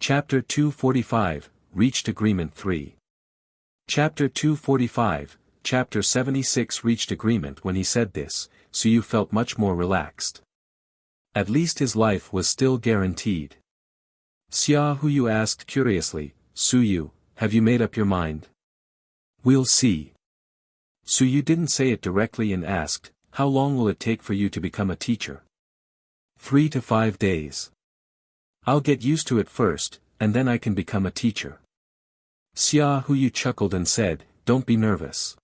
Chapter 245, Reached Agreement 3. Chapter 245, Chapter 76 Reached agreement. When he said this, Suyu felt much more relaxed. At least his life was still guaranteed. Xia Huyu asked curiously, Suyu, have you made up your mind? We'll see. Suyu didn't say it directly and asked, how long will it take for you to become a teacher? 3 to 5 days. I'll get used to it first, and then I can become a teacher. Xia Huyu chuckled and said, don't be nervous.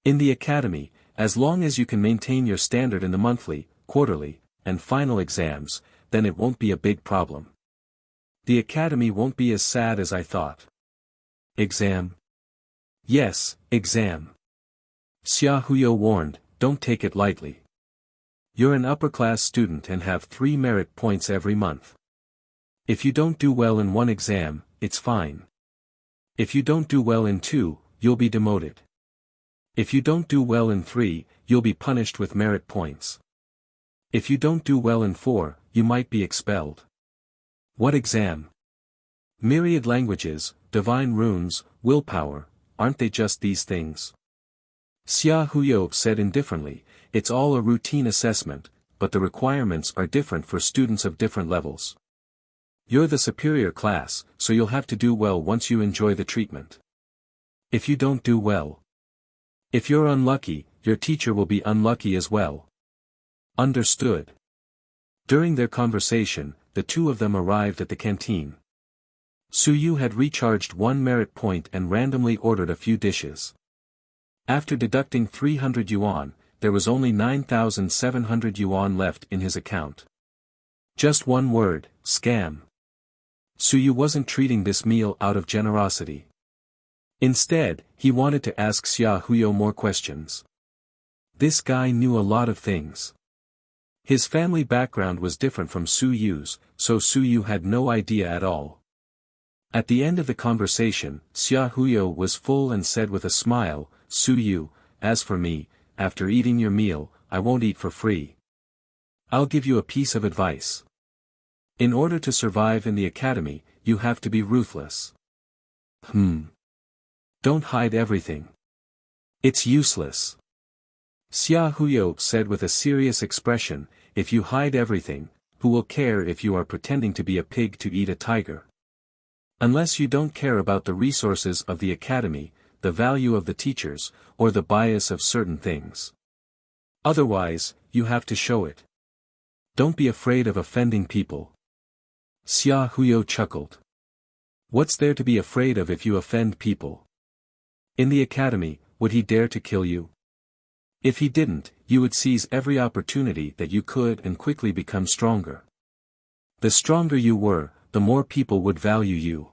In the academy, as long as you can maintain your standard in the monthly, quarterly, and final exams, then it won't be a big problem. The academy won't be as sad as I thought. Exam? Yes, exam. Xia Huyu warned, don't take it lightly. You're an upper-class student and have 3 merit points every month. If you don't do well in one exam, it's fine. If you don't do well in 2, you'll be demoted. If you don't do well in 3, you'll be punished with merit points. If you don't do well in 4, you might be expelled. What exam? Myriad languages, divine runes, willpower, aren't they just these things? Xia Huyu said indifferently, it's all a routine assessment, but the requirements are different for students of different levels. You're the superior class, so you'll have to do well once you enjoy the treatment. If you don't do well. If you're unlucky, your teacher will be unlucky as well. Understood. During their conversation, the two of them arrived at the canteen. Suyu had recharged 1 merit point and randomly ordered a few dishes. After deducting 300 yuan, there was only 9,700 yuan left in his account. Just one word, scam. Suyu wasn't treating this meal out of generosity. Instead, he wanted to ask Xia Huyu more questions. This guy knew a lot of things. His family background was different from Suyu's, so Suyu had no idea at all. At the end of the conversation, Xia Huyu was full and said with a smile, Suyu, as for me, after eating your meal, I won't eat for free. I'll give you a piece of advice. In order to survive in the academy, you have to be ruthless. Don't hide everything. It's useless. Xia Huyu said with a serious expression, if you hide everything, who will care if you are pretending to be a pig to eat a tiger? Unless you don't care about the resources of the academy, the value of the teachers, or the bias of certain things. Otherwise, you have to show it. Don't be afraid of offending people. Xia Huyu chuckled. What's there to be afraid of if you offend people? In the academy, would he dare to kill you? If he didn't, you would seize every opportunity that you could and quickly become stronger. The stronger you were, the more people would value you.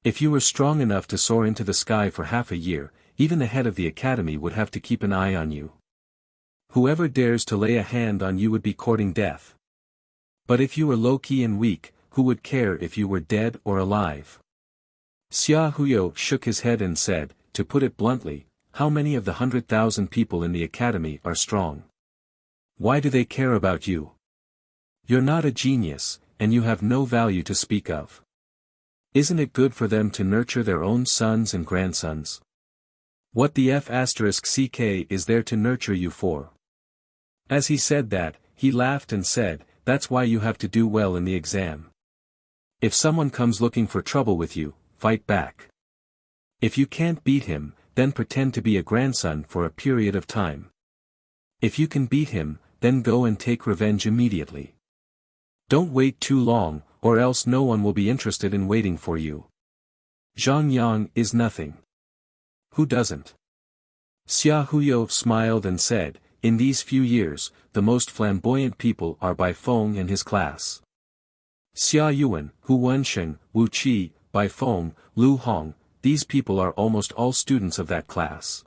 If you were strong enough to soar into the sky for half a year, even the head of the academy would have to keep an eye on you. Whoever dares to lay a hand on you would be courting death. But if you were low-key and weak, who would care if you were dead or alive? Xia Huyu shook his head and said, to put it bluntly, how many of the 100,000 people in the academy are strong? Why do they care about you? You're not a genius, and you have no value to speak of. Isn't it good for them to nurture their own sons and grandsons? What the F***ck is there to nurture you for? As he said that, he laughed and said, that's why you have to do well in the exam. If someone comes looking for trouble with you, fight back. If you can't beat him, then pretend to be a grandson for a period of time. If you can beat him, then go and take revenge immediately. Don't wait too long, or else no one will be interested in waiting for you. Zhang is nothing. Who doesn't? Xia Huyu smiled and said, in these few years, the most flamboyant people are Bai Feng and his class. Xia Yuan, Hu Wensheng, Wu Qi, Bai Feng, Lu Hong, these people are almost all students of that class.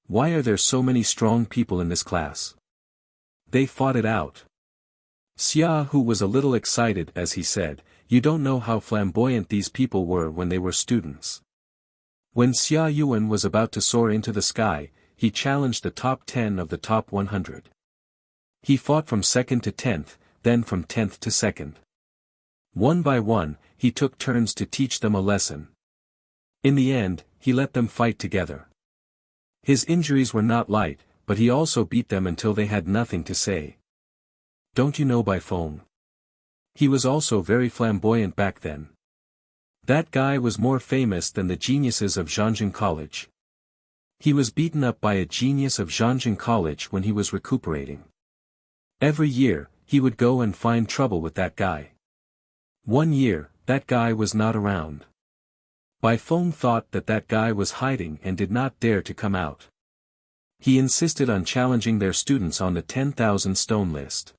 Why are there so many strong people in this class? They fought it out. Xia Hu was a little excited as he said, you don't know how flamboyant these people were when they were students. When Xia Yuan was about to soar into the sky, he challenged the top 10 of the top 100. He fought from 2nd to 10th, then from 10th to 2nd. One by one, he took turns to teach them a lesson. In the end, he let them fight together. His injuries were not light, but he also beat them until they had nothing to say. Don't you know Bai Feng? He was also very flamboyant back then. That guy was more famous than the geniuses of Zhanjiang College. He was beaten up by a genius of Zhanjiang College when he was recuperating. Every year, he would go and find trouble with that guy. One year, that guy was not around. Bai Feng thought that that guy was hiding and did not dare to come out. He insisted on challenging their students on the 10,000 stone list.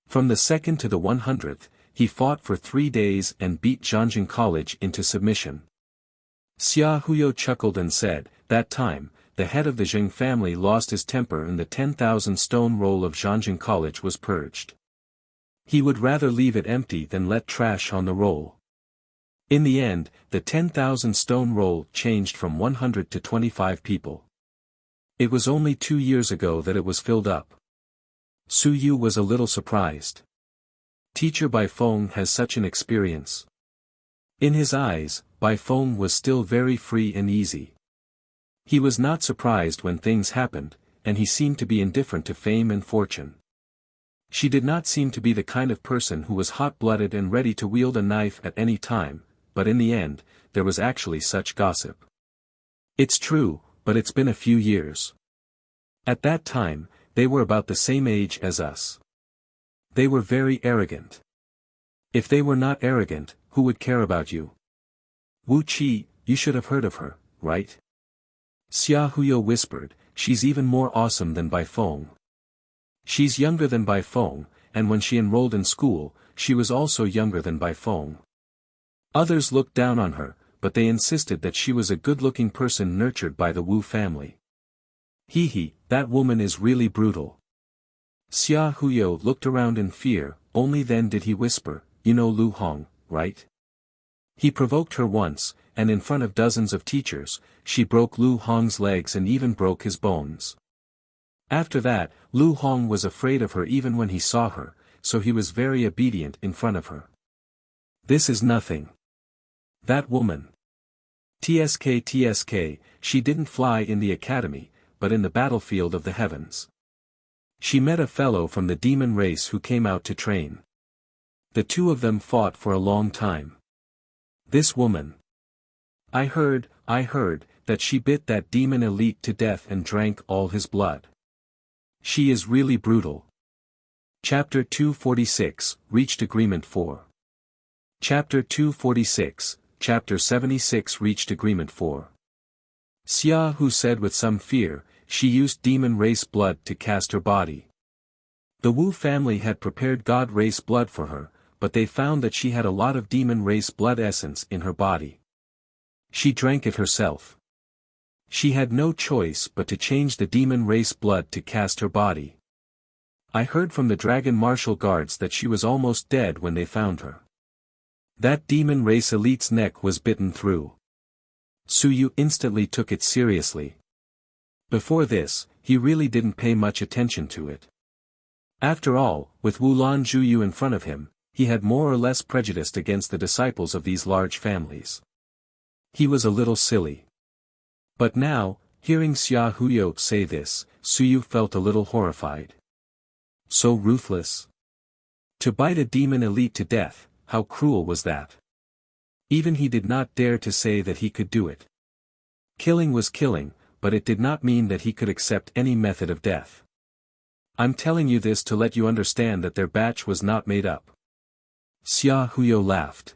From the 2nd to the 100th, he fought for 3 days and beat Zhanjiang College into submission. Xia Huyo chuckled and said, that time, the head of the Zheng family lost his temper and the 10,000 stone roll of Zhanjiang College was purged. He would rather leave it empty than let trash on the roll. In the end, the 10,000 stone roll changed from 100 to 25 people. It was only 2 years ago that it was filled up. Su Yu was a little surprised. Teacher Bai Feng has such an experience. In his eyes, Bai Feng was still very free and easy. He was not surprised when things happened, and he seemed to be indifferent to fame and fortune. She did not seem to be the kind of person who was hot-blooded and ready to wield a knife at any time, but in the end, there was actually such gossip. It's true, but it's been a few years. At that time, they were about the same age as us. They were very arrogant. If they were not arrogant, who would care about you? Wuxia, you should have heard of her, right? Xia Huyo whispered, she's even more awesome than Bai Feng. She's younger than Bai Feng, and when she enrolled in school, she was also younger than Bai Feng. Others looked down on her, but they insisted that she was a good-looking person nurtured by the Wu family. Hee, that woman is really brutal. Xia Huyo looked around in fear, only then did he whisper, you know Lu Hong, right? He provoked her once, and in front of dozens of teachers, she broke Lu Hong's legs and even broke his bones. After that, Lu Hong was afraid of her even when he saw her, so he was very obedient in front of her. This is nothing. That woman. TSK, she didn't fly in the academy, but in the battlefield of the heavens. She met a fellow from the demon race who came out to train. The two of them fought for a long time. This woman. I heard that she bit that demon elite to death and drank all his blood. She is really brutal. Chapter 246, Reached Agreement 4. Chapter 246, Chapter 76 Reached Agreement 4. Xia Hu said with some fear, she used demon race blood to cast her body. The Wu family had prepared god race blood for her, but they found that she had a lot of demon race blood essence in her body. She drank it herself. She had no choice but to change the demon race blood to cast her body. I heard from the dragon martial guards that she was almost dead when they found her. That demon race elite's neck was bitten through. Su Yu instantly took it seriously. Before this, he really didn't pay much attention to it. After all, with Wulan Zhuyu in front of him, he had more or less prejudiced against the disciples of these large families. He was a little silly. But now, hearing Xia Huyo say this, Su Yu felt a little horrified. So ruthless. To bite a demon elite to death, how cruel was that? Even he did not dare to say that he could do it. Killing was killing, but it did not mean that he could accept any method of death. I'm telling you this to let you understand that their batch was not made up. Xia Huyo laughed.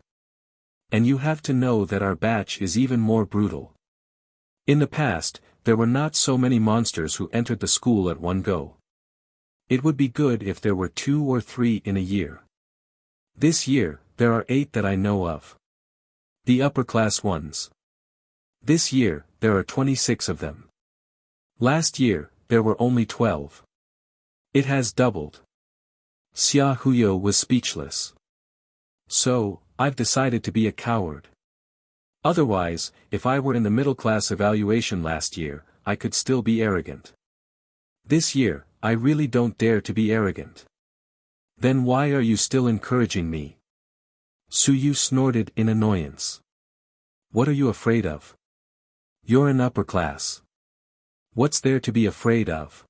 And you have to know that our batch is even more brutal. In the past, there were not so many monsters who entered the school at one go. It would be good if there were 2 or 3 in a year. This year, there are 8 that I know of. The upper-class ones. This year, there are 26 of them. Last year, there were only 12. It has doubled. Xia Huyo was speechless. So, I've decided to be a coward. Otherwise, if I were in the middle-class evaluation last year, I could still be arrogant. This year, I really don't dare to be arrogant. Then why are you still encouraging me? Su Yu snorted in annoyance. What are you afraid of? You're an upper class. What's there to be afraid of?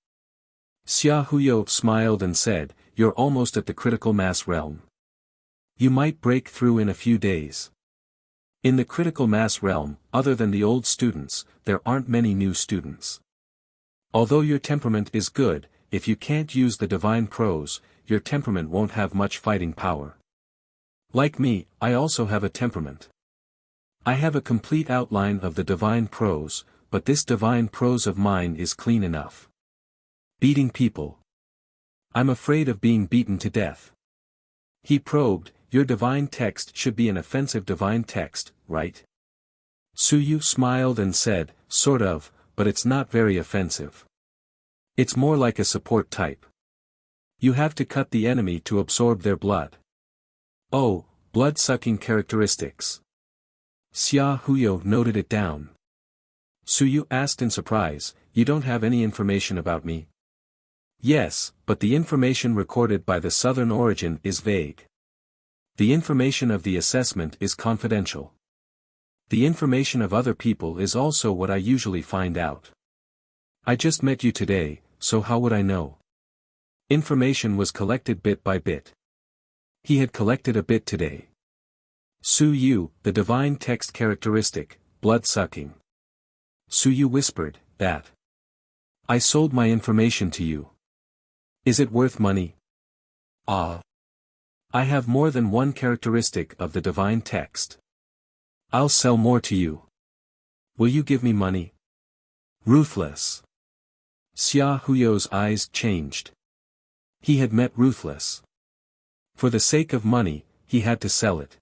Xia Huyo smiled and said, you're almost at the critical mass realm. You might break through in a few days. In the critical mass realm, other than the old students, there aren't many new students. Although your temperament is good, if you can't use the divine prose, your temperament won't have much fighting power. Like me, I also have a temperament. I have a complete outline of the divine prose, but this divine prose of mine is clean enough. Beating people. I'm afraid of being beaten to death. He probed, your divine text should be an offensive divine text, right? Su Yu smiled and said, sort of, but it's not very offensive. It's more like a support type. You have to cut the enemy to absorb their blood. Oh, blood-sucking characteristics. Xia Huyo noted it down. Su Yu asked in surprise, you don't have any information about me? Yes, but the information recorded by the Southern Origin is vague. The information of the assessment is confidential. The information of other people is also what I usually find out. I just met you today, so how would I know? Information was collected bit by bit. He had collected a bit today. Su Yu, the divine text characteristic, blood-sucking. Su Yu whispered, that. I sold my information to you. Is it worth money? Ah. I have more than one characteristic of the divine text. I'll sell more to you. Will you give me money? Ruthless. Xia Huyo's eyes changed. He had met Ruthless. For the sake of money, he had to sell it.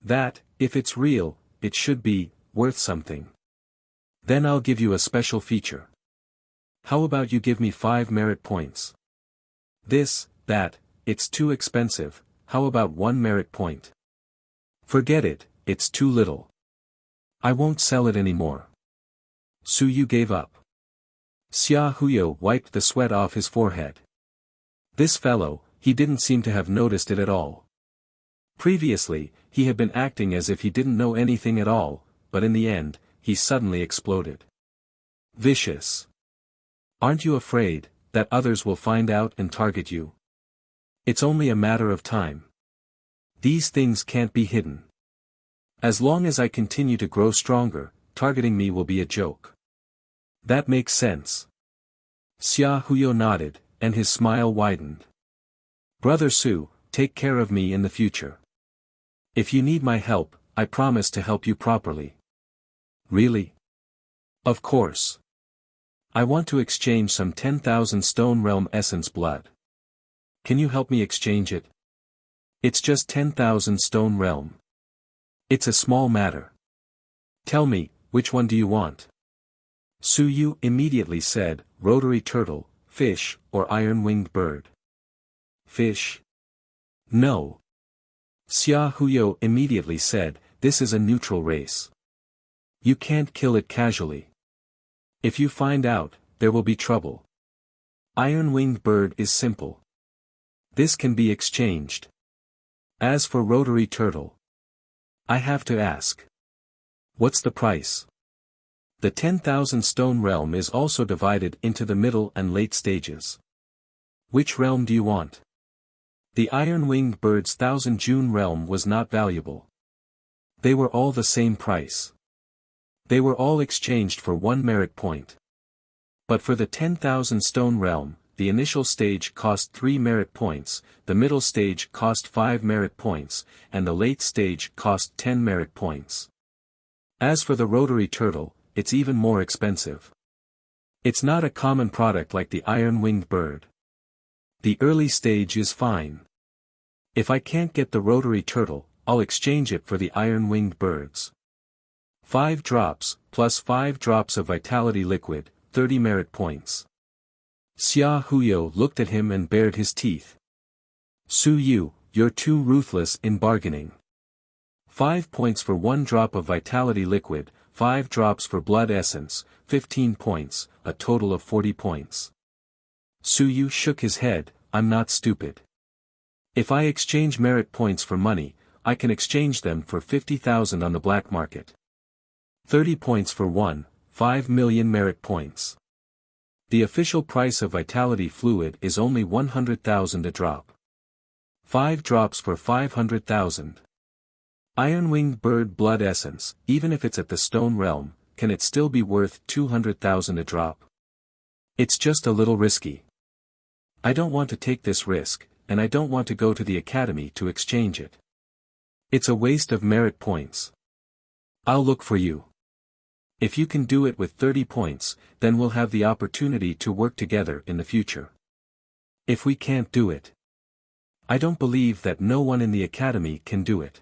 That, if it's real, it should be worth something. Then I'll give you a special feature. How about you give me 5 merit points? That, it's too expensive, how about 1 merit point? Forget it, it's too little. I won't sell it anymore. Su Yu gave up. Xia Huyo wiped the sweat off his forehead. This fellow, he didn't seem to have noticed it at all. Previously, he had been acting as if he didn't know anything at all, but in the end, he suddenly exploded. Vicious. Aren't you afraid that others will find out and target you? It's only a matter of time. These things can't be hidden. As long as I continue to grow stronger, targeting me will be a joke. That makes sense. Xia Huyo nodded, and his smile widened. Brother Su, take care of me in the future. If you need my help, I promise to help you properly. Really? Of course. I want to exchange some 10,000 Stone Realm Essence blood. Can you help me exchange it? It's just 10,000 Stone Realm. It's a small matter. Tell me, which one do you want? Su Yu immediately said, rotary turtle, fish, or iron-winged bird. Fish? No. Xia Huyo immediately said, this is a neutral race. You can't kill it casually. If you find out, there will be trouble. Iron-winged bird is simple. This can be exchanged. As for rotary turtle, I have to ask. What's the price? The 10,000 stone realm is also divided into the middle and late stages. Which realm do you want? The iron-winged bird's 1,000 June realm was not valuable. They were all the same price. They were all exchanged for 1 merit point. But for the 10,000 stone realm, the initial stage cost 3 merit points, the middle stage cost 5 merit points, and the late stage cost 10 merit points. As for the rotary turtle, it's even more expensive. It's not a common product like the iron-winged bird. The early stage is fine. If I can't get the rotary turtle, I'll exchange it for the iron-winged birds. 5 drops, plus 5 drops of vitality liquid, 30 merit points. Xia Huyo looked at him and bared his teeth. Su Yu, you're too ruthless in bargaining. 5 points for 1 drop of vitality liquid, 5 drops for blood essence, 15 points, a total of 40 points. Su Yu shook his head, I'm not stupid. If I exchange merit points for money, I can exchange them for 50,000 on the black market. 30 points for 5 million merit points. The official price of vitality fluid is only 100,000 a drop. 5 drops for 500,000. Iron-winged bird blood essence, even if it's at the stone realm, can it still be worth 200,000 a drop? It's just a little risky. I don't want to take this risk, and I don't want to go to the academy to exchange it. It's a waste of merit points. I'll look for you. If you can do it with 30 points, then we'll have the opportunity to work together in the future. If we can't do it, I don't believe that no one in the academy can do it.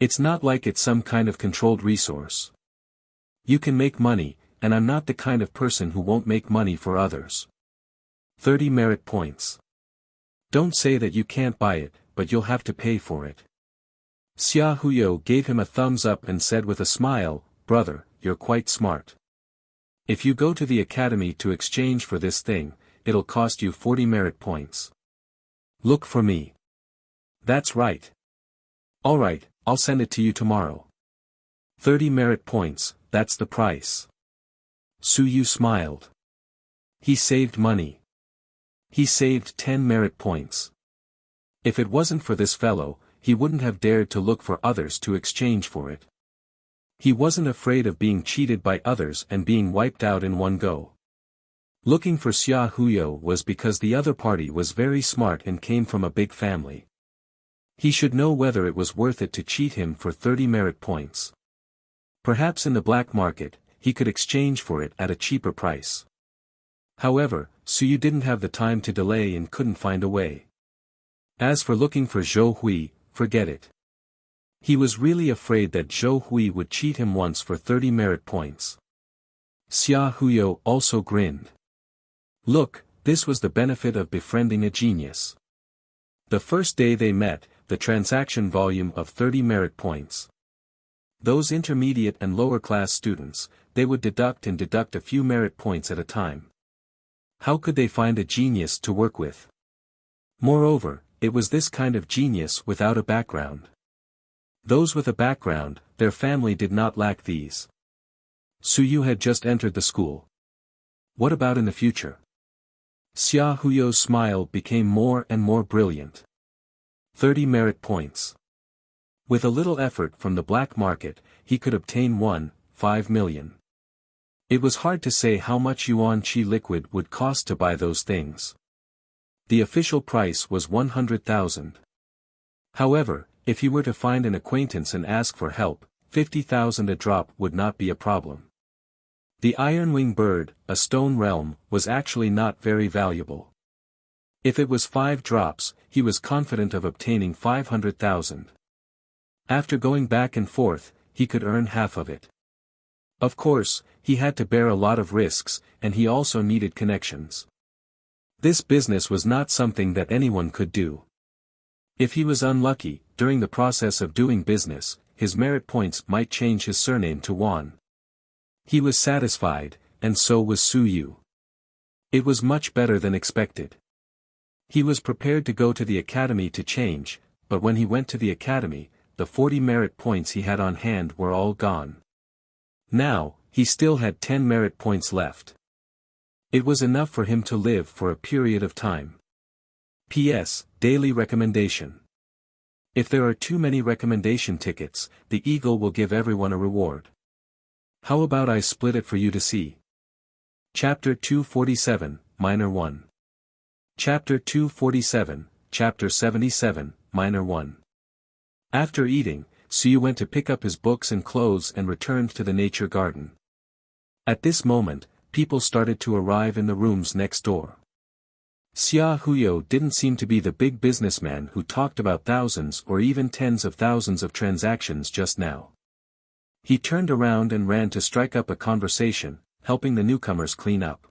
It's not like it's some kind of controlled resource. You can make money, and I'm not the kind of person who won't make money for others. 30 merit points. Don't say that you can't buy it, but you'll have to pay for it. Xia Huyo gave him a thumbs up and said with a smile, "Brother, you're quite smart. If you go to the academy to exchange for this thing, it'll cost you 40 merit points. Look for me." "That's right. Alright, I'll send it to you tomorrow." 30 merit points, that's the price. Suyu smiled. He saved money. He saved 10 merit points. If it wasn't for this fellow, he wouldn't have dared to look for others to exchange for it. He wasn't afraid of being cheated by others and being wiped out in one go. Looking for Xia Huyo was because the other party was very smart and came from a big family. He should know whether it was worth it to cheat him for 30 merit points. Perhaps in the black market, he could exchange for it at a cheaper price. However, Suyu didn't have the time to delay and couldn't find a way. As for looking for Zhou Hui, forget it. He was really afraid that Zhou Hui would cheat him once for 30 merit points. Xia Huyo also grinned. Look, this was the benefit of befriending a genius. The first day they met, the transaction volume of 30 merit points. Those intermediate and lower class students, they would deduct a few merit points at a time. How could they find a genius to work with? Moreover, it was this kind of genius without a background. Those with a background, their family did not lack these. Suyu had just entered the school. What about in the future? Xia Huyo's smile became more and more brilliant. 30 merit points. With a little effort from the black market, he could obtain 5 million. It was hard to say how much yuan qi liquid would cost to buy those things. The official price was 100,000. However, if he were to find an acquaintance and ask for help, 50,000 a drop would not be a problem. The iron-winged bird, a stone realm, was actually not very valuable. If it was 5 drops, he was confident of obtaining 500,000. After going back and forth, he could earn half of it. Of course, he had to bear a lot of risks, and he also needed connections. This business was not something that anyone could do. If he was unlucky, during the process of doing business, his merit points might change his surname to Wan. He was satisfied, and so was Suyu. It was much better than expected. He was prepared to go to the academy to change, but when he went to the academy, the 40 merit points he had on hand were all gone. Now, he still had 10 merit points left. It was enough for him to live for a period of time. P.S. Daily recommendation. If there are too many recommendation tickets, the Eagle will give everyone a reward. How about I split it for you to see? Chapter 247, Minor 1. Chapter 247, Chapter 77, Minor 1. After eating, Suyu went to pick up his books and clothes and returned to the nature garden. At this moment, people started to arrive in the rooms next door. Xia Huyo didn't seem to be the big businessman who talked about thousands or even tens of thousands of transactions just now. He turned around and ran to strike up a conversation, helping the newcomers clean up.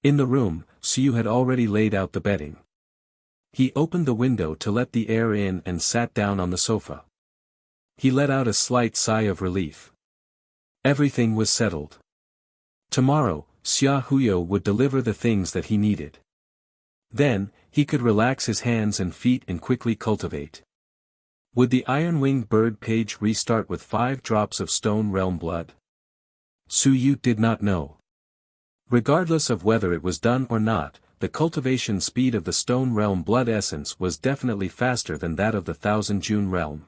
In the room, Suyu had already laid out the bedding. He opened the window to let the air in and sat down on the sofa. He let out a slight sigh of relief. Everything was settled. Tomorrow, Xia Huyo would deliver the things that he needed. Then, he could relax his hands and feet and quickly cultivate. Would the iron-winged bird page restart with 5 drops of stone realm blood? Su Yu did not know. Regardless of whether it was done or not, the cultivation speed of the stone realm blood essence was definitely faster than that of the Thousand June realm.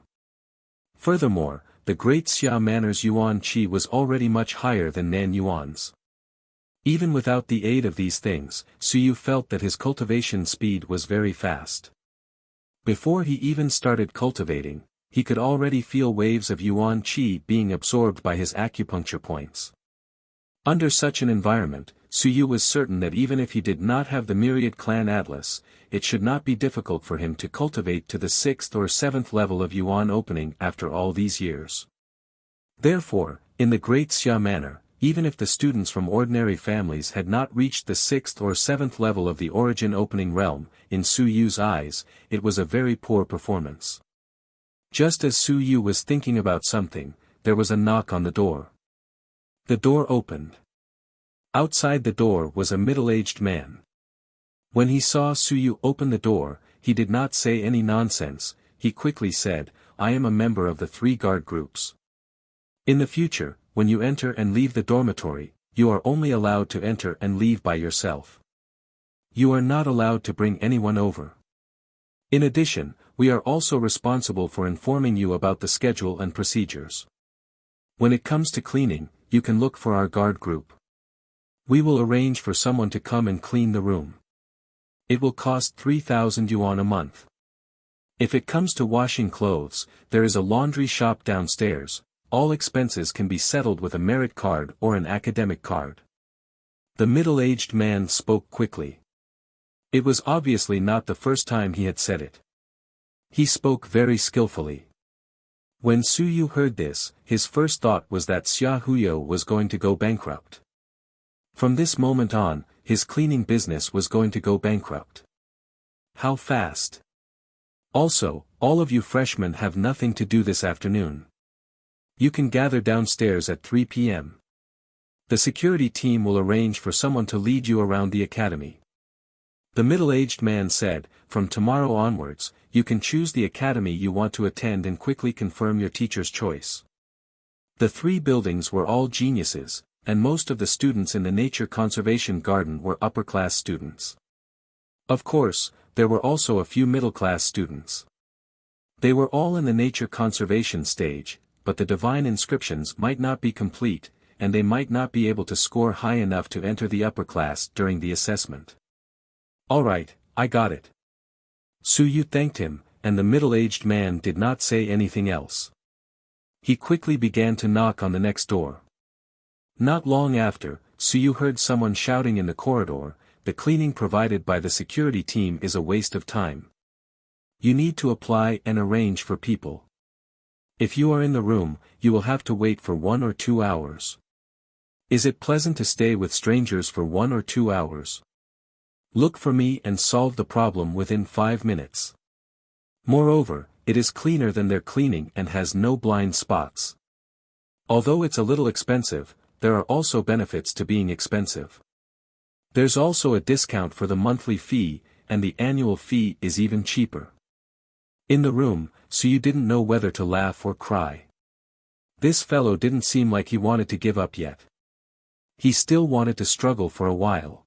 Furthermore, the great Xia Manor's Yuan Qi was already much higher than Nan Yuan's. Even without the aid of these things, Su Yu felt that his cultivation speed was very fast. Before he even started cultivating, he could already feel waves of Yuan Qi being absorbed by his acupuncture points. Under such an environment, Su Yu was certain that even if he did not have the Myriad Clan Atlas, it should not be difficult for him to cultivate to the 6th or 7th level of Yuan opening after all these years. Therefore, in the Great Xia Manor, even if the students from ordinary families had not reached the 6th or 7th level of the origin opening realm, in Su Yu's eyes, it was a very poor performance. Just as Su Yu was thinking about something, there was a knock on the door. The door opened. Outside the door was a middle-aged man. When he saw Su Yu open the door, he did not say any nonsense, he quickly said, "I am a member of the 3 guard groups. In the future, when you enter and leave the dormitory, you are only allowed to enter and leave by yourself. You are not allowed to bring anyone over. In addition, we are also responsible for informing you about the schedule and procedures. When it comes to cleaning, you can look for our guard group. We will arrange for someone to come and clean the room. It will cost 3,000 yuan a month. If it comes to washing clothes, there is a laundry shop downstairs. All expenses can be settled with a merit card or an academic card." The middle-aged man spoke quickly. It was obviously not the first time he had said it. He spoke very skillfully. When Su Yu heard this, his first thought was that Xia Huyo was going to go bankrupt. From this moment on, his cleaning business was going to go bankrupt. How fast? Also, all of you freshmen have nothing to do this afternoon. You can gather downstairs at 3 p.m. The security team will arrange for someone to lead you around the academy. The middle-aged man said, "From tomorrow onwards, you can choose the academy you want to attend and quickly confirm your teacher's choice." The 3 buildings were all geniuses, and most of the students in the Nature Conservation Garden were upper-class students. Of course, there were also a few middle-class students. They were all in the nature conservation stage, but the divine inscriptions might not be complete, and they might not be able to score high enough to enter the upper class during the assessment. "All right, I got it." Su Yu thanked him, and the middle-aged man did not say anything else. He quickly began to knock on the next door. Not long after, Su Yu heard someone shouting in the corridor, "The cleaning provided by the security team is a waste of time. You need to apply and arrange for people. If you are in the room, you will have to wait for 1 or 2 hours. Is it pleasant to stay with strangers for 1 or 2 hours? Look for me and solve the problem within 5 minutes. Moreover, it is cleaner than their cleaning and has no blind spots. Although it's a little expensive, there are also benefits to being expensive. There's also a discount for the monthly fee, and the annual fee is even cheaper." In the room, Su Yu didn't know whether to laugh or cry. This fellow didn't seem like he wanted to give up yet. He still wanted to struggle for a while.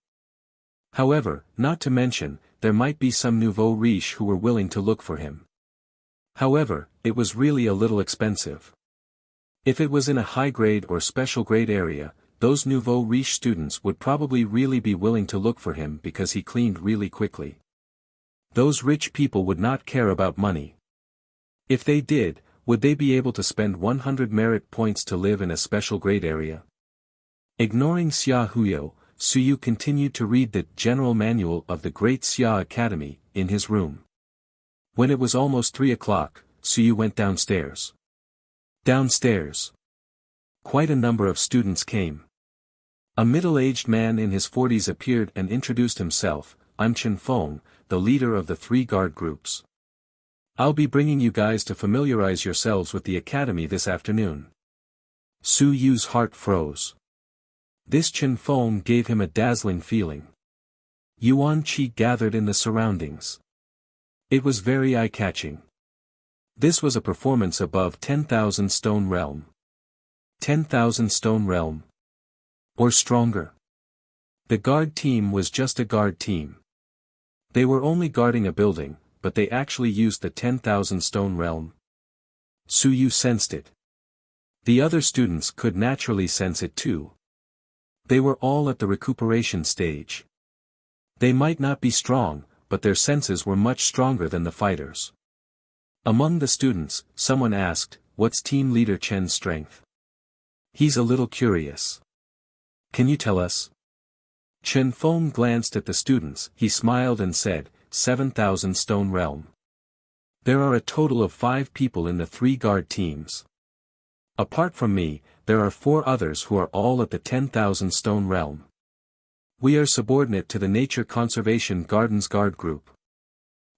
However, not to mention, there might be some nouveau riche who were willing to look for him. However, it was really a little expensive. If it was in a high-grade or special-grade area, those nouveau riche students would probably really be willing to look for him because he cleaned really quickly. Those rich people would not care about money. If they did, would they be able to spend 100 merit points to live in a special-grade area? Ignoring Xia Huyo, Su Yu continued to read the General Manual of the Great Xia Academy in his room. When it was almost 3 o'clock, Su Yu went downstairs. Downstairs, quite a number of students came. A middle-aged man in his 40s appeared and introduced himself. "I'm Chen Feng, the leader of the 3 guard groups. I'll be bringing you guys to familiarize yourselves with the academy this afternoon." Su Yu's heart froze. This Chen Feng gave him a dazzling feeling. Yuan Qi gathered in the surroundings. It was very eye-catching. This was a performance above 10,000 stone realm. 10,000 stone realm. Or stronger. The guard team was just a guard team. They were only guarding a building, but they actually used the 10,000 stone realm. Suyu sensed it. The other students could naturally sense it too. They were all at the recuperation stage. They might not be strong, but their senses were much stronger than the fighters. Among the students, someone asked, "What's team leader Chen's strength? He's a little curious. Can you tell us?" Chen Feng glanced at the students, he smiled and said, 7,000 stone realm. There are a total of 5 people in the 3 guard teams. Apart from me, there are 4 others who are all at the 10,000 stone realm. We are subordinate to the Nature Conservation Garden's guard group.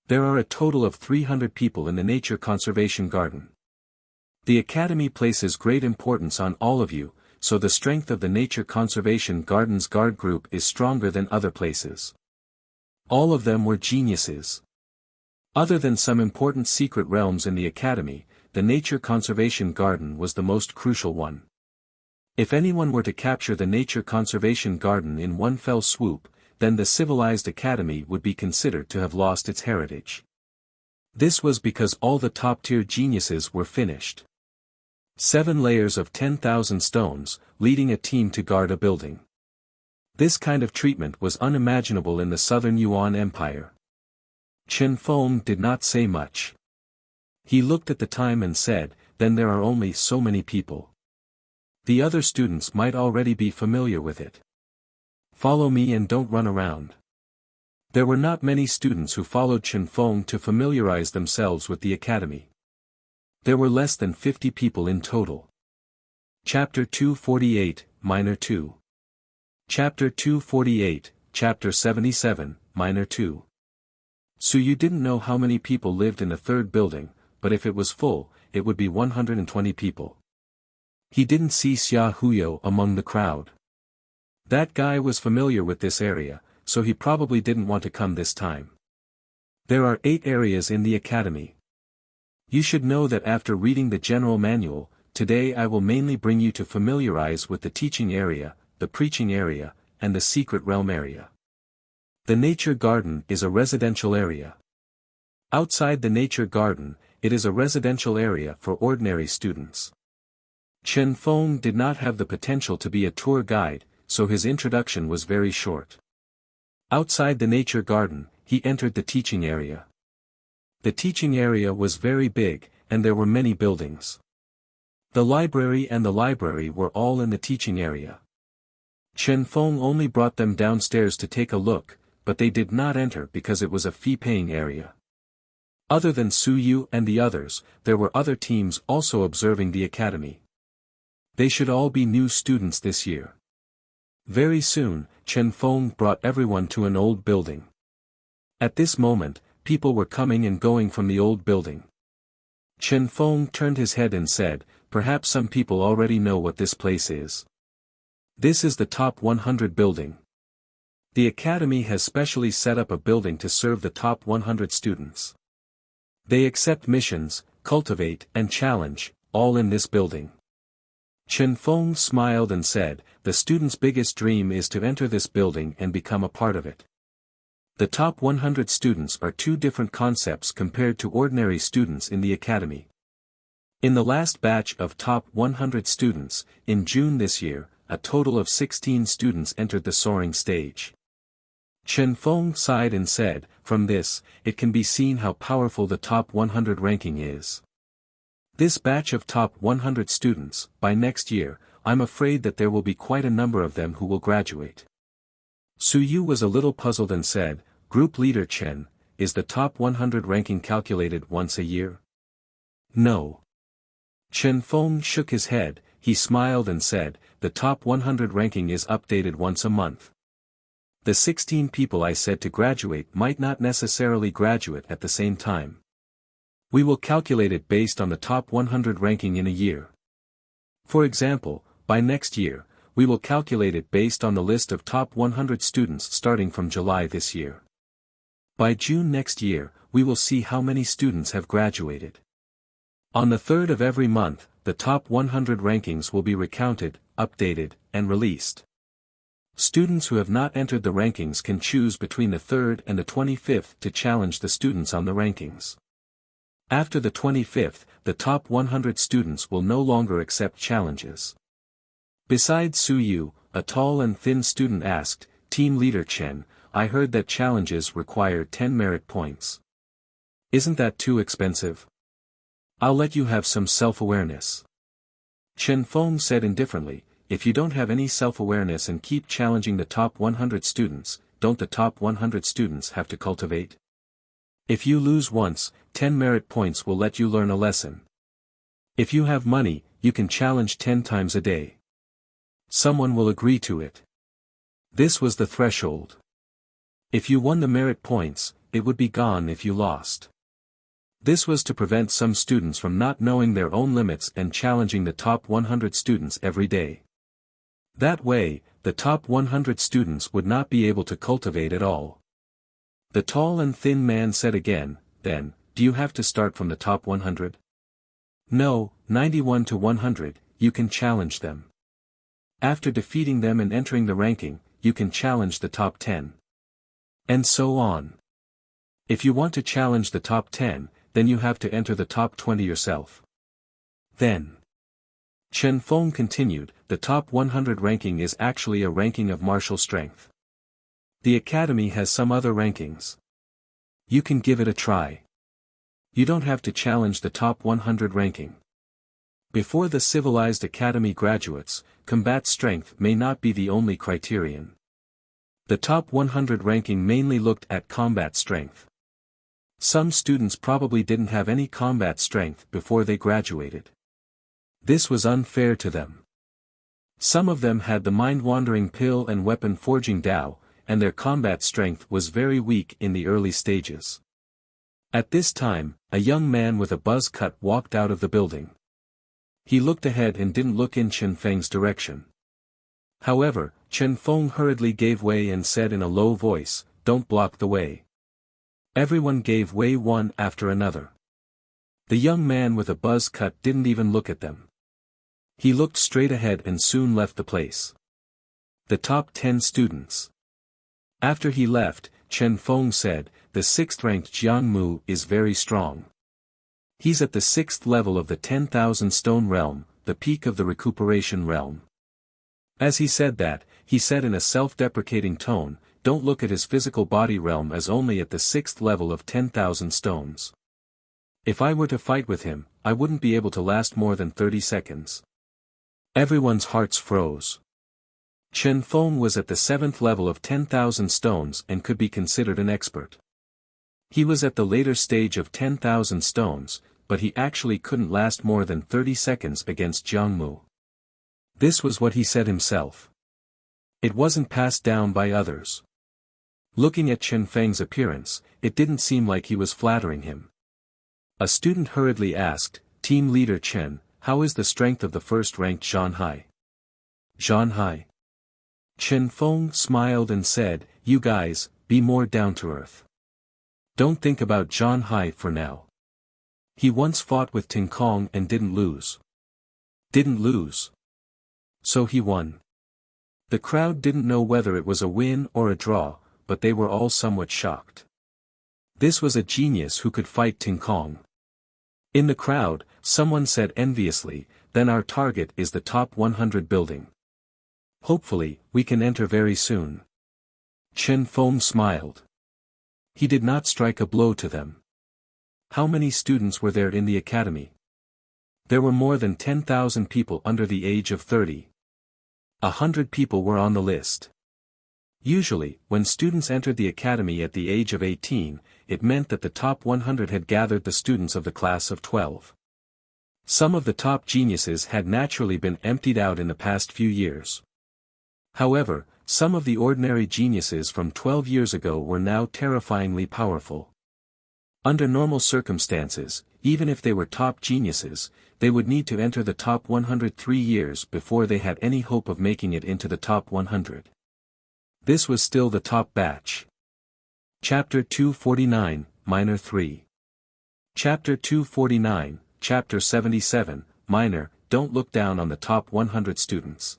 There are a total of 300 people in the Nature Conservation Garden. The Academy places great importance on all of you, so the strength of the Nature Conservation Garden's guard group is stronger than other places. All of them were geniuses. Other than some important secret realms in the Academy, the Nature Conservation Garden was the most crucial one. If anyone were to capture the Nature Conservation Garden in one fell swoop, then the civilized Academy would be considered to have lost its heritage. This was because all the top-tier geniuses were finished. 7 layers of 10,000 stones, leading a team to guard a building. This kind of treatment was unimaginable in the Southern Yuan Empire. Chen Feng did not say much. He looked at the time and said, "Then there are only so many people. The other students might already be familiar with it. Follow me and don't run around." There were not many students who followed Chen Feng to familiarize themselves with the academy. There were less than 50 people in total. Chapter 248, Minor 2. Chapter 248, Chapter 77, Minor 2. So you didn't know how many people lived in the 3rd building, but if it was full, it would be 120 people. He didn't see Xia Huyo among the crowd. That guy was familiar with this area, so he probably didn't want to come this time. There are 8 areas in the academy. You should know that after reading the general manual, today I will mainly bring you to familiarize with the teaching area, the preaching area, and the secret realm area. The nature garden is a residential area. Outside the nature garden, it is a residential area for ordinary students. Chen Feng did not have the potential to be a tour guide, so his introduction was very short. Outside the nature garden, he entered the teaching area. The teaching area was very big, and there were many buildings. The library and the library were all in the teaching area. Chen Feng only brought them downstairs to take a look, but they did not enter because it was a fee-paying area. Other than Su Yu and the others, there were other teams also observing the academy. They should all be new students this year. Very soon, Chen Feng brought everyone to an old building. At this moment, people were coming and going from the old building. Chen Feng turned his head and said, "Perhaps some people already know what this place is. This is the top 100 building. The academy has specially set up a building to serve the top 100 students. They accept missions, cultivate and challenge, all in this building." Chen Feng smiled and said, "The student's biggest dream is to enter this building and become a part of it." The top 100 students are 2 different concepts compared to ordinary students in the academy. In the last batch of top 100 students, in June this year, a total of 16 students entered the soaring stage. Chen Feng sighed and said, "From this, it can be seen how powerful the top 100 ranking is. This batch of top 100 students, by next year, I'm afraid that there will be quite a number of them who will graduate." Su Yu was a little puzzled and said, "Group leader Chen, is the top 100 ranking calculated once a year?" "No." Chen Feng shook his head, he smiled and said, "The top 100 ranking is updated once a month. The 16 people I said to graduate might not necessarily graduate at the same time. We will calculate it based on the top 100 ranking in a year. For example, by next year, we will calculate it based on the list of top 100 students starting from July this year. By June next year, we will see how many students have graduated. On the 3rd of every month, the top 100 rankings will be recounted, updated, and released. Students who have not entered the rankings can choose between the 3rd and the 25th to challenge the students on the rankings. After the 25th, the top 100 students will no longer accept challenges. Besides Su Yu, a tall and thin student asked, Team Leader Chen, I heard that challenges require 10 merit points. Isn't that too expensive? I'll let you have some self-awareness. Chen Feng said indifferently, if you don't have any self-awareness and keep challenging the top 100 students, don't the top 100 students have to cultivate? If you lose once, 10 merit points will let you learn a lesson. If you have money, you can challenge 10 times a day. Someone will agree to it. This was the threshold. If you won the merit points, it would be gone if you lost. This was to prevent some students from not knowing their own limits and challenging the top 100 students every day. That way, the top 100 students would not be able to cultivate at all. The tall and thin man said again, then, do you have to start from the top 100? No, 91 to 100, you can challenge them. After defeating them and entering the ranking, you can challenge the top 10. And so on. If you want to challenge the top 10, then you have to enter the top 20 yourself. Then. Chen Feng continued, the top 100 ranking is actually a ranking of martial strength. The academy has some other rankings. You can give it a try. You don't have to challenge the top 100 ranking. Before the civilized academy graduates, combat strength may not be the only criterion. The top 100 ranking mainly looked at combat strength. Some students probably didn't have any combat strength before they graduated. This was unfair to them. Some of them had the mind-wandering pill and weapon-forging Dao, and their combat strength was very weak in the early stages. At this time, a young man with a buzz cut walked out of the building. He looked ahead and didn't look in Chen Feng's direction. However, Chen Feng hurriedly gave way and said in a low voice, don't block the way. Everyone gave way one after another. The young man with a buzz cut didn't even look at them. He looked straight ahead and soon left the place. The top 10 students. After he left, Chen Feng said, the 6th-ranked Jiang Mu is very strong. He's at the 6th level of the 10,000 stone realm, the peak of the recuperation realm. As he said that, he said in a self-deprecating tone, don't look at his physical body realm as only at the 6th level of 10,000 stones. If I were to fight with him, I wouldn't be able to last more than 30 seconds. Everyone's hearts froze. Chen Feng was at the 7th level of 10,000 stones and could be considered an expert. He was at the later stage of 10,000 stones, but he actually couldn't last more than 30 seconds against Jiang Mu. This was what he said himself. It wasn't passed down by others. Looking at Chen Feng's appearance, it didn't seem like he was flattering him. A student hurriedly asked, Team Leader Chen, how is the strength of the 1st-ranked Zhan Hai? Zhan Hai. Chen Feng smiled and said, you guys, be more down-to-earth. Don't think about Zhan Hai for now. He once fought with Ting Kong and didn't lose. Didn't lose. So he won. The crowd didn't know whether it was a win or a draw, but they were all somewhat shocked. This was a genius who could fight Ting Kong. In the crowd, someone said enviously, then our target is the top 100 building. Hopefully, we can enter very soon. Chen Feng smiled. He did not strike a blow to them. How many students were there in the academy? There were more than 10,000 people under the age of 30. 100 people were on the list. Usually, when students entered the academy at the age of 18, it meant that the top 100 had gathered the students of the class of 12. Some of the top geniuses had naturally been emptied out in the past few years. However, some of the ordinary geniuses from 12 years ago were now terrifyingly powerful. Under normal circumstances, even if they were top geniuses, they would need to enter the top 103 years before they had any hope of making it into the top 100. This was still the top batch. Chapter 249, Minor 3. Chapter 249, Chapter 77, Minor, don't look down on the top 100 students.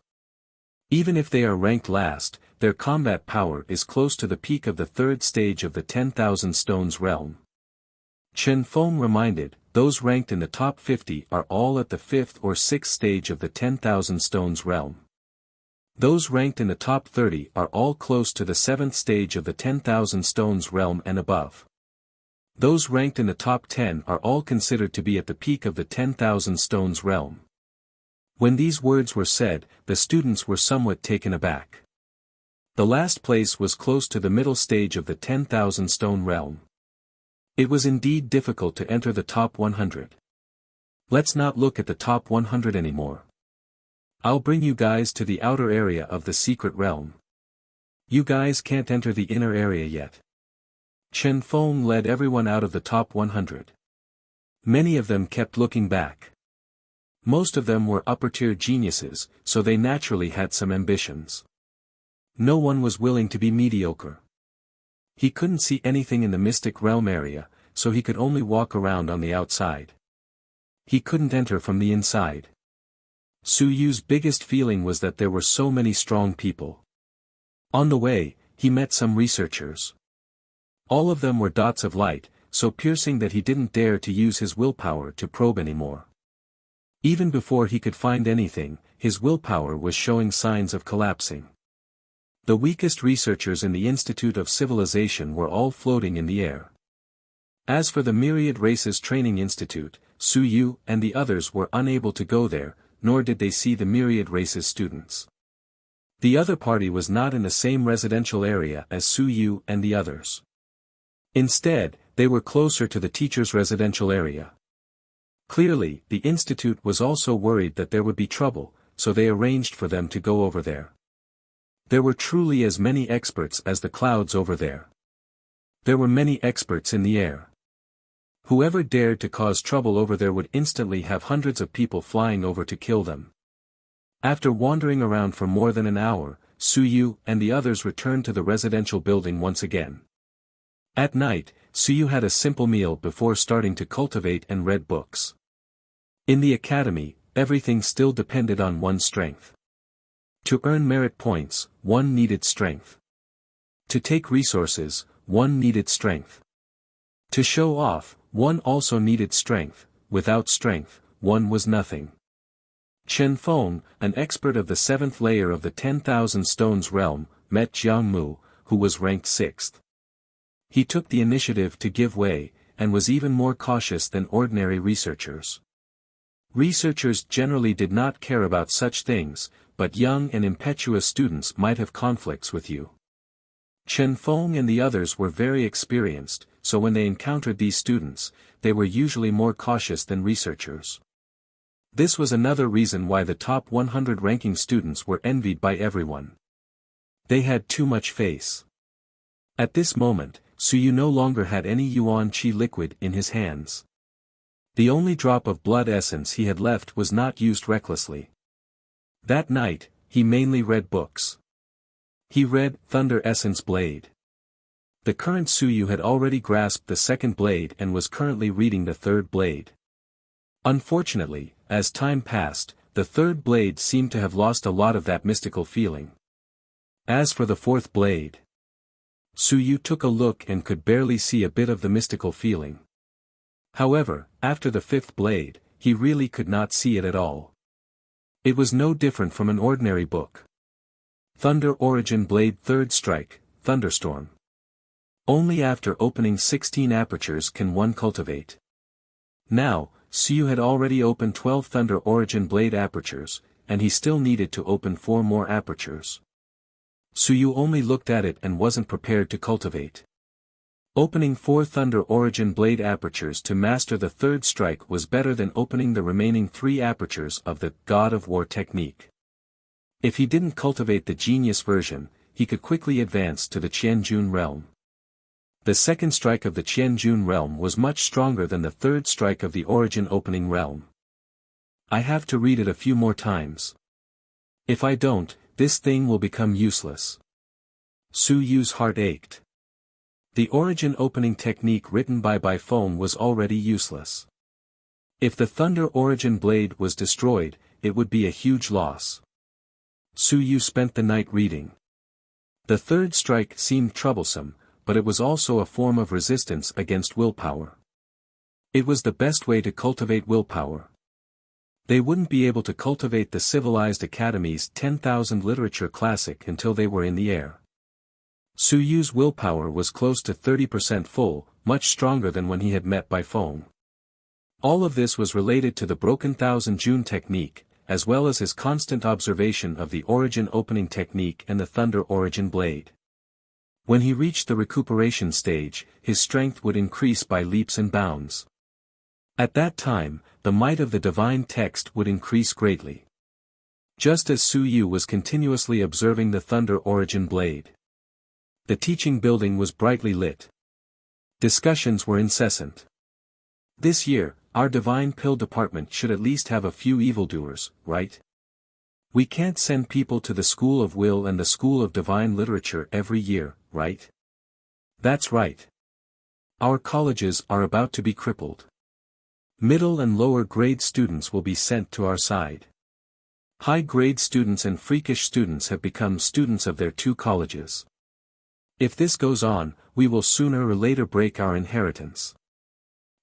Even if they are ranked last, their combat power is close to the peak of the third stage of the 10,000 stones realm. Chen Feng reminded, those ranked in the top 50 are all at the 5th or 6th stage of the 10,000 stones realm. Those ranked in the top 30 are all close to the 7th stage of the 10,000 stones realm and above. Those ranked in the top 10 are all considered to be at the peak of the 10,000 stones realm. When these words were said, the students were somewhat taken aback. The last place was close to the middle stage of the 10,000 stone realm. It was indeed difficult to enter the top 100. Let's not look at the top 100 anymore. I'll bring you guys to the outer area of the secret realm. You guys can't enter the inner area yet. Chen Feng led everyone out of the top 100. Many of them kept looking back. Most of them were upper-tier geniuses, so they naturally had some ambitions. No one was willing to be mediocre. He couldn't see anything in the mystic realm area, so he could only walk around on the outside. He couldn't enter from the inside. Su Yu's biggest feeling was that there were so many strong people. On the way, he met some researchers. All of them were dots of light, so piercing that he didn't dare to use his willpower to probe anymore. Even before he could find anything, his willpower was showing signs of collapsing. The weakest researchers in the Institute of Civilization were all floating in the air. As for the Myriad Races Training Institute, Su Yu and the others were unable to go there, nor did they see the Myriad Races students. The other party was not in the same residential area as Su Yu and the others. Instead, they were closer to the teacher's residential area. Clearly, the institute was also worried that there would be trouble, so they arranged for them to go over there. There were truly as many experts as the clouds over there. There were many experts in the air. Whoever dared to cause trouble over there would instantly have hundreds of people flying over to kill them. After wandering around for more than an hour, Su Yu and the others returned to the residential building once again. At night, Su Yu had a simple meal before starting to cultivate and read books. In the academy, everything still depended on one's strength. To earn merit points, one needed strength. To take resources, one needed strength. To show off, one also needed strength. Without strength, one was nothing. Chen Feng, an expert of the 7th layer of the 10,000 stones realm, met Jiang Mu, who was ranked 6th. He took the initiative to give way, and was even more cautious than ordinary researchers. Researchers generally did not care about such things, but young and impetuous students might have conflicts with you. Chen Feng and the others were very experienced, so when they encountered these students, they were usually more cautious than researchers. This was another reason why the top 100 ranking students were envied by everyone. They had too much face. At this moment, Su Yu no longer had any yuan qi liquid in his hands. The only drop of blood essence he had left was not used recklessly. That night, he mainly read books. He read Thunder Essence Blade. The current Su Yu had already grasped the second blade and was currently reading the third blade. Unfortunately, as time passed, the third blade seemed to have lost a lot of that mystical feeling. As for the fourth blade, Su Yu took a look and could barely see a bit of the mystical feeling. However, after the fifth blade, he really could not see it at all. It was no different from an ordinary book. Thunder Origin Blade Third Strike, Thunderstorm. Only after opening 16 apertures can one cultivate. Now, Su Yu had already opened 12 Thunder Origin Blade apertures, and he still needed to open 4 more apertures. Su Yu only looked at it and wasn't prepared to cultivate. Opening 4 Thunder Origin Blade apertures to master the third strike was better than opening the remaining 3 apertures of the God of War technique. If he didn't cultivate the genius version, he could quickly advance to the Qianjun realm. The second strike of the Qianjun realm was much stronger than the third strike of the Origin opening realm. I have to read it a few more times. If I don't, this thing will become useless. Su Yu's heart ached. The Origin opening technique written by Bai Feng was already useless. If the Thunder Origin blade was destroyed, it would be a huge loss. Su Yu spent the night reading. The third strike seemed troublesome, but it was also a form of resistance against willpower. It was the best way to cultivate willpower. They wouldn't be able to cultivate the Civilized Academy's 10,000 literature classic until they were in the air. Su Yu's willpower was close to 30% full, much stronger than when he had met by phone. All of this was related to the Broken Thousand June technique, as well as his constant observation of the Origin opening technique and the Thunder Origin blade. When he reached the recuperation stage, his strength would increase by leaps and bounds. At that time, the might of the divine text would increase greatly. Just as Su Yu was continuously observing the Thunder Origin blade. The teaching building was brightly lit. Discussions were incessant. This year, our divine pill department should at least have a few evildoers, right? We can't send people to the School of Will and the School of Divine Literature every year, right? That's right. Our colleges are about to be crippled. Middle and lower grade students will be sent to our side. High grade students and freakish students have become students of their two colleges. If this goes on, we will sooner or later break our inheritance.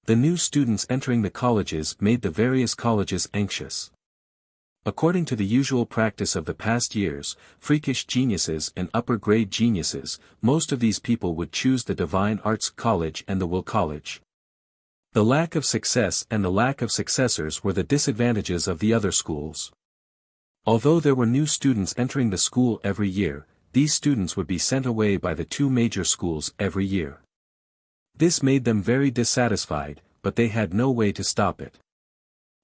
The new students entering the colleges made the various colleges anxious. According to the usual practice of the past years, freakish geniuses and upper-grade geniuses, most of these people would choose the Divine Arts College and the Will College. The lack of success and the lack of successors were the disadvantages of the other schools. Although there were new students entering the school every year, these students would be sent away by the two major schools every year. This made them very dissatisfied, but they had no way to stop it.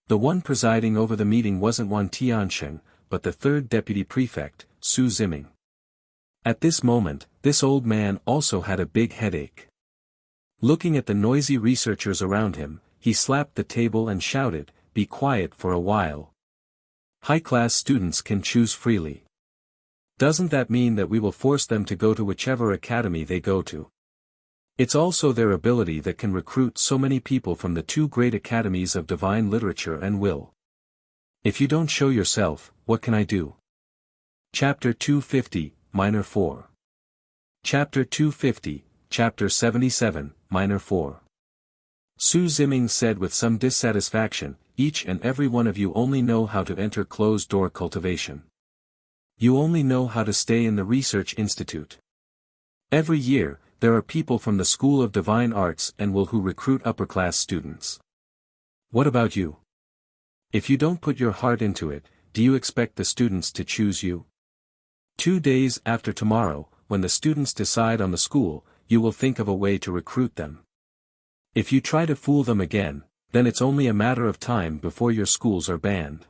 The one presiding over the meeting wasn't Wan Tiansheng, but the third deputy prefect, Su Ziming. At this moment, this old man also had a big headache. Looking at the noisy researchers around him, he slapped the table and shouted, "Be quiet for a while. High-class students can choose freely. Doesn't that mean that we will force them to go to whichever academy they go to? It's also their ability that can recruit so many people from the two great academies of divine literature and will. If you don't show yourself, what can I do?" Chapter 250, Minor 4. Chapter 250, Chapter 77, Minor 4. Su Ziming said with some dissatisfaction, "Each and every one of you only know how to enter closed-door cultivation. You only know how to stay in the research institute. Every year, there are people from the School of Divine Arts and Will who recruit upper-class students. What about you? If you don't put your heart into it, do you expect the students to choose you? 2 days after tomorrow, when the students decide on the school, you will think of a way to recruit them. If you try to fool them again, then it's only a matter of time before your schools are banned.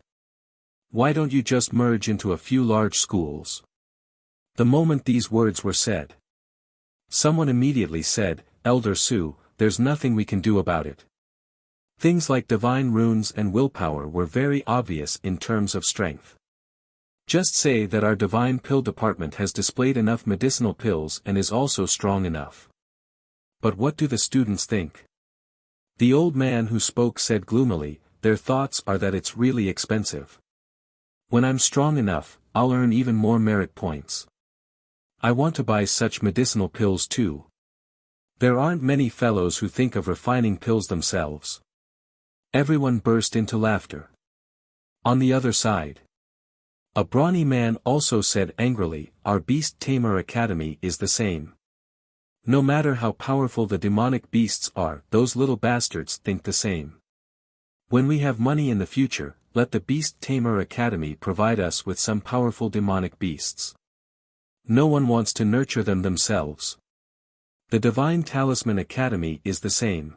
Why don't you just merge into a few large schools?" The moment these words were said, someone immediately said, "Elder Su, there's nothing we can do about it." Things like divine runes and willpower were very obvious in terms of strength. Just say that our divine pill department has displayed enough medicinal pills and is also strong enough. But what do the students think? The old man who spoke said gloomily, "Their thoughts are that it's really expensive. When I'm strong enough, I'll earn even more merit points. I want to buy such medicinal pills too. There aren't many fellows who think of refining pills themselves." Everyone burst into laughter. On the other side, a brawny man also said angrily, "Our Beast Tamer Academy is the same. No matter how powerful the demonic beasts are, those little bastards think the same. When we have money in the future, let the Beast Tamer Academy provide us with some powerful demonic beasts. No one wants to nurture them themselves. The Divine Talisman Academy is the same.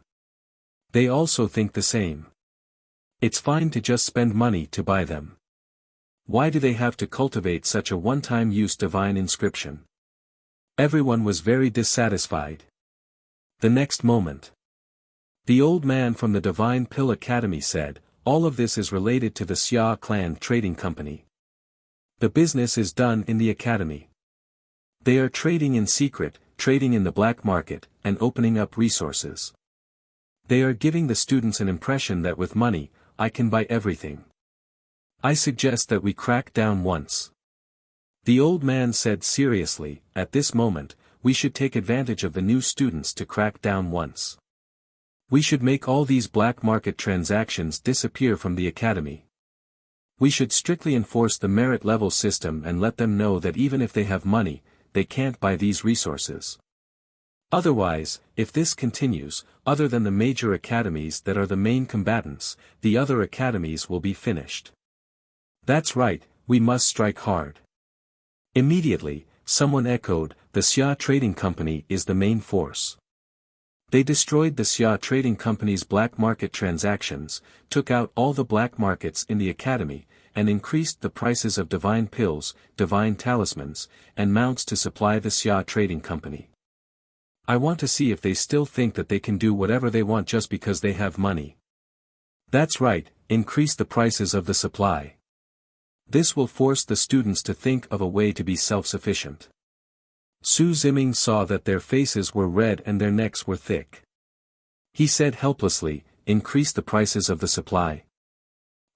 They also think the same. It's fine to just spend money to buy them. Why do they have to cultivate such a one-time use divine inscription?" Everyone was very dissatisfied. The next moment, the old man from the Divine Pill Academy said, "All of this is related to the Xia Clan Trading Company. The business is done in the academy. They are trading in secret, trading in the black market, and opening up resources. They are giving the students an impression that with money, I can buy everything. I suggest that we crack down once. The old man said seriously, at this moment, we should take advantage of the new students to crack down once. We should make all these black market transactions disappear from the academy. We should strictly enforce the merit level system and let them know that even if they have money, they can't buy these resources. Otherwise, if this continues, other than the major academies that are the main combatants, the other academies will be finished. That's right, we must strike hard. Immediately, someone echoed, the Xia Trading Company is the main force. They destroyed the Xia Trading Company's black market transactions, took out all the black markets in the academy, and increased the prices of divine pills, divine talismans, and mounts to supply the Xia Trading Company. I want to see if they still think that they can do whatever they want just because they have money. That's right, increase the prices of the supply. This will force the students to think of a way to be self-sufficient. Su Ziming saw that their faces were red and their necks were thick. He said helplessly, increase the prices of the supply.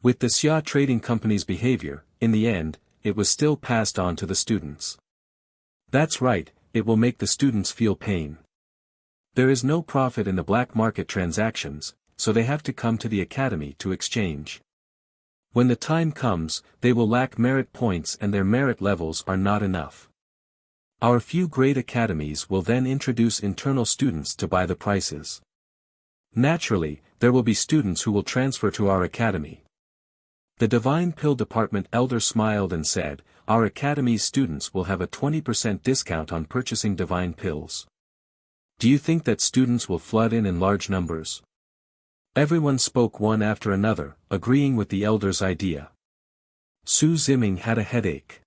With the Xia Trading Company's behavior, in the end, it was still passed on to the students. That's right, it will make the students feel pain. There is no profit in the black market transactions, so they have to come to the academy to exchange. When the time comes, they will lack merit points and their merit levels are not enough. Our few great academies will then introduce internal students to buy the prices. Naturally, there will be students who will transfer to our academy. The Divine Pill Department elder smiled and said, our academy's students will have a 20% discount on purchasing divine pills. Do you think that students will flood in large numbers? Everyone spoke one after another, agreeing with the elder's idea. Su Ziming had a headache.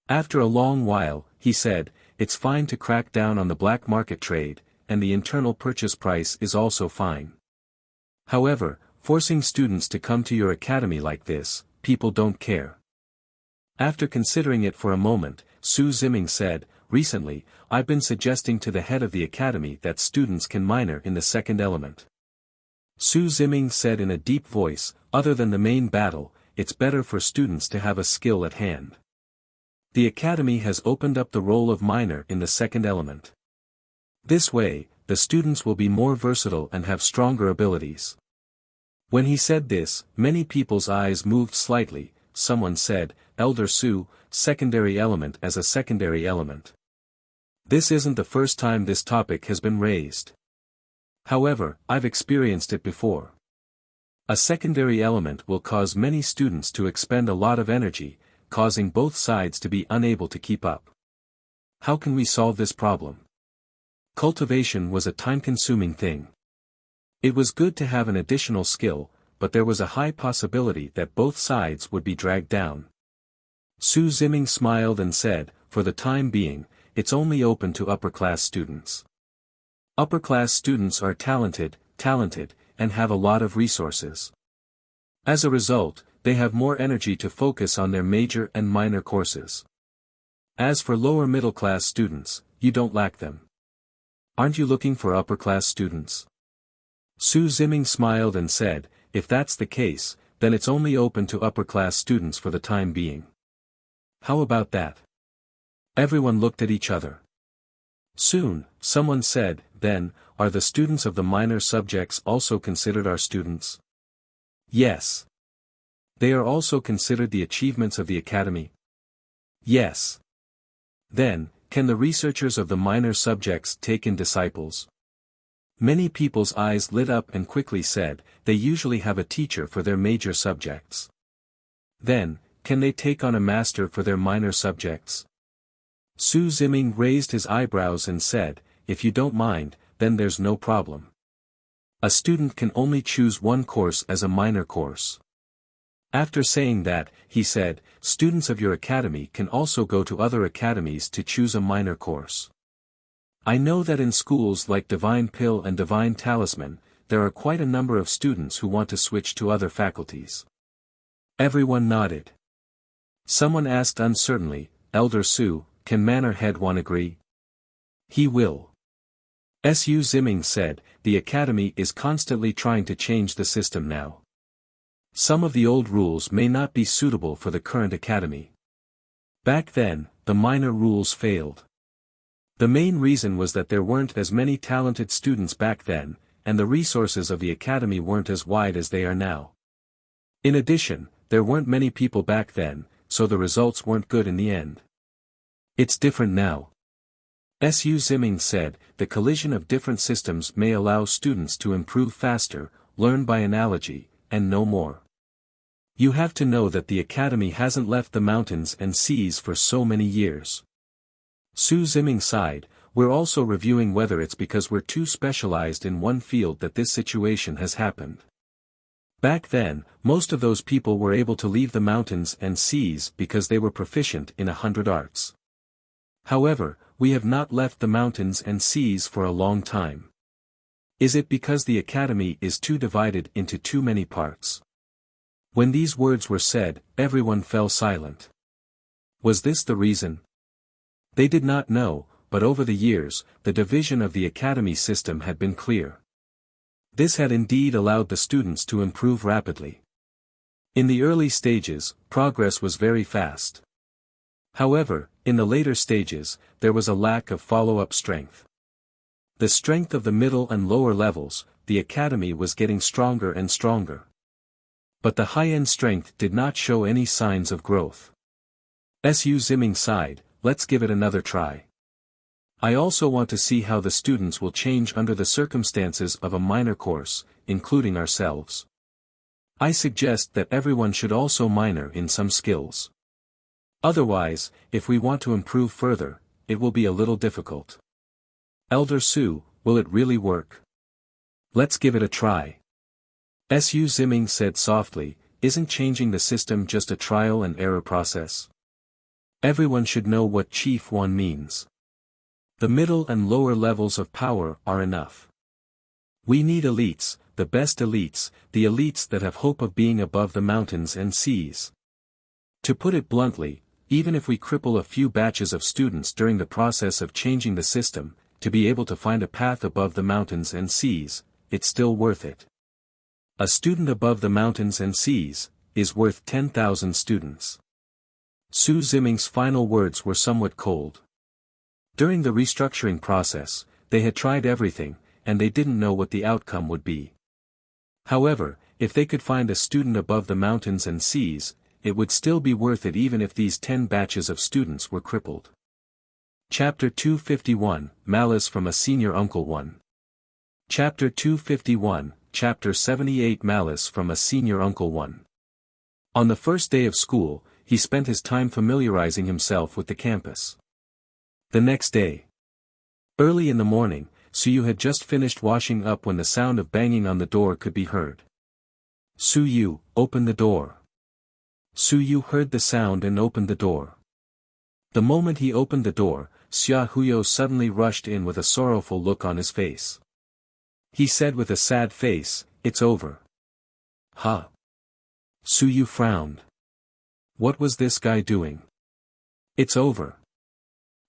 After a long while, he said, it's fine to crack down on the black market trade, and the internal purchase price is also fine. However, forcing students to come to your academy like this, people don't care. After considering it for a moment, Su Ziming said, recently, I've been suggesting to the head of the academy that students can minor in the second element. Su Ziming said in a deep voice, other than the main battle, it's better for students to have a skill at hand. The academy has opened up the role of minor in the second element. This way, the students will be more versatile and have stronger abilities. When he said this, many people's eyes moved slightly. Someone said, Elder Su, secondary element as a secondary element. This isn't the first time this topic has been raised. However, I've experienced it before. A secondary element will cause many students to expend a lot of energy, causing both sides to be unable to keep up. How can we solve this problem? Cultivation was a time-consuming thing. It was good to have an additional skill, but there was a high possibility that both sides would be dragged down. Su Ziming smiled and said, for the time being, it's only open to upper-class students. Upper-class students are talented, and have a lot of resources. As a result, they have more energy to focus on their major and minor courses. As for lower middle-class students, you don't lack them. Aren't you looking for upper-class students? Su Ziming smiled and said, if that's the case, then it's only open to upper-class students for the time being. How about that? Everyone looked at each other. Soon, someone said, then, are the students of the minor subjects also considered our students? Yes. They are also considered the achievements of the academy? Yes. Then, can the researchers of the minor subjects take in disciples? Many people's eyes lit up and quickly said, they usually have a teacher for their major subjects. Then, can they take on a master for their minor subjects? Su Ziming raised his eyebrows and said, if you don't mind, then there's no problem. A student can only choose one course as a minor course. After saying that, he said, students of your academy can also go to other academies to choose a minor course. I know that in schools like Divine Pill and Divine Talisman, there are quite a number of students who want to switch to other faculties. Everyone nodded. Someone asked uncertainly, Elder Su, can Manor Head 1 agree? He will. Su Ziming said, the academy is constantly trying to change the system now. Some of the old rules may not be suitable for the current academy. Back then, the minor rules failed. The main reason was that there weren't as many talented students back then, and the resources of the academy weren't as wide as they are now. In addition, there weren't many people back then, so the results weren't good in the end. It's different now. Su Ziming said, the collision of different systems may allow students to improve faster, learn by analogy, and know more. You have to know that the academy hasn't left the mountains and seas for so many years. Su Ziming sighed, we're also reviewing whether it's because we're too specialized in one field that this situation has happened. Back then, most of those people were able to leave the mountains and seas because they were proficient in 100 arts. However, we have not left the mountains and seas for a long time. Is it because the academy is too divided into too many parts? When these words were said, everyone fell silent. Was this the reason? They did not know, but over the years, the division of the academy system had been clear. This had indeed allowed the students to improve rapidly. In the early stages, progress was very fast. However, in the later stages, there was a lack of follow-up strength. The strength of the middle and lower levels, the academy was getting stronger and stronger. But the high-end strength did not show any signs of growth. Su Ziming sighed, let's give it another try. I also want to see how the students will change under the circumstances of a minor course, including ourselves. I suggest that everyone should also minor in some skills. Otherwise, if we want to improve further, it will be a little difficult. Elder Su, will it really work? Let's give it a try. Su Ziming said softly, isn't changing the system just a trial and error process? Everyone should know what Chief One means. The middle and lower levels of power are enough. We need elites, the best elites, the elites that have hope of being above the mountains and seas. To put it bluntly, even if we cripple a few batches of students during the process of changing the system, to be able to find a path above the mountains and seas, it's still worth it. A student above the mountains and seas is worth 10,000 students. Su Ziming's final words were somewhat cold. During the restructuring process, they had tried everything, and they didn't know what the outcome would be. However, if they could find a student above the mountains and seas, it would still be worth it even if these 10 batches of students were crippled. Chapter 251, Malice from a Senior Uncle 1. Chapter 251, Chapter 78 Malice from a Senior Uncle 1. On the first day of school, he spent his time familiarizing himself with the campus. The next day. Early in the morning, Suyu had just finished washing up when the sound of banging on the door could be heard. Suyu, open the door. Suyu heard the sound and opened the door. The moment he opened the door, Xia Huyo suddenly rushed in with a sorrowful look on his face. He said with a sad face, it's over. Huh? Suyu frowned. What was this guy doing? It's over.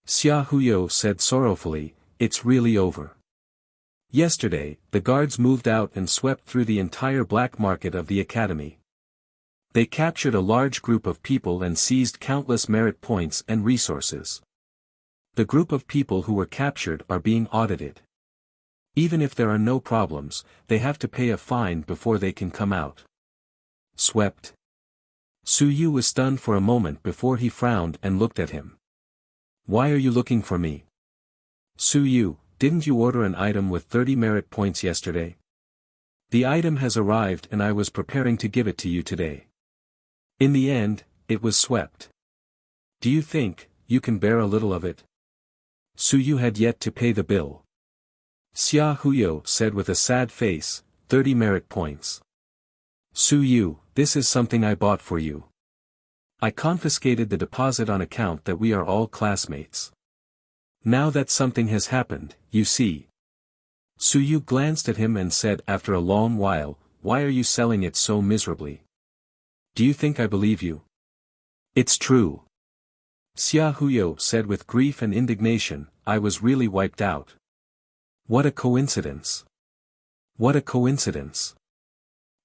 Xia Huyo said sorrowfully, it's really over. Yesterday, the guards moved out and swept through the entire black market of the academy. They captured a large group of people and seized countless merit points and resources. The group of people who were captured are being audited. Even if there are no problems, they have to pay a fine before they can come out. Swept. Suyu was stunned for a moment before he frowned and looked at him. Why are you looking for me? Suyu, didn't you order an item with 30 merit points yesterday? The item has arrived and I was preparing to give it to you today. In the end, it was swept. Do you think you can bear a little of it? Suyu had yet to pay the bill. Xia Huyo said with a sad face, 30 merit points. Suyu, this is something I bought for you. I confiscated the deposit on account that we are all classmates. Now that something has happened, you see. Suyu glanced at him and said after a long while, why are you selling it so miserably? Do you think I believe you? It's true. Xia Huyo said with grief and indignation, I was really wiped out. What a coincidence. What a coincidence.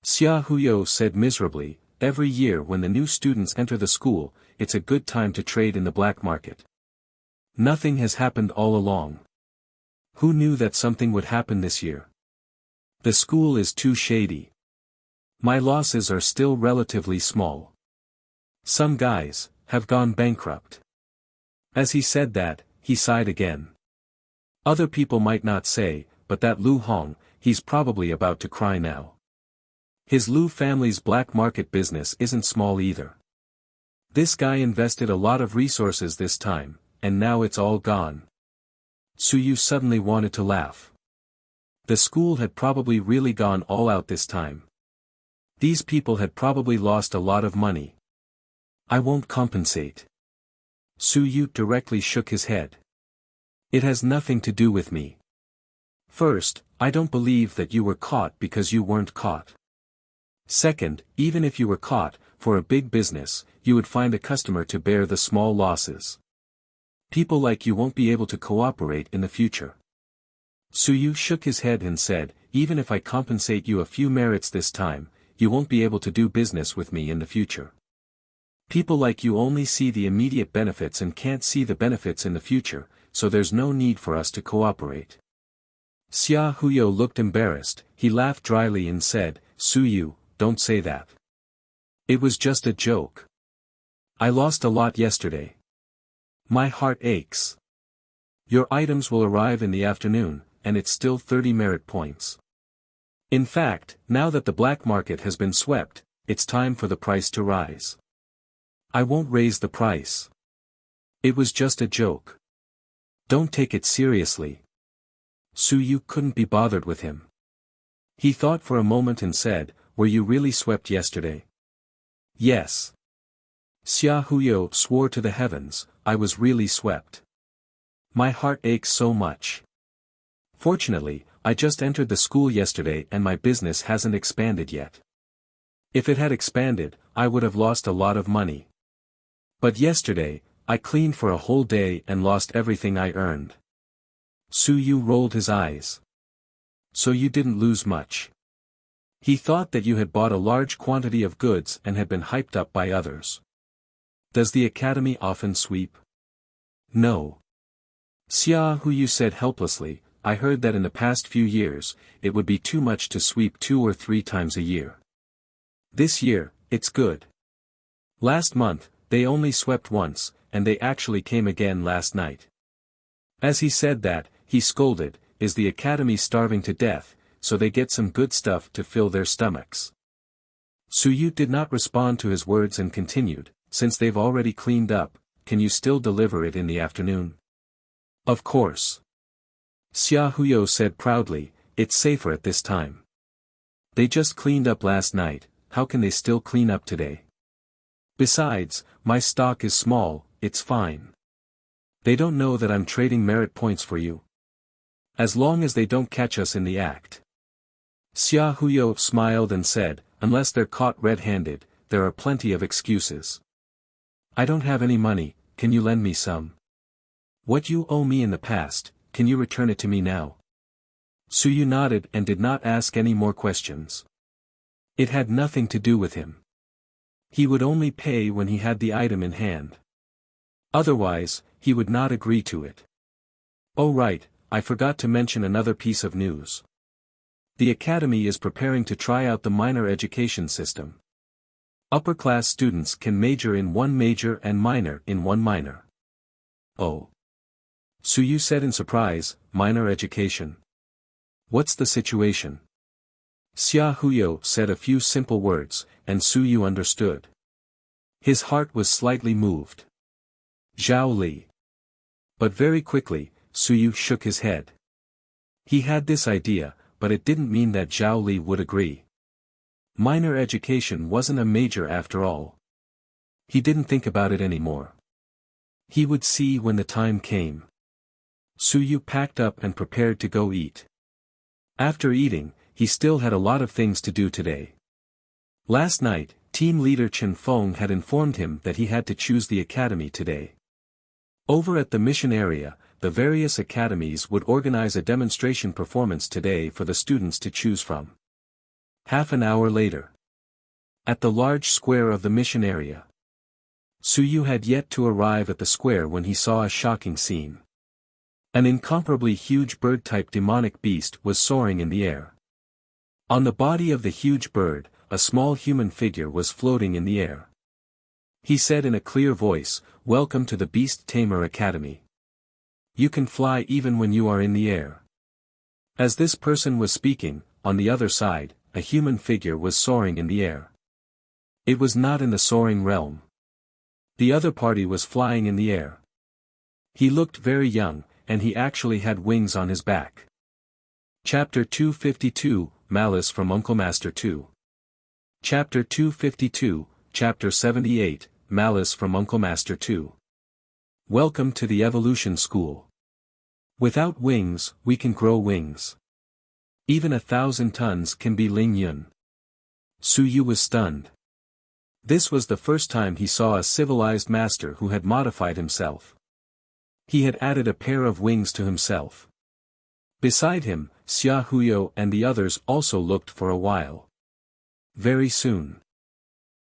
Xia Huyo said miserably, every year when the new students enter the school, it's a good time to trade in the black market. Nothing has happened all along. Who knew that something would happen this year? The school is too shady. My losses are still relatively small. Some guys have gone bankrupt. As he said that, he sighed again. Other people might not say, but that Lu Hong, he's probably about to cry now. His Lu family's black market business isn't small either. This guy invested a lot of resources this time, and now it's all gone. Suyu suddenly wanted to laugh. The school had probably really gone all out this time. These people had probably lost a lot of money. I won't compensate. Suyu directly shook his head. It has nothing to do with me. First, I don't believe that you were caught because you weren't caught. Second, even if you were caught, for a big business, you would find a customer to bear the small losses. People like you won't be able to cooperate in the future. Suyu shook his head and said, even if I compensate you a few merits this time, you won't be able to do business with me in the future. People like you only see the immediate benefits and can't see the benefits in the future, so there's no need for us to cooperate. Xia Huyo looked embarrassed, he laughed dryly and said, Suyu, don't say that. It was just a joke. I lost a lot yesterday. My heart aches. Your items will arrive in the afternoon, and it's still 30 merit points. In fact, now that the black market has been swept, it's time for the price to rise. I won't raise the price. It was just a joke. Don't take it seriously. Suyu couldn't be bothered with him. He thought for a moment and said, were you really swept yesterday? Yes. Xia Huyo swore to the heavens, I was really swept. My heart aches so much. Fortunately, I just entered the school yesterday and my business hasn't expanded yet. If it had expanded, I would have lost a lot of money. But yesterday, I cleaned for a whole day and lost everything I earned. Suyu rolled his eyes. So you didn't lose much. He thought that you had bought a large quantity of goods and had been hyped up by others. Does the academy often sweep? No. Xia Huyu said helplessly, I heard that in the past few years, it would be too much to sweep 2 or 3 times a year. This year, it's good. Last month, they only swept once, and they actually came again last night. As he said that, he scolded, is the academy starving to death, so they get some good stuff to fill their stomachs. Suyu did not respond to his words and continued, since they've already cleaned up, can you still deliver it in the afternoon? Of course. Xia Huyo said proudly, it's safer at this time. They just cleaned up last night, how can they still clean up today? Besides, my stock is small, it's fine. They don't know that I'm trading merit points for you. As long as they don't catch us in the act. Xia Huyo smiled and said, unless they're caught red-handed, there are plenty of excuses. I don't have any money, can you lend me some? What you owe me in the past, can you return it to me now? Suyu nodded and did not ask any more questions. It had nothing to do with him. He would only pay when he had the item in hand. Otherwise, he would not agree to it. Oh right, I forgot to mention another piece of news. The academy is preparing to try out the minor education system. Upper-class students can major in one major and minor in one minor. Oh. Suyu said in surprise, minor education. What's the situation? Xia Huyo said a few simple words, and Suyu understood. His heart was slightly moved. Zhao Li. But very quickly, Suyu shook his head. He had this idea, but it didn't mean that Zhao Li would agree. Minor education wasn't a major after all. He didn't think about it anymore. He would see when the time came. Suyu packed up and prepared to go eat. After eating, he still had a lot of things to do today. Last night, team leader Chen Feng had informed him that he had to choose the academy today. Over at the mission area, the various academies would organize a demonstration performance today for the students to choose from. Half an hour later. At the large square of the mission area. Suyu had yet to arrive at the square when he saw a shocking scene. An incomparably huge bird-type demonic beast was soaring in the air. On the body of the huge bird, a small human figure was floating in the air. He said in a clear voice, "Welcome to the Beast Tamer Academy. You can fly even when you are in the air." As this person was speaking, on the other side, a human figure was soaring in the air. It was not in the soaring realm. The other party was flying in the air. He looked very young, and he actually had wings on his back. Chapter 252, Malice from Uncle Master 2. Chapter 252, Chapter 78, Malice from Uncle Master 2. Welcome to the Evolution School. Without wings, we can grow wings. Even 1,000 tons can be Ling Yun. Suyu was stunned. This was the first time he saw a civilized master who had modified himself. He had added a pair of wings to himself. Beside him, Xia Huyo and the others also looked for a while. Very soon.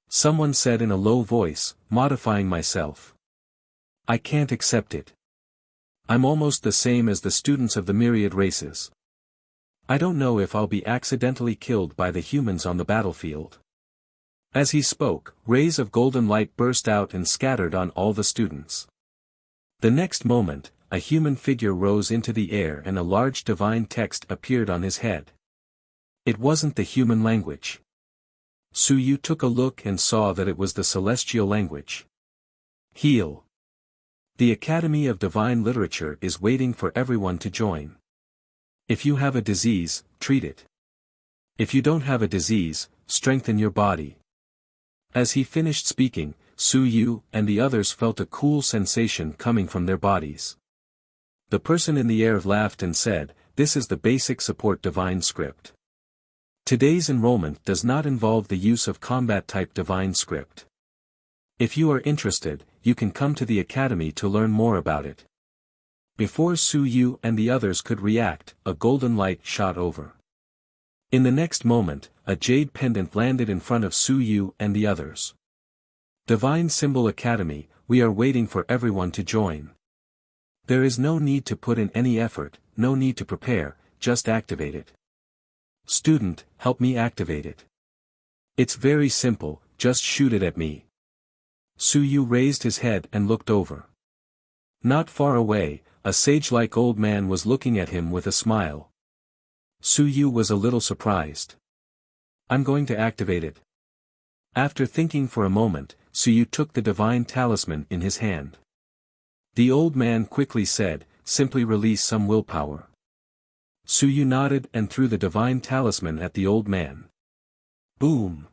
Someone said in a low voice, "Modifying myself. I can't accept it. I'm almost the same as the students of the myriad races. I don't know if I'll be accidentally killed by the humans on the battlefield." As he spoke, rays of golden light burst out and scattered on all the students. The next moment, a human figure rose into the air and a large divine text appeared on his head. It wasn't the human language. Suyu took a look and saw that it was the celestial language. Heal. The Academy of Divine Literature is waiting for everyone to join. If you have a disease, treat it. If you don't have a disease, strengthen your body. As he finished speaking, Suyu and the others felt a cool sensation coming from their bodies. The person in the air laughed and said, "This is the basic support divine script. Today's enrollment does not involve the use of combat-type divine script. If you are interested, you can come to the academy to learn more about it." Before Suyu and the others could react, a golden light shot over. In the next moment, a jade pendant landed in front of Suyu and the others. Divine Symbol Academy, we are waiting for everyone to join. There is no need to put in any effort, no need to prepare, just activate it. Student, help me activate it. It's very simple, just shoot it at me. Suyu raised his head and looked over. Not far away, a sage-like old man was looking at him with a smile. Suyu was a little surprised. "I'm going to activate it." After thinking for a moment, Suyu took the divine talisman in his hand. The old man quickly said, "Simply release some willpower." Suyu nodded and threw the divine talisman at the old man. Boom!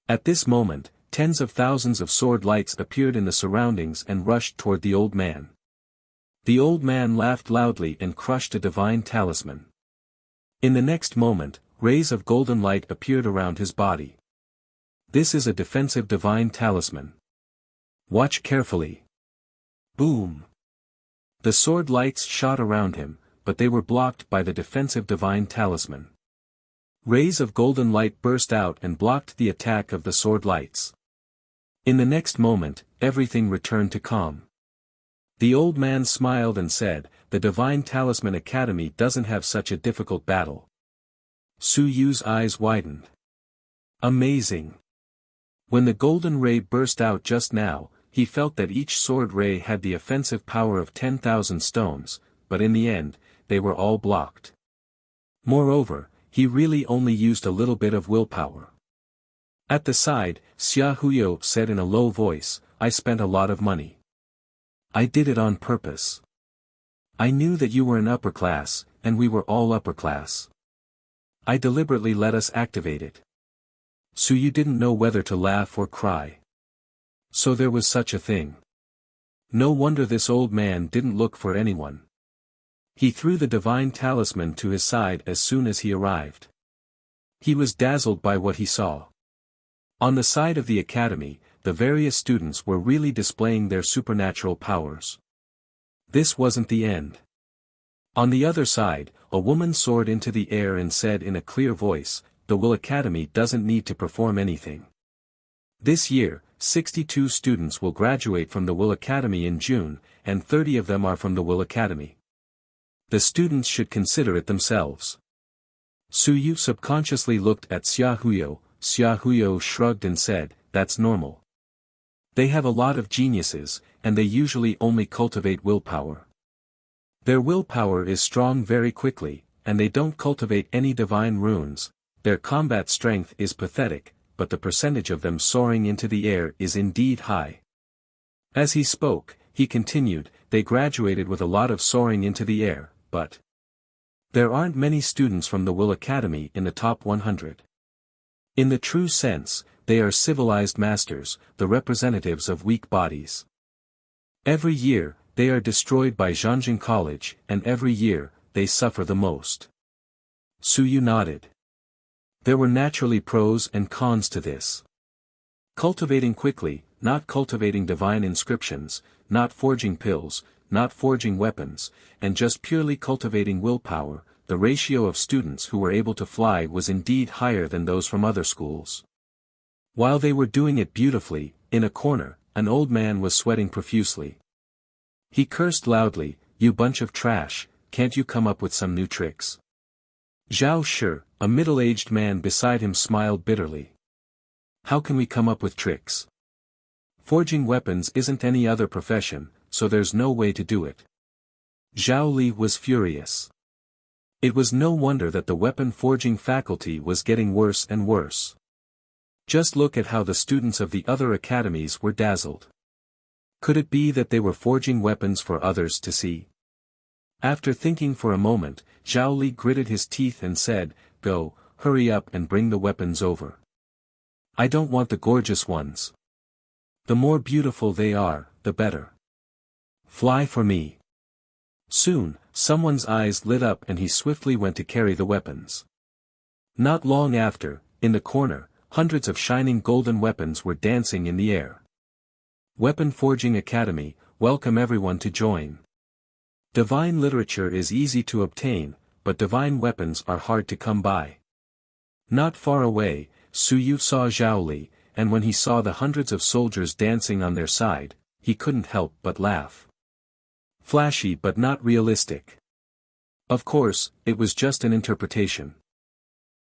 At this moment, tens of thousands of sword lights appeared in the surroundings and rushed toward the old man. The old man laughed loudly and crushed a divine talisman. In the next moment, rays of golden light appeared around his body. This is a defensive divine talisman. Watch carefully. Boom! The sword lights shot around him, but they were blocked by the defensive divine talisman. Rays of golden light burst out and blocked the attack of the sword lights. In the next moment, everything returned to calm. The old man smiled and said, "The Divine Talisman Academy doesn't have such a difficult battle." Suyu's eyes widened. Amazing! When the golden ray burst out just now, he felt that each sword ray had the offensive power of 10,000 stones, but in the end, they were all blocked. Moreover, he really only used a little bit of willpower. At the side, Xia Huyo said in a low voice, "I spent a lot of money. I did it on purpose. I knew that you were an upper class, and we were all upper class. I deliberately let us activate it. So you didn't know whether to laugh or cry. So there was such a thing. No wonder this old man didn't look for anyone." He threw the divine talisman to his side as soon as he arrived. He was dazzled by what he saw. On the side of the academy, the various students were really displaying their supernatural powers. This wasn't the end. On the other side, a woman soared into the air and said in a clear voice, "The Will Academy doesn't need to perform anything. This year, 62 students will graduate from the Will Academy in June, and 30 of them are from the Will Academy. The students should consider it themselves." Suyu subconsciously looked at Xiaohuyo. Xiaohuyo shrugged and said, "That's normal. They have a lot of geniuses, and they usually only cultivate willpower. Their willpower is strong very quickly, and they don't cultivate any divine runes. Their combat strength is pathetic, but the percentage of them soaring into the air is indeed high." As he spoke, he continued, "They graduated with a lot of soaring into the air, but there aren't many students from the Will Academy in the top 100. In the true sense, they are civilized masters, the representatives of weak bodies. Every year, they are destroyed by Zhanjing College, and every year, they suffer the most." Suyu nodded. There were naturally pros and cons to this. Cultivating quickly, not cultivating divine inscriptions, not forging pills, not forging weapons, and just purely cultivating willpower, the ratio of students who were able to fly was indeed higher than those from other schools. While they were doing it beautifully, in a corner, an old man was sweating profusely. He cursed loudly, "You bunch of trash, can't you come up with some new tricks?" Zhao Shi, a middle-aged man beside him, smiled bitterly. "How can we come up with tricks? Forging weapons isn't any other profession, so there's no way to do it." Zhao Li was furious. It was no wonder that the weapon forging faculty was getting worse and worse. Just look at how the students of the other academies were dazzled. Could it be that they were forging weapons for others to see? After thinking for a moment, Zhao Li gritted his teeth and said, "Go, hurry up and bring the weapons over. I don't want the gorgeous ones. The more beautiful they are, the better. Fly for me." Soon, someone's eyes lit up and he swiftly went to carry the weapons. Not long after, in the corner, hundreds of shining golden weapons were dancing in the air. "Weapon Forging Academy, welcome everyone to join. Divine literature is easy to obtain, but divine weapons are hard to come by." Not far away, Suyu saw Zhao Li, and when he saw the hundreds of soldiers dancing on their side, he couldn't help but laugh. Flashy but not realistic. Of course, it was just an interpretation.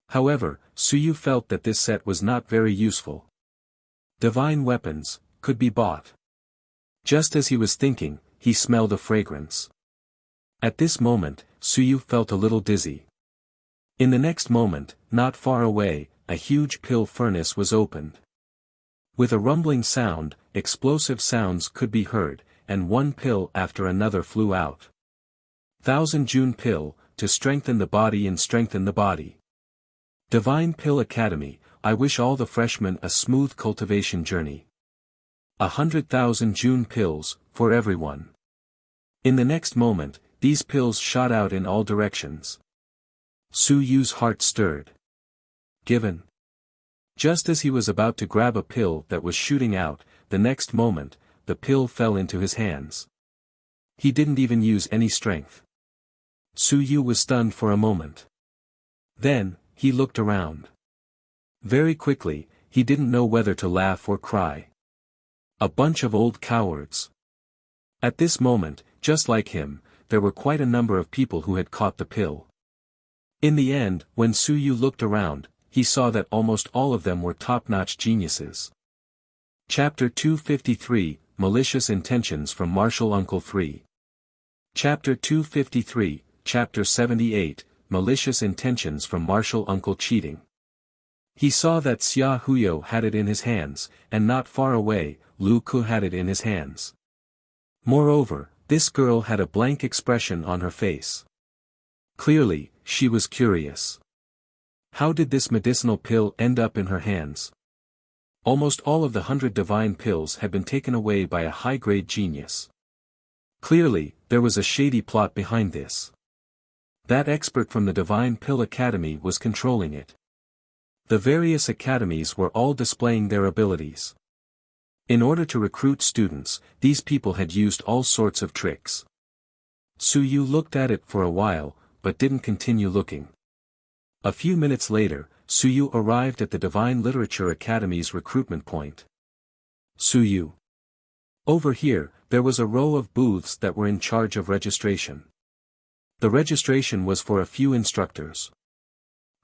However, Suyu felt that this set was not very useful. Divine weapons could be bought. Just as he was thinking, he smelled a fragrance. At this moment, Suyu felt a little dizzy. In the next moment, not far away, a huge pill furnace was opened. With a rumbling sound, explosive sounds could be heard, and one pill after another flew out. Thousand June Pill, to strengthen the body and strengthen the body. Divine Pill Academy, I wish all the freshmen a smooth cultivation journey. 100,000 June pills, for everyone. In the next moment, these pills shot out in all directions. Suyu's heart stirred. Given. Just as he was about to grab a pill that was shooting out, the next moment, the pill fell into his hands. He didn't even use any strength. Suyu was stunned for a moment. Then, he looked around. Very quickly, he didn't know whether to laugh or cry. A bunch of old cowards. At this moment, just like him, there were quite a number of people who had caught the pill. In the end, when Suyu looked around, he saw that almost all of them were top-notch geniuses. Chapter 253, Malicious Intentions from Martial Uncle 3. Chapter 253, Chapter 78, Malicious Intentions from Martial Uncle Cheating. He saw that Xia Huyo had it in his hands, and not far away, Lu Ku had it in his hands. Moreover, this girl had a blank expression on her face. Clearly, she was curious. How did this medicinal pill end up in her hands? Almost all of the 100 divine pills had been taken away by a high-grade genius. Clearly, there was a shady plot behind this. That expert from the Divine Pill Academy was controlling it. The various academies were all displaying their abilities. In order to recruit students, these people had used all sorts of tricks. Su Yu looked at it for a while, but didn't continue looking. A few minutes later, Su Yu arrived at the Divine Literature Academy's recruitment point. Su Yu. Over here, there was a row of booths that were in charge of registration. The registration was for a few instructors.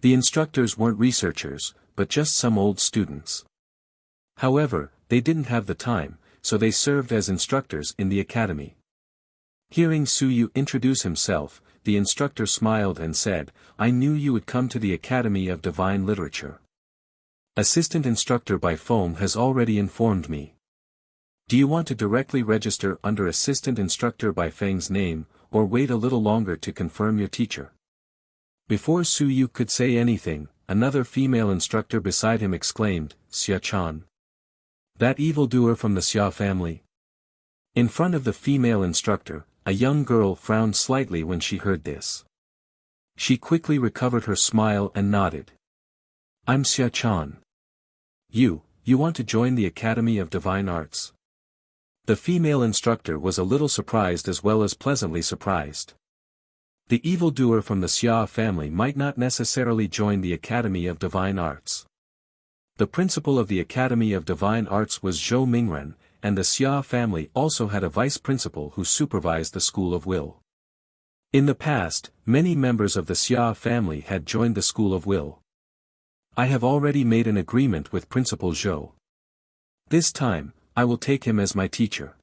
The instructors weren't researchers, but just some old students. However, they didn't have the time, so they served as instructors in the academy. Hearing Su Yu introduce himself, the instructor smiled and said, "I knew you would come to the Academy of Divine Literature. Assistant Instructor by phone has already informed me. Do you want to directly register under Assistant Instructor by Feng's name, or wait a little longer to confirm your teacher?" Before Su Yu could say anything, another female instructor beside him exclaimed, "Xia-chan. That evildoer from the Xia family?" In front of the female instructor, a young girl frowned slightly when she heard this. She quickly recovered her smile and nodded. "I'm Xia-chan. You want to join the Academy of Divine Arts?" The female instructor was a little surprised as well as pleasantly surprised. The evildoer from the Xia family might not necessarily join the Academy of Divine Arts. The principal of the Academy of Divine Arts was Zhou Mingren, and the Xia family also had a vice principal who supervised the School of Will. In the past, many members of the Xia family had joined the School of Will. "I have already made an agreement with Principal Zhou. This time, I will take him as my teacher."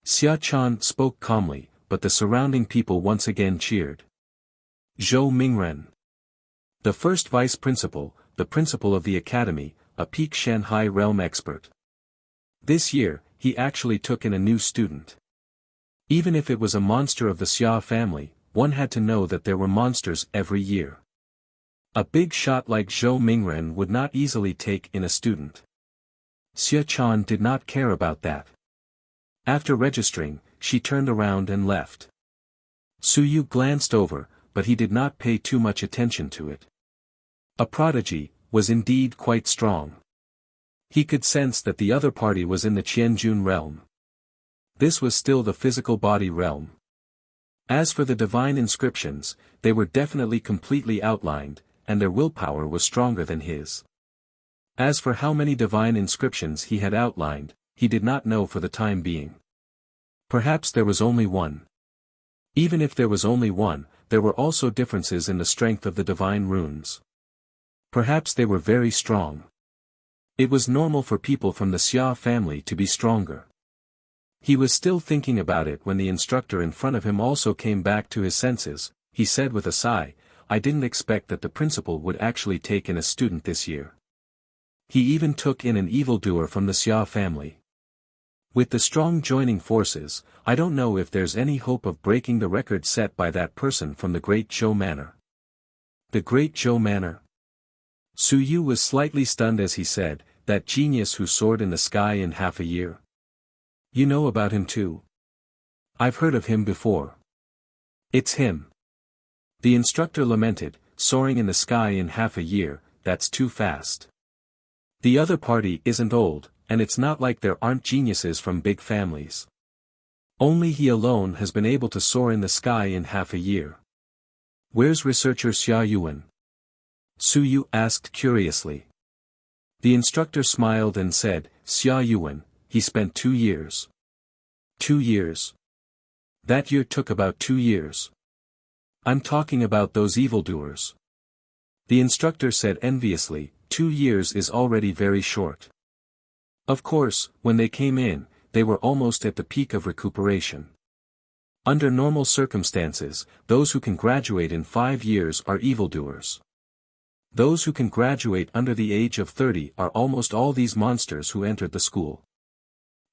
Xia-chan spoke calmly, but the surrounding people once again cheered. Zhou Mingren. The first vice principal, the principal of the academy, a peak Shanghai realm expert. This year, he actually took in a new student. Even if it was a monster of the Xia family, one had to know that there were monsters every year. A big shot like Zhou Mingren would not easily take in a student. Xia-chan did not care about that. After registering, she turned around and left. Su Yu glanced over, but he did not pay too much attention to it. A prodigy was indeed quite strong. He could sense that the other party was in the Qianjun realm. This was still the physical body realm. As for the divine inscriptions, they were definitely completely outlined, and their willpower was stronger than his. As for how many divine inscriptions he had outlined, he did not know for the time being. Perhaps there was only one. Even if there was only one, there were also differences in the strength of the divine runes. Perhaps they were very strong. It was normal for people from the Xia family to be stronger. He was still thinking about it when the instructor in front of him also came back to his senses. He said with a sigh, "I didn't expect that the principal would actually take in a student this year. He even took in an evildoer from the Xia family. With the strong joining forces, I don't know if there's any hope of breaking the record set by that person from the Great Zhou Manor." The Great Zhou Manor? Su Yu was slightly stunned as he said, "That genius who soared in the sky in half a year? You know about him too?" "I've heard of him before." "It's him." The instructor lamented, "Soaring in the sky in half a year, that's too fast. The other party isn't old, and it's not like there aren't geniuses from big families. Only he alone has been able to soar in the sky in half a year. Where's researcher Xia Yuan?" Su Yu asked curiously. The instructor smiled and said, "Xia Yuan, he spent 2 years. 2 years? That year took about 2 years. I'm talking about those evildoers." The instructor said enviously, 2 years is already very short. Of course, when they came in, they were almost at the peak of recuperation. Under normal circumstances, those who can graduate in 5 years are evildoers. Those who can graduate under the age of 30 are almost all these monsters who entered the school.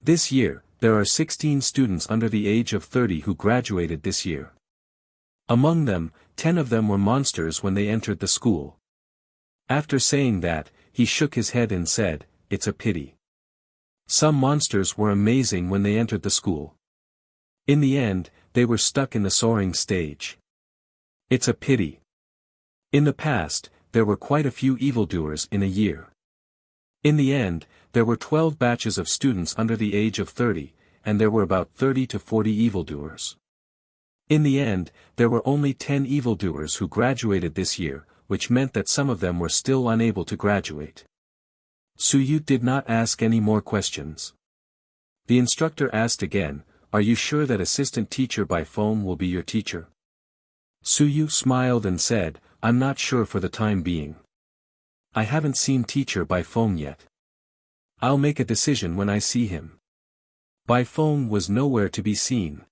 This year, there are 16 students under the age of 30 who graduated this year. Among them, 10 of them were monsters when they entered the school. After saying that, he shook his head and said, "It's a pity. Some monsters were amazing when they entered the school. In the end, they were stuck in the soaring stage. It's a pity. In the past, there were quite a few evildoers in a year. In the end, there were 12 batches of students under the age of 30, and there were about 30 to 40 evildoers. In the end, there were only 10 evildoers who graduated this year, which meant that some of them were still unable to graduate. Suyu did not ask any more questions. The instructor asked again, "Are you sure that assistant teacher by phone will be your teacher?" Suyu smiled and said, "I'm not sure for the time being. I haven't seen teacher by phone yet. I'll make a decision when I see him." By phone was nowhere to be seen.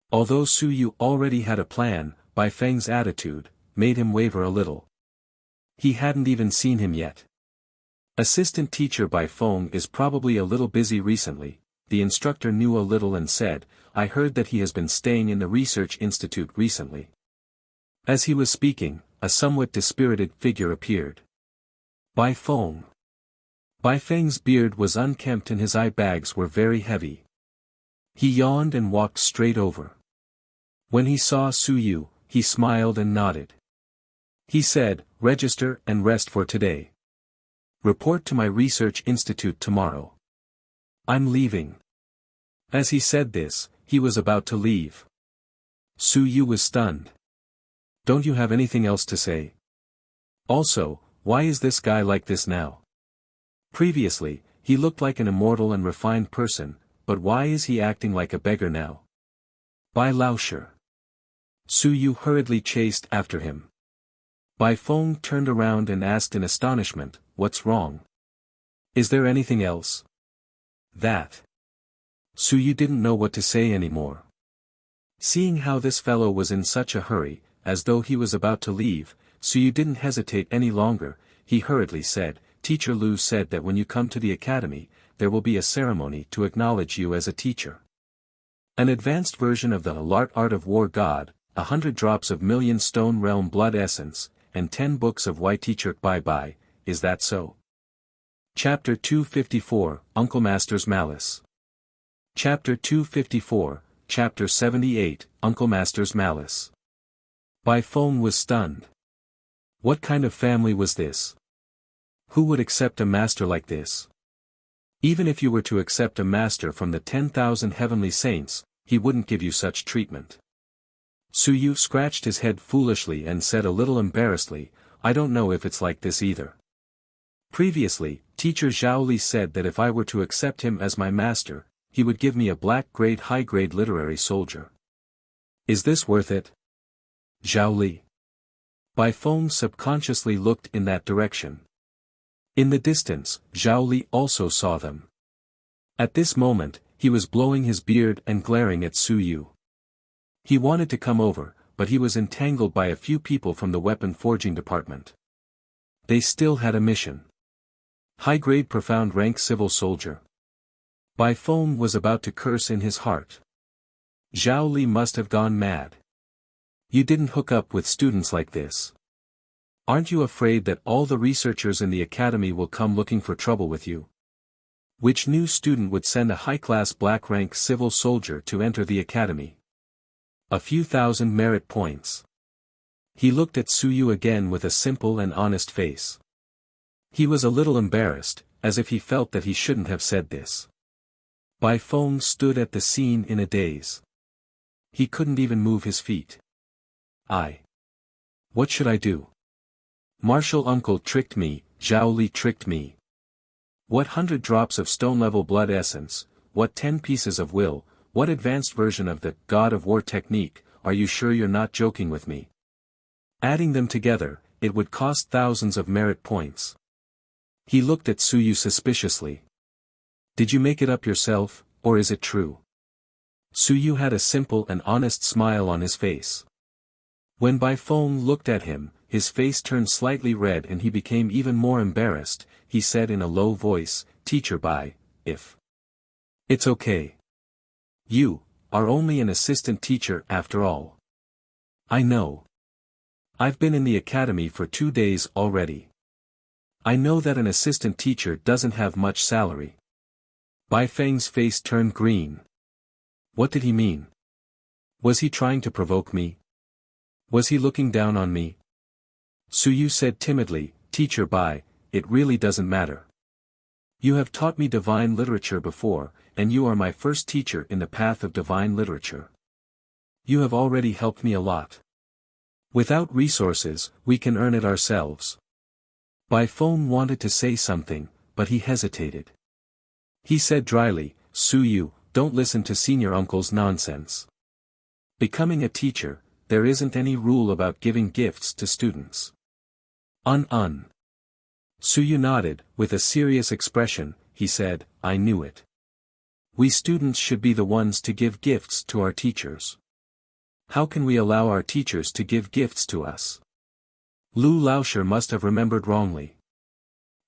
Although Suyu already had a plan, Bai Feng's attitude made him waver a little. He hadn't even seen him yet. Assistant teacher by phone is probably a little busy recently. The instructor knew a little and said, "I heard that he has been staying in the research institute recently." As he was speaking, a somewhat dispirited figure appeared. Bai Feng. Bai Feng's beard was unkempt and his eye bags were very heavy. He yawned and walked straight over. When he saw Suyu, he smiled and nodded. He said, "Register and rest for today. Report to my research institute tomorrow. I'm leaving." As he said this, he was about to leave. Suyu was stunned. "Don't you have anything else to say? Also, why is this guy like this now? Previously, he looked like an immortal and refined person, but why is he acting like a beggar now?" Bai Laoshe. Suyu hurriedly chased after him. Bai Feng turned around and asked in astonishment, "What's wrong? Is there anything else?" "That." Suyu didn't know what to say anymore. Seeing how this fellow was in such a hurry, as though he was about to leave, Suyu didn't hesitate any longer. He hurriedly said, "Teacher Lu said that when you come to the academy, there will be a ceremony to acknowledge you as a teacher. An advanced version of the art of war god, 100 drops of million stone realm blood essence, and 10 books of white teacher bye-bye, is that so?" Chapter 254, Uncle Master's Malice. Chapter 254, Chapter 78, Uncle Master's Malice. Bai Feng was stunned. What kind of family was this? Who would accept a master like this? Even if you were to accept a master from the 10,000 heavenly saints, he wouldn't give you such treatment. Suyu scratched his head foolishly and said a little embarrassedly, "I don't know if it's like this either. Previously, teacher Zhao Li said that if I were to accept him as my master, he would give me a black-grade high-grade literary soldier. Is this worth it?" Zhao Li. Bai Feng subconsciously looked in that direction. In the distance, Zhao Li also saw them. At this moment, he was blowing his beard and glaring at Suyu. He wanted to come over, but he was entangled by a few people from the weapon forging department. They still had a mission. High-grade profound rank civil soldier. Bai Feng was about to curse in his heart. Zhao Li must have gone mad. You didn't hook up with students like this. Aren't you afraid that all the researchers in the academy will come looking for trouble with you? Which new student would send a high-class black-rank civil soldier to enter the academy? A few thousand merit points. He looked at Suyu again with a simple and honest face. He was a little embarrassed, as if he felt that he shouldn't have said this. Bai Feng stood at the scene in a daze. He couldn't even move his feet. What should I do? Martial uncle tricked me, Zhao Li tricked me. What 100 drops of stone-level blood essence, what 10 pieces of will, what advanced version of the God of War technique, are you sure you're not joking with me? Adding them together, it would cost thousands of merit points. He looked at Suyu suspiciously. Did you make it up yourself, or is it true? Suyu had a simple and honest smile on his face. When Bai Feng looked at him, his face turned slightly red and he became even more embarrassed. He said in a low voice, "Teacher Bai, if it's okay. You are only an assistant teacher after all. I know. I've been in the academy for 2 days already. I know that an assistant teacher doesn't have much salary." Bai Feng's face turned green. What did he mean? Was he trying to provoke me? Was he looking down on me? Suyu said timidly, "Teacher Bai, it really doesn't matter. You have taught me divine literature before, and you are my first teacher in the path of divine literature. You have already helped me a lot. Without resources, we can earn it ourselves. Bai Feng wanted to say something, but he hesitated. He said dryly, Su Yu, don't listen to senior uncle's nonsense. Becoming a teacher, there isn't any rule about giving gifts to students. Su Yu nodded, with a serious expression. He said, I knew it. We students should be the ones to give gifts to our teachers. How can we allow our teachers to give gifts to us? Lu Laoshi must have remembered wrongly.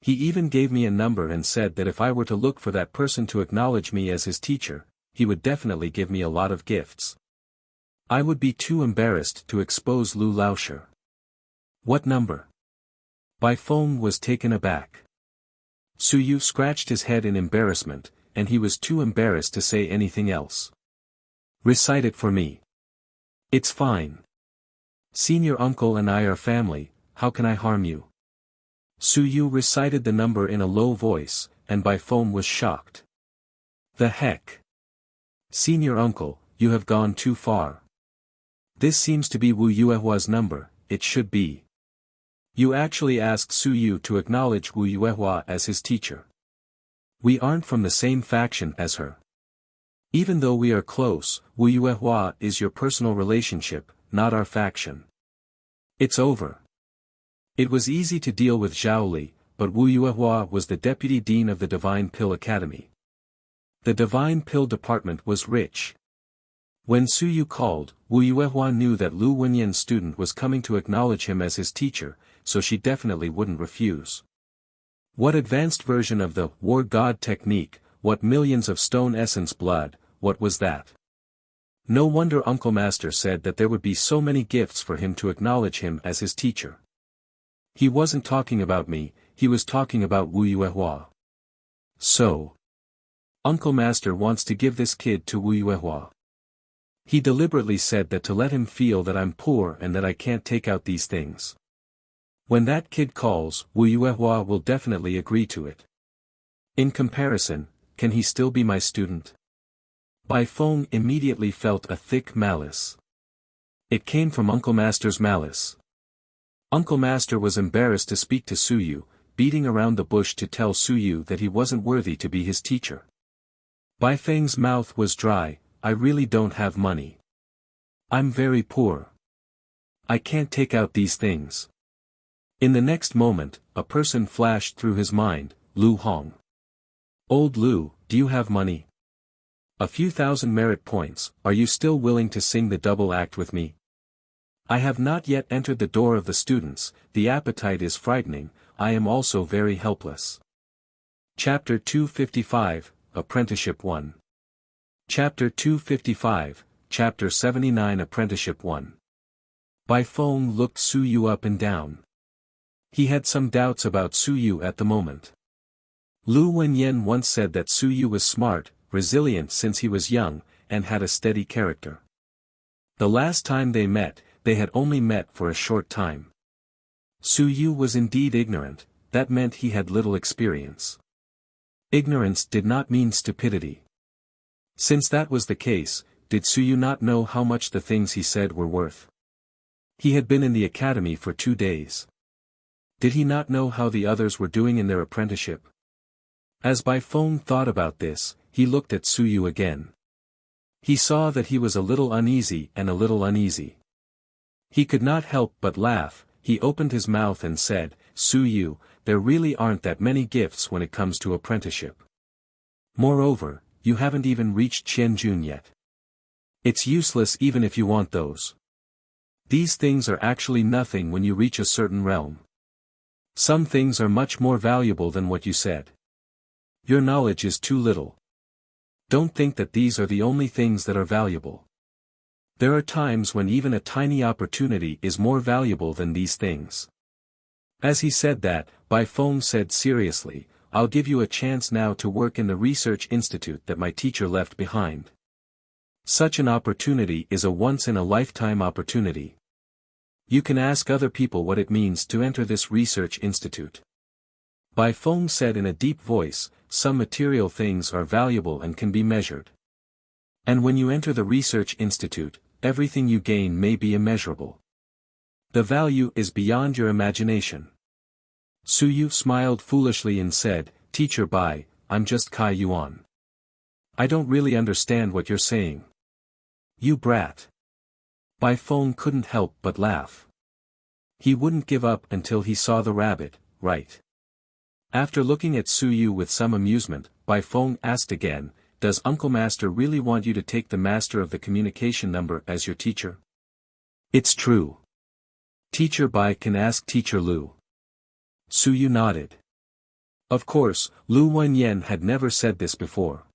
He even gave me a number and said that if I were to look for that person to acknowledge me as his teacher, he would definitely give me a lot of gifts. I would be too embarrassed to expose Lu Laoshi. What number? Bai Feng was taken aback. Su Yu scratched his head in embarrassment, and he was too embarrassed to say anything else. Recite it for me. It's fine. Senior uncle and I are family, how can I harm you? Su Yu recited the number in a low voice, and Bai Feng was shocked. The heck? Senior uncle, you have gone too far. This seems to be Wu Yuehua's number, it should be. You actually asked Su Yu to acknowledge Wu Yuehua as his teacher. We aren't from the same faction as her. Even though we are close, Wu Yuehua is your personal relationship, not our faction. It's over. It was easy to deal with Zhao Li, but Wu Yuehua was the deputy dean of the Divine Pill Academy. The Divine Pill department was rich. When Su Yu called, Wu Yuehua knew that Lu Wenyan's student was coming to acknowledge him as his teacher, so she definitely wouldn't refuse. What advanced version of the war god technique, what millions of stone essence blood, what was that? No wonder Uncle Master said that there would be so many gifts for him to acknowledge him as his teacher. He wasn't talking about me, he was talking about Wu Yuehua. So, Uncle Master wants to give this kid to Wu Yuehua. He deliberately said that to let him feel that I'm poor and that I can't take out these things. When that kid calls, Wu Yuehua will definitely agree to it. In comparison, can he still be my student? Bai Feng immediately felt a thick malice. It came from Uncle Master's malice. Uncle Master was embarrassed to speak to Su Yu, beating around the bush to tell Su Yu that he wasn't worthy to be his teacher. Bai Feng's mouth was dry. I really don't have money. I'm very poor. I can't take out these things. In the next moment, a person flashed through his mind, Lu Hong. Old Lu, do you have money? A few thousand merit points, are you still willing to sing the double act with me? I have not yet entered the door of the students, the appetite is frightening, I am also very helpless. Chapter 255, Apprenticeship 1. Chapter 255, Chapter 79 Apprenticeship 1. Bai Feng looked Su Yu up and down. He had some doubts about Su Yu at the moment. Lu Wenyan once said that Su Yu was smart, resilient since he was young, and had a steady character. The last time they had only met for a short time. Su Yu was indeed ignorant, that meant he had little experience. Ignorance did not mean stupidity. Since that was the case, did Su Yu not know how much the things he said were worth? He had been in the academy for 2 days. Did he not know how the others were doing in their apprenticeship? As Bai Feng thought about this, he looked at Su Yu again. He saw that he was a little uneasy. He could not help but laugh. He opened his mouth and said, Su Yu, there really aren't that many gifts when it comes to apprenticeship. Moreover, you haven't even reached Qianjun yet. It's useless even if you want those. These things are actually nothing when you reach a certain realm. Some things are much more valuable than what you said. Your knowledge is too little. Don't think that these are the only things that are valuable. There are times when even a tiny opportunity is more valuable than these things. As he said that, Bai Feng said seriously, I'll give you a chance now to work in the research institute that my teacher left behind. Such an opportunity is a once-in-a-lifetime opportunity. You can ask other people what it means to enter this research institute. Bai Feng said in a deep voice, some material things are valuable and can be measured. And when you enter the research institute, everything you gain may be immeasurable. The value is beyond your imagination. Suyu smiled foolishly and said, Teacher Bai, I'm just Kai Yuan. I don't really understand what you're saying. You brat. Bai Feng couldn't help but laugh. He wouldn't give up until he saw the rabbit, right? After looking at Suyu with some amusement, Bai Feng asked again, Does Uncle Master really want you to take the master of the communication number as your teacher? It's true. Teacher Bai can ask Teacher Lu. Suyu nodded. Of course, Lu Wenyan had never said this before.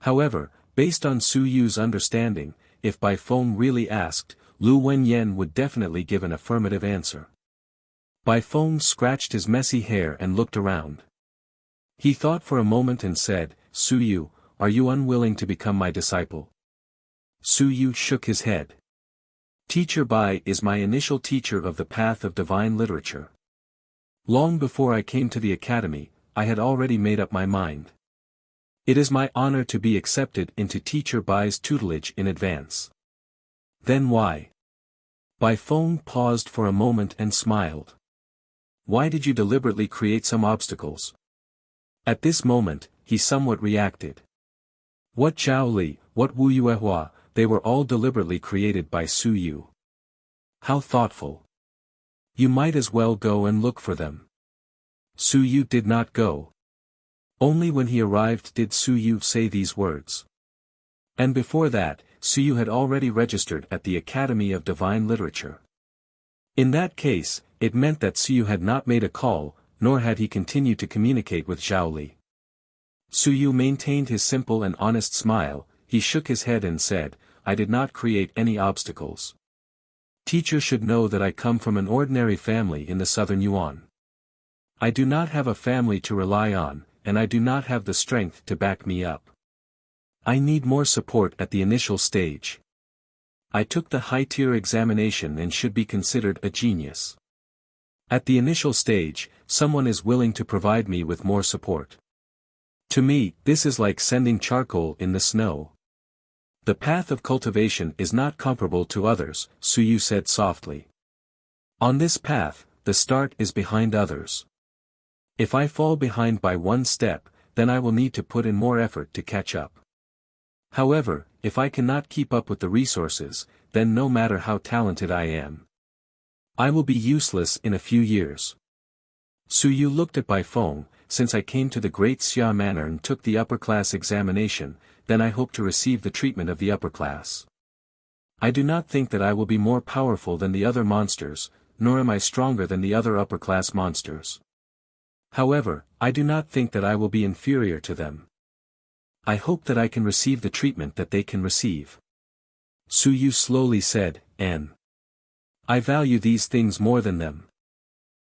However, based on Suyu's understanding, if Bai Feng really asked, Lu Wenyan would definitely give an affirmative answer. Bai Feng scratched his messy hair and looked around. He thought for a moment and said, Suyu, are you unwilling to become my disciple? Suyu shook his head. Teacher Bai is my initial teacher of the path of divine literature. Long before I came to the academy, I had already made up my mind. It is my honor to be accepted into Teacher Bai's tutelage in advance. Then why? Bai Feng paused for a moment and smiled. Why did you deliberately create some obstacles? At this moment, he somewhat reacted. What Zhao Li, what Wu Yuehua, they were all deliberately created by Suyu. How thoughtful. You might as well go and look for them. Suyu did not go. Only when he arrived did Suyu say these words. And before that, Suyu had already registered at the Academy of Divine Literature. In that case, it meant that Suyu had not made a call, nor had he continued to communicate with Zhao Li. Suyu maintained his simple and honest smile, he shook his head and said, I did not create any obstacles. Teacher should know that I come from an ordinary family in the southern Yuan. I do not have a family to rely on, and I do not have the strength to back me up. I need more support at the initial stage. I took the high-tier examination and should be considered a genius. At the initial stage, someone is willing to provide me with more support. To me, this is like sending charcoal in the snow. The path of cultivation is not comparable to others, Suyu said softly. On this path, the start is behind others. If I fall behind by one step, then I will need to put in more effort to catch up. However, if I cannot keep up with the resources, then no matter how talented I am, I will be useless in a few years. Suyu looked at Bai Feng, since I came to the Great Xia Manor and took the upper class examination, then I hope to receive the treatment of the upper class. I do not think that I will be more powerful than the other monsters, nor am I stronger than the other upper class monsters. However, I do not think that I will be inferior to them. I hope that I can receive the treatment that they can receive. Suyu slowly said, N. I value these things more than them.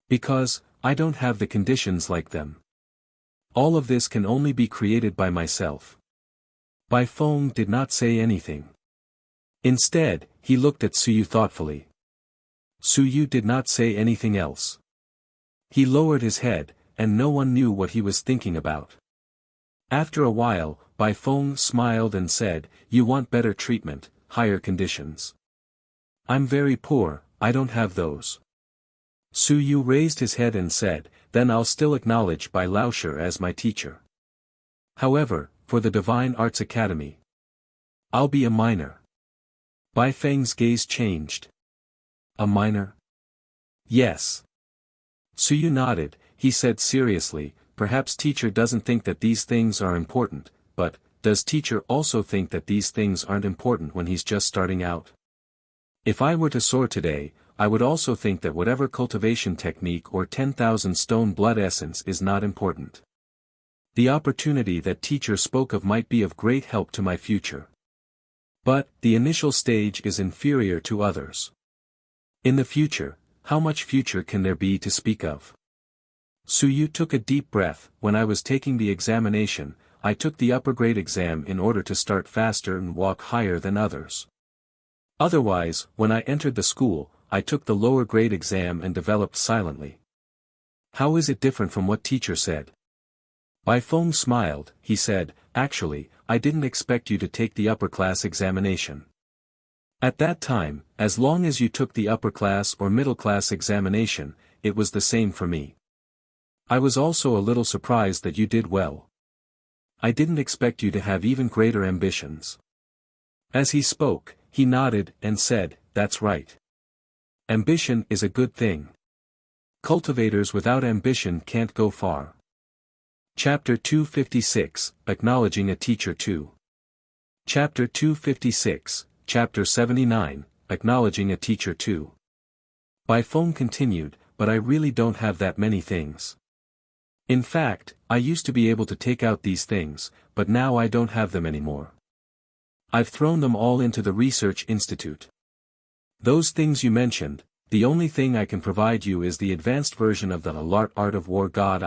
Because, I don't have the conditions like them. All of this can only be created by myself. Bai Feng did not say anything. Instead, he looked at Suyu thoughtfully. Suyu did not say anything else. He lowered his head, and no one knew what he was thinking about. After a while, Bai Feng smiled and said, You want better treatment, higher conditions. I'm very poor, I don't have those. Suyu raised his head and said, Then I'll still acknowledge Bai Laosher as my teacher. However, for the Divine Arts Academy, I'll be a minor. Bai Feng's gaze changed. A minor? Yes. Suyu nodded, he said seriously, Perhaps teacher doesn't think that these things are important, but, does teacher also think that these things aren't important when he's just starting out? If I were to soar today, I would also think that whatever cultivation technique or 10,000 stone blood essence is not important. The opportunity that teacher spoke of might be of great help to my future. But, the initial stage is inferior to others. In the future, how much future can there be to speak of? Suyu took a deep breath. When I was taking the examination, I took the upper grade exam in order to start faster and walk higher than others. Otherwise, when I entered the school, I took the lower grade exam and developed silently. How is it different from what teacher said? Bai Feng smiled, he said, Actually, I didn't expect you to take the upper class examination. At that time, as long as you took the upper class or middle class examination, it was the same for me. I was also a little surprised that you did well. I didn't expect you to have even greater ambitions. As he spoke, he nodded and said, "That's right. Ambition is a good thing. Cultivators without ambition can't go far." Chapter 256, Acknowledging a Teacher 2. Chapter 256, Chapter 79, Acknowledging a Teacher 2. Bai Feng continued, "But I really don't have that many things. In fact, I used to be able to take out these things, but now I don't have them anymore. I've thrown them all into the research institute. Those things you mentioned, the only thing I can provide you is the advanced version of the Alart Art of War God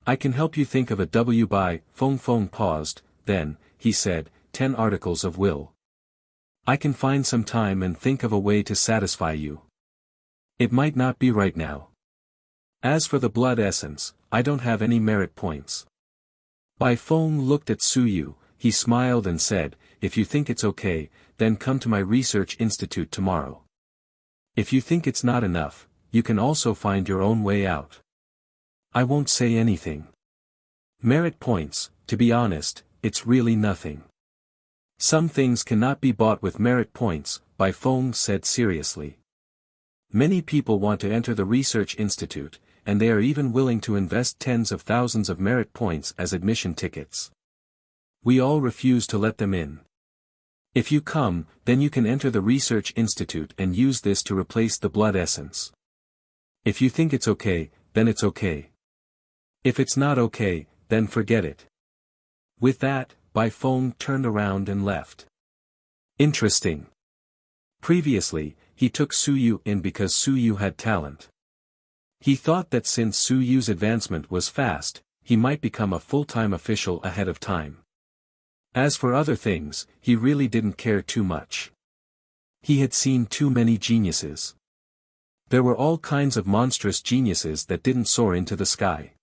I can help you think of a W." Bai Feng paused, then, he said, 10 articles of will. I can find some time and think of a way to satisfy you. It might not be right now. As for the blood essence, I don't have any merit points. Bai Feng looked at Su Yu, he smiled and said, "If you think it's okay, then come to my research institute tomorrow. If you think it's not enough, you can also find your own way out. I won't say anything. Merit points, to be honest, it's really nothing. Some things cannot be bought with merit points," Bai Feng said seriously. "Many people want to enter the research institute, and they are even willing to invest tens of thousands of merit points as admission tickets. We all refuse to let them in. If you come, then you can enter the research institute and use this to replace the blood essence. If you think it's okay, then it's okay. If it's not okay, then forget it." With that, Bai Feng turned around and left. Interesting. Previously, he took Su Yu in because Su Yu had talent. He thought that since Su Yu's advancement was fast, he might become a full-time official ahead of time. As for other things, he really didn't care too much. He had seen too many geniuses. There were all kinds of monstrous geniuses that didn't soar into the sky.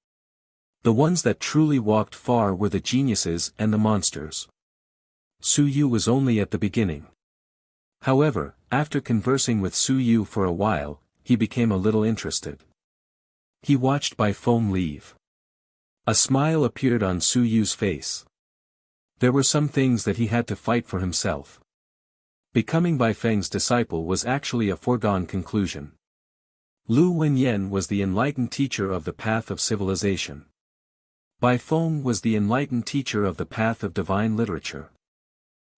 The ones that truly walked far were the geniuses and the monsters. Su Yu was only at the beginning. However, after conversing with Su Yu for a while, he became a little interested. He watched Bai Feng leave. A smile appeared on Su Yu's face. There were some things that he had to fight for himself. Becoming Bai Feng's disciple was actually a foregone conclusion. Lu Wenyan was the enlightened teacher of the path of civilization. Bai Feng was the enlightened teacher of the path of divine literature.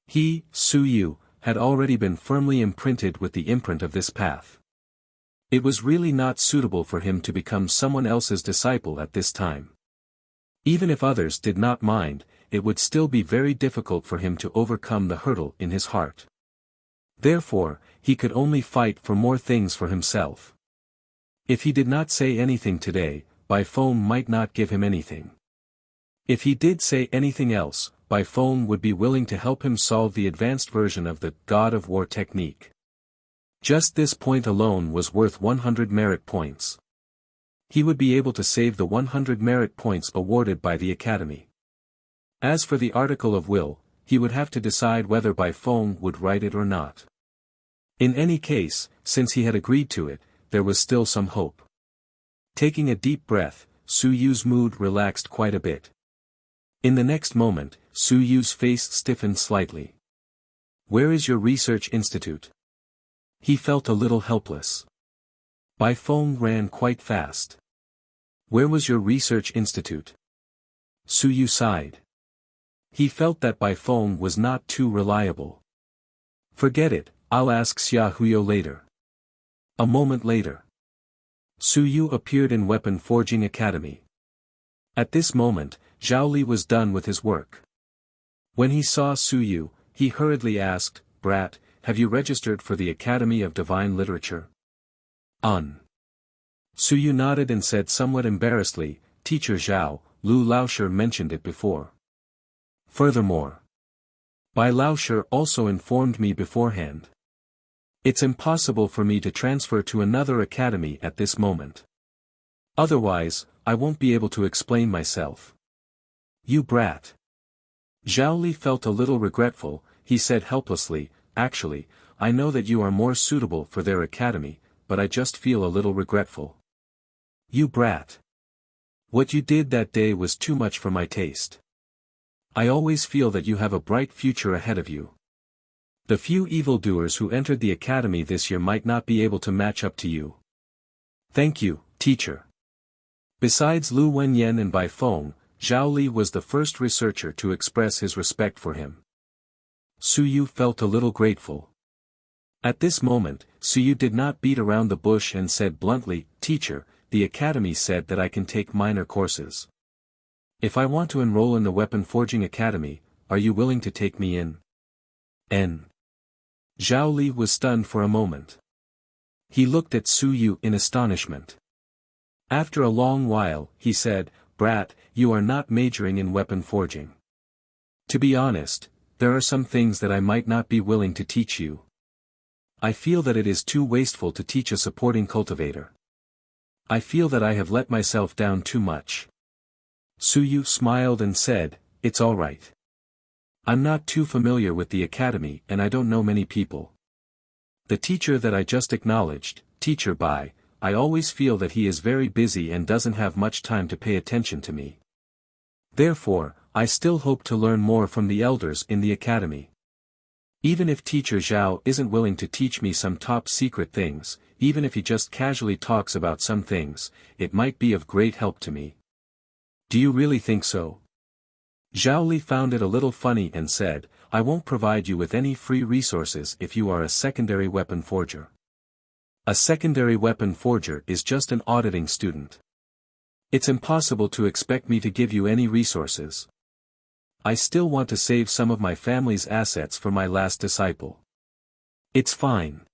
He, Su Yu, had already been firmly imprinted with the imprint of this path. It was really not suitable for him to become someone else's disciple at this time. Even if others did not mind, it would still be very difficult for him to overcome the hurdle in his heart. Therefore, he could only fight for more things for himself. If he did not say anything today, Bai Feng might not give him anything. If he did say anything else, Bai Feng would be willing to help him solve the advanced version of the God of War technique. Just this point alone was worth 100 merit points. He would be able to save the 100 merit points awarded by the Academy. As for the article of will, he would have to decide whether Bai Feng would write it or not. In any case, since he had agreed to it, there was still some hope. Taking a deep breath, Su Yu's mood relaxed quite a bit. In the next moment, Su Yu's face stiffened slightly. "Where is your research institute?" He felt a little helpless. Bai Feng ran quite fast. "Where was your research institute?" Su Yu sighed. He felt that Bai Feng was not too reliable. "Forget it, I'll ask Xia Huyo later." A moment later, Su Yu appeared in Weapon Forging Academy. At this moment, Zhao Li was done with his work. When he saw Su Yu, he hurriedly asked, "Brat, have you registered for the Academy of Divine Literature?" Su Yu nodded and said somewhat embarrassedly, "Teacher Zhao, Lu Laoshi mentioned it before. Furthermore, Bai Laoshi also informed me beforehand. It's impossible for me to transfer to another academy at this moment. Otherwise, I won't be able to explain myself." "You brat." Zhao Li felt a little regretful, he said helplessly, actually, I know that you are more suitable for their academy, but I just feel a little regretful. You brat. What you did that day was too much for my taste. I always feel that you have a bright future ahead of you. The few evildoers who entered the academy this year might not be able to match up to you. Thank you, teacher. Besides Lu Wenyan and Bai Feng, Zhao Li was the first researcher to express his respect for him. Su Yu felt a little grateful. At this moment, Su Yu did not beat around the bush and said bluntly, "Teacher, the academy said that I can take minor courses. If I want to enroll in the weapon forging academy, are you willing to take me in?" Zhao Li was stunned for a moment. He looked at Su Yu in astonishment. After a long while, he said, "Brat, you are not majoring in weapon forging. To be honest, there are some things that I might not be willing to teach you. I feel that it is too wasteful to teach a supporting cultivator. I feel that I have let myself down too much." Su Yu smiled and said, "It's all right. I'm not too familiar with the academy and I don't know many people. The teacher that I just acknowledged, Teacher Bai, I always feel that he is very busy and doesn't have much time to pay attention to me. Therefore, I still hope to learn more from the elders in the academy. Even if Teacher Zhao isn't willing to teach me some top-secret things, even if he just casually talks about some things, it might be of great help to me." "Do you really think so?" Zhao Li found it a little funny and said, "I won't provide you with any free resources if you are a secondary weapon forger. A secondary weapon forger is just an auditing student. It's impossible to expect me to give you any resources. I still want to save some of my family's assets for my last disciple." "It's fine."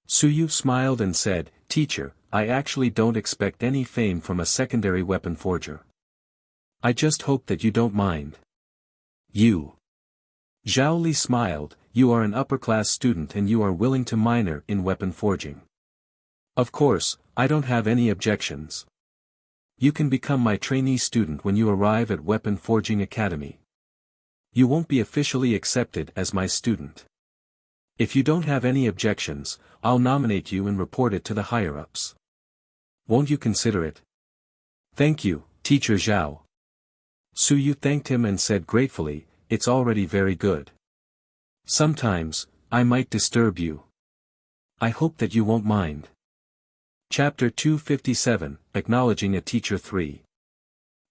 Su Yu smiled and said, "Teacher, I actually don't expect any fame from a secondary weapon forger. I just hope that you don't mind." "You." Zhao Li smiled, "You are an upper-class student and you are willing to minor in weapon forging. Of course, I don't have any objections. You can become my trainee student when you arrive at Weapon Forging Academy. You won't be officially accepted as my student. If you don't have any objections, I'll nominate you and report it to the higher-ups. Won't you consider it?" "Thank you, Teacher Zhao." Su Yu thanked him and said gratefully, "It's already very good. Sometimes, I might disturb you. I hope that you won't mind." Chapter 257, Acknowledging a Teacher 3.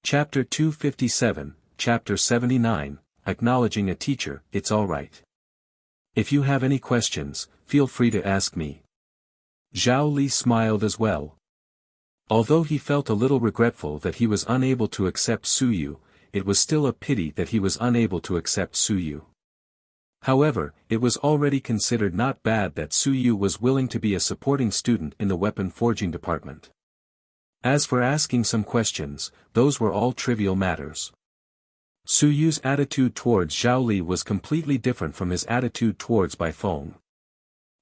Chapter 257, Chapter 79, Acknowledging a Teacher, It's alright. If you have any questions, feel free to ask me. Zhao Li smiled as well. Although he felt a little regretful that he was unable to accept Su Yu, it was still a pity that he was unable to accept Su Yu. However, it was already considered not bad that Su Yu was willing to be a supporting student in the weapon forging department. As for asking some questions, those were all trivial matters. Su Yu's attitude towards Zhao Li was completely different from his attitude towards Bai Feng.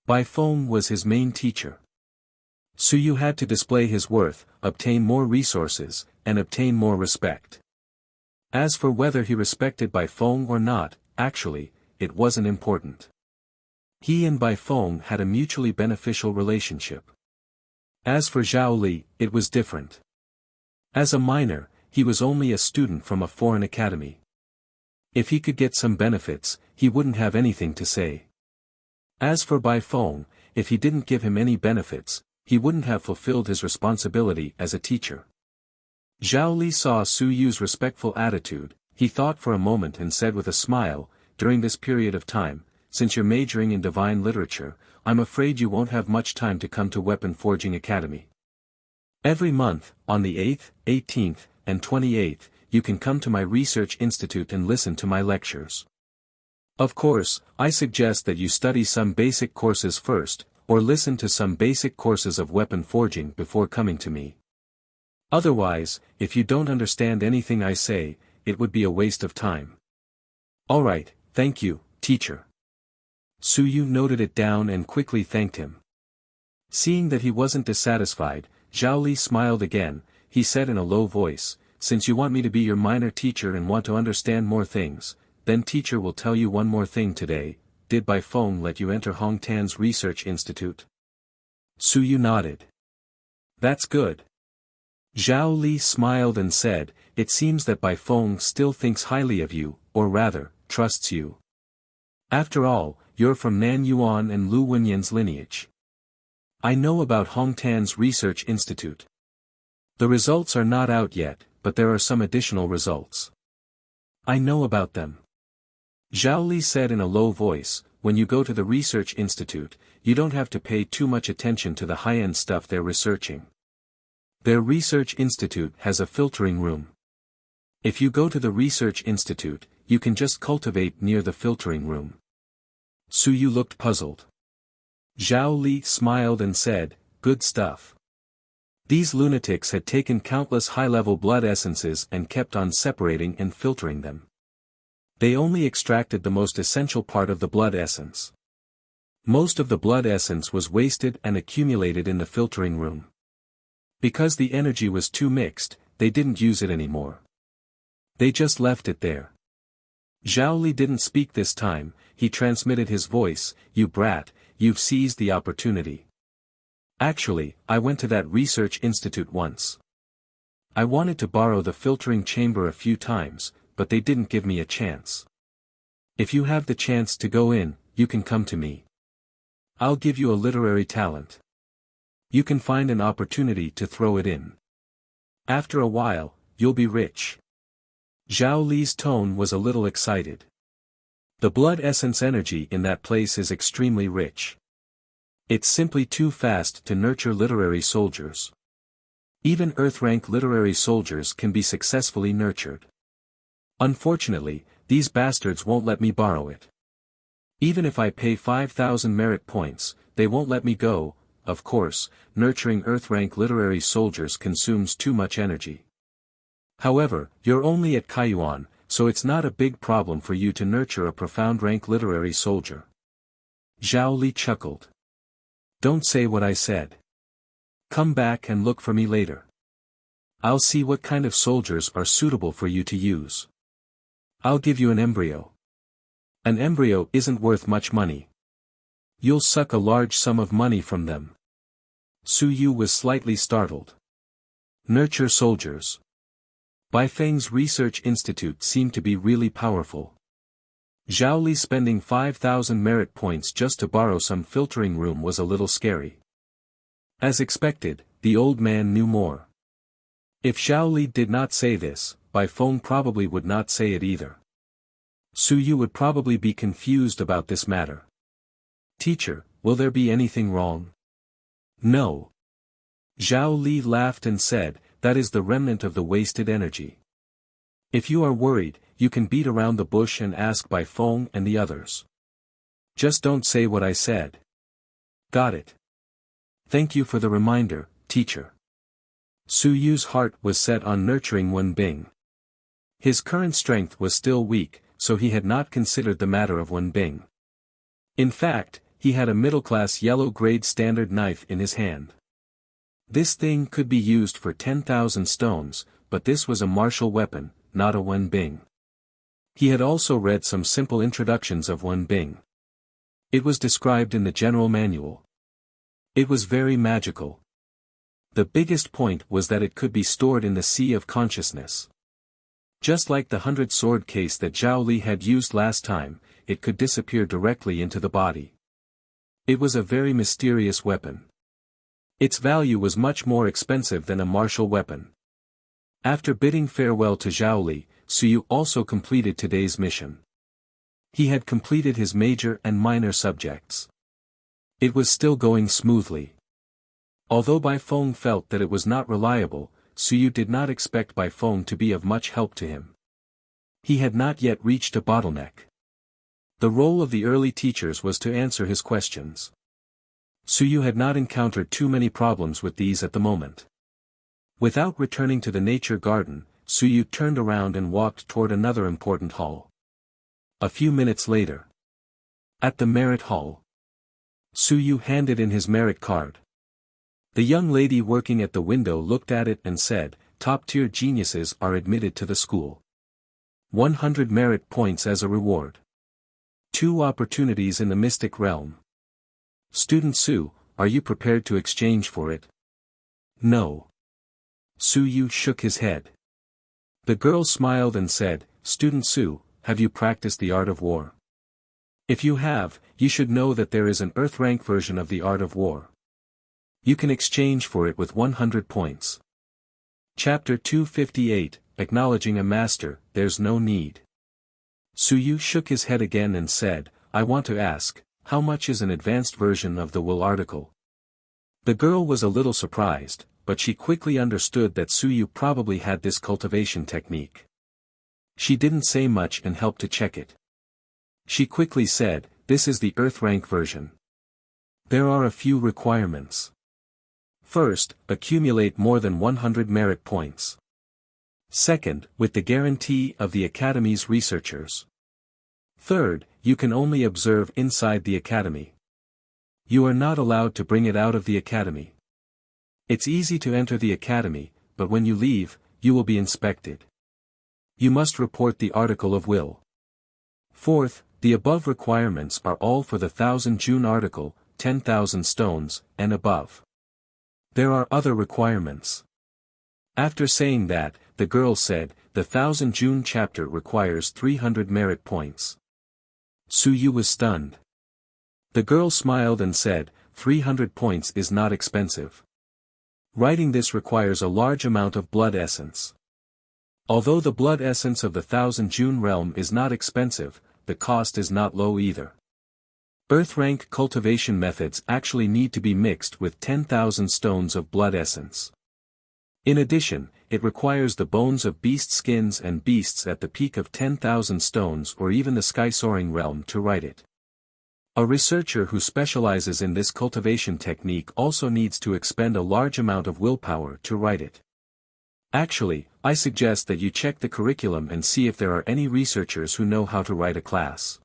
Bai Feng was his main teacher. Su Yu had to display his worth, obtain more resources, and obtain more respect. As for whether he respected Bai Feng or not, actually, it wasn't important. He and Bai Feng had a mutually beneficial relationship. As for Zhao Li, it was different. As a minor, he was only a student from a foreign academy. If he could get some benefits, he wouldn't have anything to say. As for Bai Feng, if he didn't give him any benefits, he wouldn't have fulfilled his responsibility as a teacher. Zhao Li saw Su Yu's respectful attitude, he thought for a moment and said with a smile, "During this period of time, since you're majoring in divine literature, I'm afraid you won't have much time to come to Weapon Forging Academy. Every month, on the 8th, 18th, and 28th, you can come to my research institute and listen to my lectures. Of course, I suggest that you study some basic courses first, or listen to some basic courses of weapon forging before coming to me. Otherwise, if you don't understand anything I say, it would be a waste of time." "Alright, thank you, teacher." Su Yu noted it down and quickly thanked him. Seeing that he wasn't dissatisfied, Zhao Li smiled again. He said in a low voice, "Since you want me to be your minor teacher and want to understand more things, then teacher will tell you one more thing today. did Bai Feng let you enter Hong Tan's research institute? Su Yu nodded. That's good. Zhao Li smiled and said, it seems that Bai Feng still thinks highly of you, or rather, trusts you. After all, you're from Nan Yuan and Lu Wenyan's lineage. I know about Hong Tan's research institute. The results are not out yet, but there are some additional results. I know about them. Zhao Li said in a low voice, when you go to the research institute, you don't have to pay too much attention to the high-end stuff they're researching. Their research institute has a filtering room. If you go to the research institute, you can just cultivate near the filtering room. Su Yu looked puzzled. Zhao Li smiled and said, good stuff. These lunatics had taken countless high-level blood essences and kept on separating and filtering them. They only extracted the most essential part of the blood essence. Most of the blood essence was wasted and accumulated in the filtering room. Because the energy was too mixed, they didn't use it anymore. They just left it there. Zhao Li didn't speak this time, he transmitted his voice, you brat, you've seized the opportunity. Actually, I went to that research institute once. I wanted to borrow the filtering chamber a few times, but they didn't give me a chance. If you have the chance to go in, you can come to me. I'll give you a literary talent. You can find an opportunity to throw it in. After a while, you'll be rich. Zhao Li's tone was a little excited. The blood essence energy in that place is extremely rich. It's simply too fast to nurture literary soldiers. Even Earth-rank literary soldiers can be successfully nurtured. Unfortunately, these bastards won't let me borrow it. Even if I pay 5,000 merit points, they won't let me go. Of course, nurturing Earth-rank literary soldiers consumes too much energy. However, you're only at Kaiyuan, so it's not a big problem for you to nurture a profound rank literary soldier. Zhao Li chuckled. Don't say what I said. Come back and look for me later. I'll see what kind of soldiers are suitable for you to use. I'll give you an embryo. An embryo isn't worth much money. You'll suck a large sum of money from them. Su Yu was slightly startled. Nurture soldiers. Bai Feng's research institute seemed to be really powerful. Zhao Li spending 5,000 merit points just to borrow some filtering room was a little scary. As expected, the old man knew more. If Zhao Li did not say this, Bai Feng probably would not say it either. Su Yu would probably be confused about this matter. Teacher, will there be anything wrong? No. Zhao Li laughed and said, that is the remnant of the wasted energy. If you are worried, you can beat around the bush and ask Bai Feng and the others. Just don't say what I said. Got it. Thank you for the reminder, teacher. Su Yu's heart was set on nurturing Wenbing. His current strength was still weak, so he had not considered the matter of Wenbing. In fact, he had a middle-class yellow-grade standard knife in his hand. This thing could be used for 10,000 stones, but this was a martial weapon, not a Wenbing. He had also read some simple introductions of Wenbing. It was described in the general manual. It was very magical. The biggest point was that it could be stored in the sea of consciousness. Just like the 100-sword case that Zhao Li had used last time, it could disappear directly into the body. It was a very mysterious weapon. Its value was much more expensive than a martial weapon. After bidding farewell to Zhao Li, Su Yu also completed today's mission. He had completed his major and minor subjects. It was still going smoothly. Although Bai Feng felt that it was not reliable, Su Yu did not expect Bai Feng to be of much help to him. He had not yet reached a bottleneck. The role of the early teachers was to answer his questions. Su Yu had not encountered too many problems with these at the moment. Without returning to the nature garden, Su Yu turned around and walked toward another important hall. A few minutes later. At the merit hall. Su Yu handed in his merit card. The young lady working at the window looked at it and said, top-tier geniuses are admitted to the school. 100 merit points as a reward. 2 opportunities in the mystic realm. Student Su, are you prepared to exchange for it? No. Su Yu shook his head. The girl smiled and said, Student Su, have you practiced the art of war? If you have, you should know that there is an Earth rank version of the art of war. You can exchange for it with 100 points. Chapter 258, Acknowledging a Master, There's No Need. Su Yu shook his head again and said, I want to ask, how much is an advanced version of the will article? The girl was a little surprised, but she quickly understood that Su Yu probably had this cultivation technique. She didn't say much and helped to check it. She quickly said, this is the Earth rank version. There are a few requirements. First, accumulate more than 100 merit points. Second, with the guarantee of the Academy's researchers. Third, you can only observe inside the Academy. You are not allowed to bring it out of the Academy. It's easy to enter the Academy, but when you leave, you will be inspected. You must report the article of will. Fourth, the above requirements are all for the 1000 June article, 10,000 stones, and above. There are other requirements. After saying that, the girl said, the 1000 June chapter requires 300 merit points. Su Yu was stunned. The girl smiled and said, 300 points is not expensive. Writing this requires a large amount of blood essence. Although the blood essence of the 1000 June realm is not expensive, the cost is not low either. Earth rank cultivation methods actually need to be mixed with 10,000 stones of blood essence. In addition, it requires the bones of beast skins and beasts at the peak of 10,000 stones or even the sky-soaring realm to write it. A researcher who specializes in this cultivation technique also needs to expend a large amount of willpower to write it. Actually, I suggest that you check the curriculum and see if there are any researchers who know how to write a class.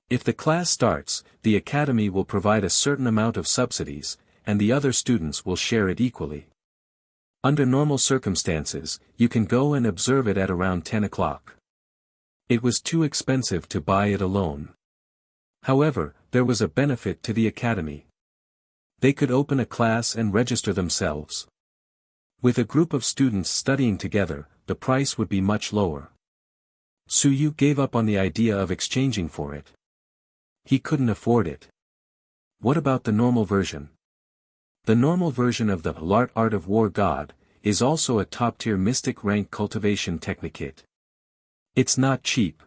If the class starts, the Academy will provide a certain amount of subsidies, and the other students will share it equally. Under normal circumstances, you can go and observe it at around 10 o'clock. It was too expensive to buy it alone. However, there was a benefit to the Academy. They could open a class and register themselves. With a group of students studying together, the price would be much lower. Su Yu gave up on the idea of exchanging for it. He couldn't afford it. What about the normal version? The normal version of the Art of War God is also a top-tier mystic rank cultivation technique. It's not cheap.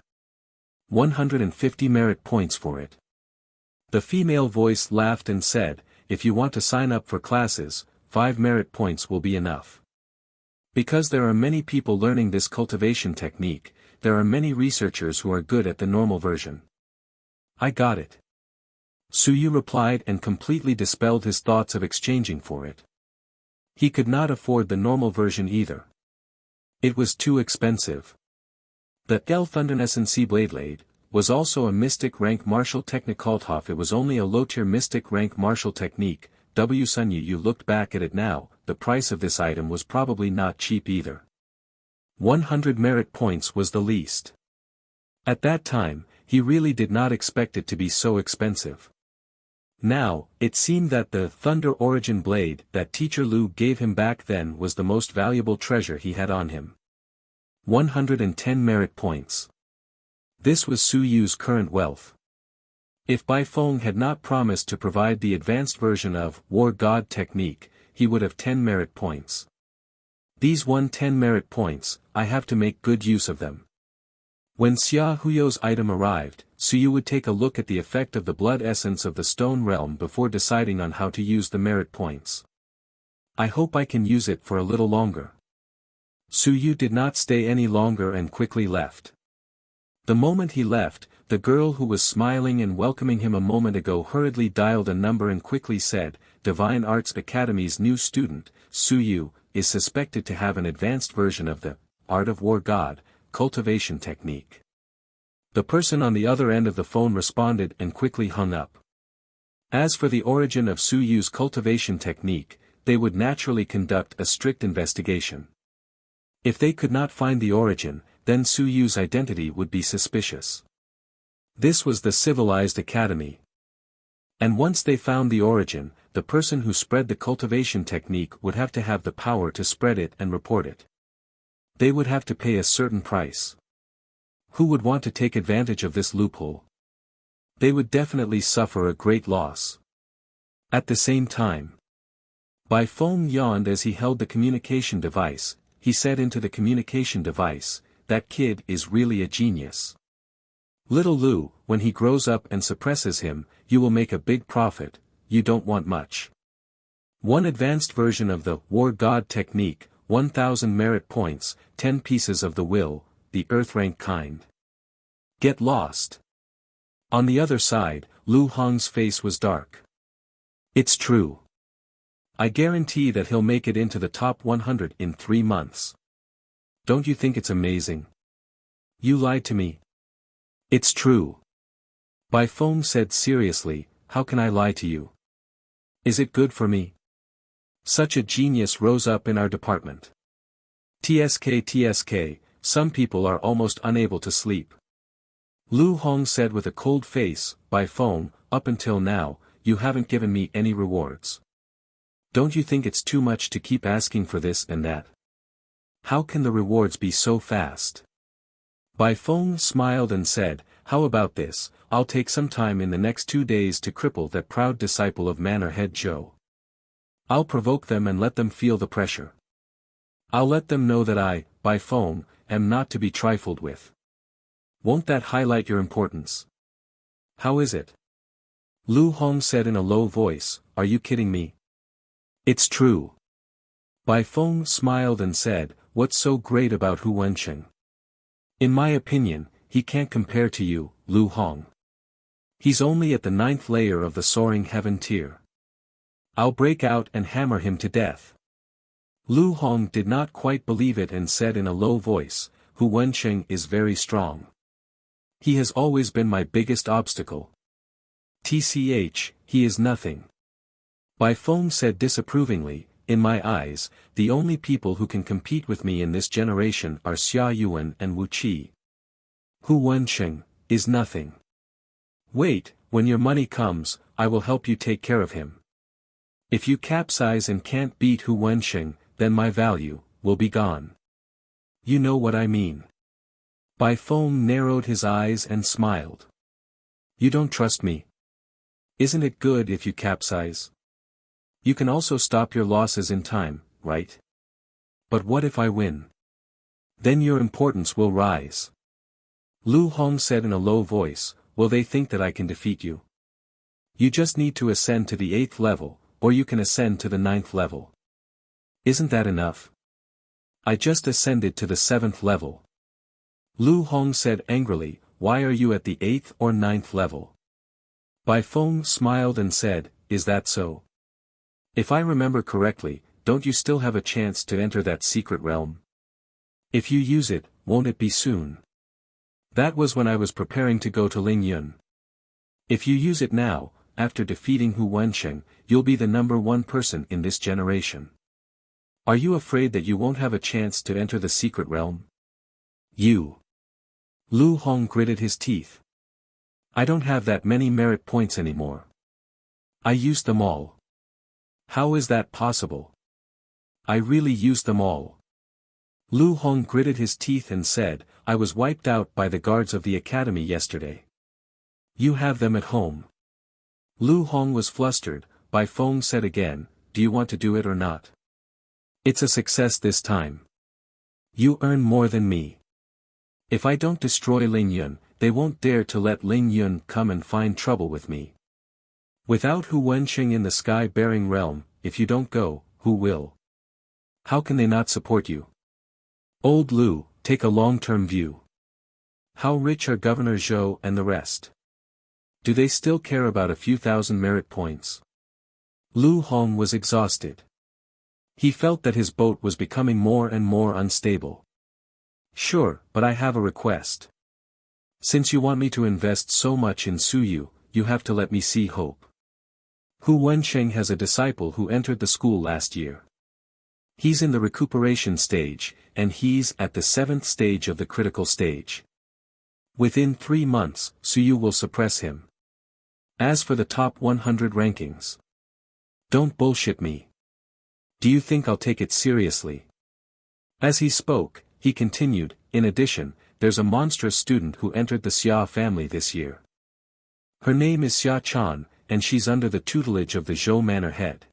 150 merit points for it. The female voice laughed and said, if you want to sign up for classes, 5 merit points will be enough. Because there are many people learning this cultivation technique, there are many researchers who are good at the normal version. I got it. Su Yu replied and completely dispelled his thoughts of exchanging for it. He could not afford the normal version either. It was too expensive. The El Thundernessen Blade was also a mystic rank martial technique. Although it was only a low-tier mystic rank martial technique, Sun Yu looked back at it now, the price of this item was probably not cheap either. 100 merit points was the least. At that time, he really did not expect it to be so expensive. Now, it seemed that the Thunder Origin Blade that Teacher Lu gave him back then was the most valuable treasure he had on him. 110 merit points. This was Su Yu's current wealth. If Bai Feng had not promised to provide the advanced version of War God technique, he would have 10 merit points. These 110 merit points, I have to make good use of them. When Xia Huyo's item arrived, Su Yu would take a look at the effect of the blood essence of the stone realm before deciding on how to use the merit points. I hope I can use it for a little longer. Su Yu did not stay any longer and quickly left. The moment he left, the girl who was smiling and welcoming him a moment ago hurriedly dialed a number and quickly said, Divine Arts Academy's new student, Su Yu, is suspected to have an advanced version of the Art of War God cultivation technique. The person on the other end of the phone responded and quickly hung up. As for the origin of Su Yu's cultivation technique, they would naturally conduct a strict investigation. If they could not find the origin, then Su Yu's identity would be suspicious. This was the civilized academy. And once they found the origin, the person who spread the cultivation technique would have to have the power to spread it and report it. They would have to pay a certain price. Who would want to take advantage of this loophole? They would definitely suffer a great loss. At the same time, Bai Feng yawned as he held the communication device. He said into the communication device, "That kid is really a genius. Little Lu, when he grows up and suppresses him, you will make a big profit. You don't want much." One advanced version of the War God technique, 1,000 merit points, 10 pieces of the will, the earth rank kind. Get lost. On the other side, Lu Hong's face was dark. It's true. I guarantee that he'll make it into the top 100 in 3 months. Don't you think it's amazing? You lied to me. It's true. Bai Feng said seriously, how can I lie to you? Is it good for me? Such a genius rose up in our department. TSK, some people are almost unable to sleep. Lu Hong said with a cold face, Bai Feng, up until now, you haven't given me any rewards. Don't you think it's too much to keep asking for this and that? How can the rewards be so fast? Bai Feng smiled and said, how about this, I'll take some time in the next 2 days to cripple that proud disciple of Manor Head Zhou. I'll provoke them and let them feel the pressure. I'll let them know that I, Bai Feng, am not to be trifled with. Won't that highlight your importance? How is it? Lu Hong said in a low voice, are you kidding me? It's true. Bai Feng smiled and said, what's so great about Hu Wensheng? In my opinion, he can't compare to you, Lu Hong. He's only at the 9th layer of the soaring heaven tier. I'll break out and hammer him to death. Lu Hong did not quite believe it and said in a low voice, Hu Wensheng is very strong. He has always been my biggest obstacle. TCH, he is nothing. Bai Feng said disapprovingly, in my eyes, the only people who can compete with me in this generation are Xia Yuan and Wuxia. Hu Wensheng is nothing. Wait, when your money comes, I will help you take care of him. If you capsize and can't beat Hu Wensheng, then my value will be gone. You know what I mean. Bai Feng narrowed his eyes and smiled. You don't trust me? Isn't it good if you capsize? You can also stop your losses in time, right? But what if I win? Then your importance will rise. Lu Hong said in a low voice, will they think that I can defeat you? You just need to ascend to the 8th level, or you can ascend to the 9th level. Isn't that enough? I just ascended to the 7th level. Lu Hong said angrily, why are you at the 8th or 9th level? Bai Feng smiled and said, is that so? If I remember correctly, don't you still have a chance to enter that secret realm? If you use it, won't it be soon? That was when I was preparing to go to Ling Yun. If you use it now, after defeating Hu Wensheng, you'll be the #1 person in this generation. Are you afraid that you won't have a chance to enter the secret realm? You. Lu Hong gritted his teeth. I don't have that many merit points anymore. I used them all. How is that possible? I really used them all. Lu Hong gritted his teeth and said, I was wiped out by the guards of the academy yesterday. You have them at home. Lu Hong was flustered. Bai Feng said again, do you want to do it or not? It's a success this time. You earn more than me. If I don't destroy Ling Yun, they won't dare to let Ling Yun come and find trouble with me. Without Hu Wensheng in the sky-bearing realm, if you don't go, who will? How can they not support you? Old Lu, take a long-term view. How rich are Governor Zhou and the rest? Do they still care about a few thousand merit points? Lu Hong was exhausted. He felt that his boat was becoming more and more unstable. Sure, but I have a request. Since you want me to invest so much in Suyu, you have to let me see hope. Hu Wensheng has a disciple who entered the school last year. He's in the recuperation stage, and he's at the 7th stage of the critical stage. Within 3 months, Suyu will suppress him. As for the top 100 rankings. Don't bullshit me. Do you think I'll take it seriously? As he spoke, he continued, in addition, there's a monstrous student who entered the Xia family this year. Her name is Xia Chan, and she's under the tutelage of the Zhou Manor head.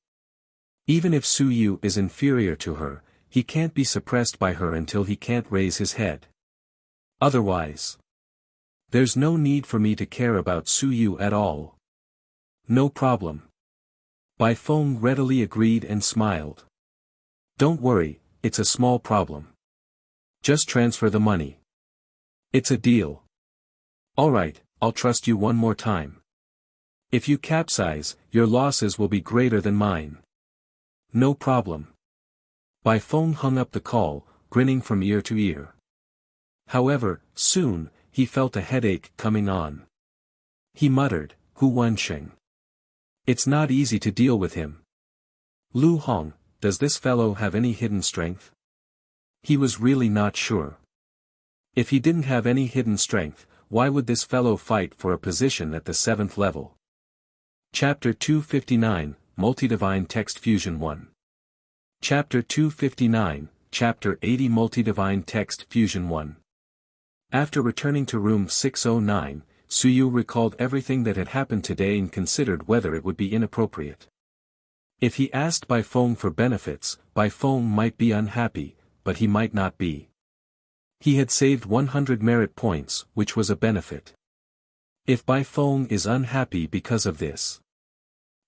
Even if Suyu is inferior to her, he can't be suppressed by her until he can't raise his head. Otherwise, there's no need for me to care about Suyu at all. No problem. Bai Feng readily agreed and smiled. Don't worry, it's a small problem. Just transfer the money. It's a deal. Alright, I'll trust you one more time. If you capsize, your losses will be greater than mine. No problem. Bai Feng hung up the call, grinning from ear to ear. However, soon, he felt a headache coming on. He muttered, Hu Wensheng. It's not easy to deal with him. Lu Hong, does this fellow have any hidden strength? He was really not sure. If he didn't have any hidden strength, why would this fellow fight for a position at the 7th level? Chapter 259, Multidivine Text Fusion 1. Chapter 259, Chapter 80 Multidivine Text Fusion 1. After returning to room 609, Suyu recalled everything that had happened today and considered whether it would be inappropriate. If he asked Bai Feng for benefits, Bai Feng might be unhappy, but he might not be. He had saved 100 merit points, which was a benefit. If Bai Feng is unhappy because of this.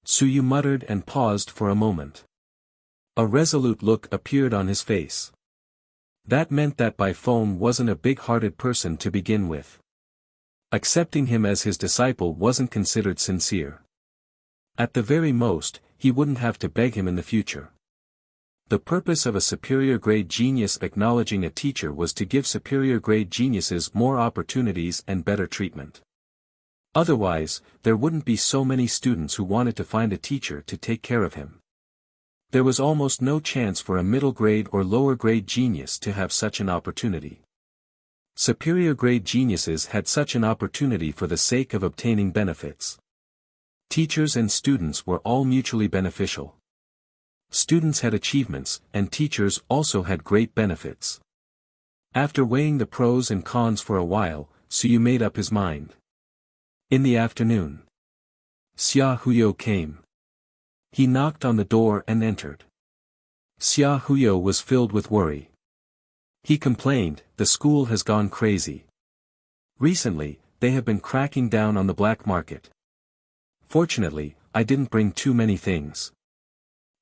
Suyu muttered and paused for a moment. A resolute look appeared on his face. That meant that Bai Feng wasn't a big-hearted person to begin with. Accepting him as his disciple wasn't considered sincere. At the very most, he wouldn't have to beg him in the future. The purpose of a superior-grade genius acknowledging a teacher was to give superior-grade geniuses more opportunities and better treatment. Otherwise, there wouldn't be so many students who wanted to find a teacher to take care of him. There was almost no chance for a middle-grade or lower-grade genius to have such an opportunity. Superior-grade geniuses had such an opportunity for the sake of obtaining benefits. Teachers and students were all mutually beneficial. Students had achievements, and teachers also had great benefits. After weighing the pros and cons for a while, Suyu made up his mind. In the afternoon, Xia Huyo came. He knocked on the door and entered. Xia Huyo was filled with worry. He complained, the school has gone crazy. Recently, they have been cracking down on the black market. Fortunately, I didn't bring too many things.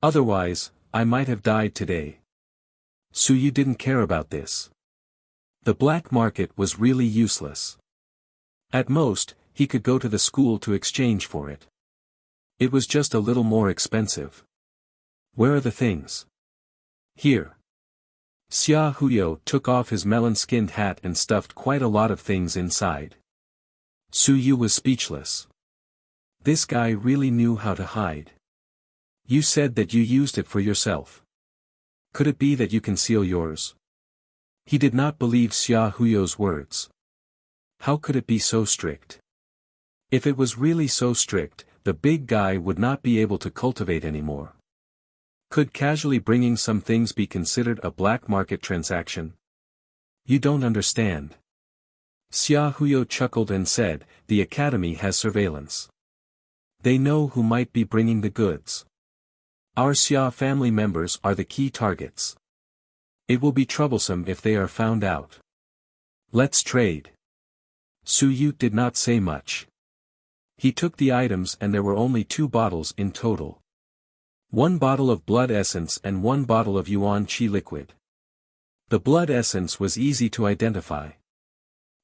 Otherwise, I might have died today. Suyu didn't care about this. The black market was really useless. At most, he could go to the school to exchange for it. It was just a little more expensive. Where are the things? Here. Xia Huyo took off his melon-skinned hat and stuffed quite a lot of things inside. Suyu was speechless. This guy really knew how to hide. You said that you used it for yourself. Could it be that you conceal yours? He did not believe Xia Huyo's words. How could it be so strict? If it was really so strict, the big guy would not be able to cultivate anymore. Could casually bringing some things be considered a black market transaction? You don't understand. Xia Huyo chuckled and said, the academy has surveillance. They know who might be bringing the goods. Our Xia family members are the key targets. It will be troublesome if they are found out. Let's trade. Suyu did not say much. He took the items and there were only 2 bottles in total. 1 bottle of blood essence and 1 bottle of yuan qi liquid. The blood essence was easy to identify.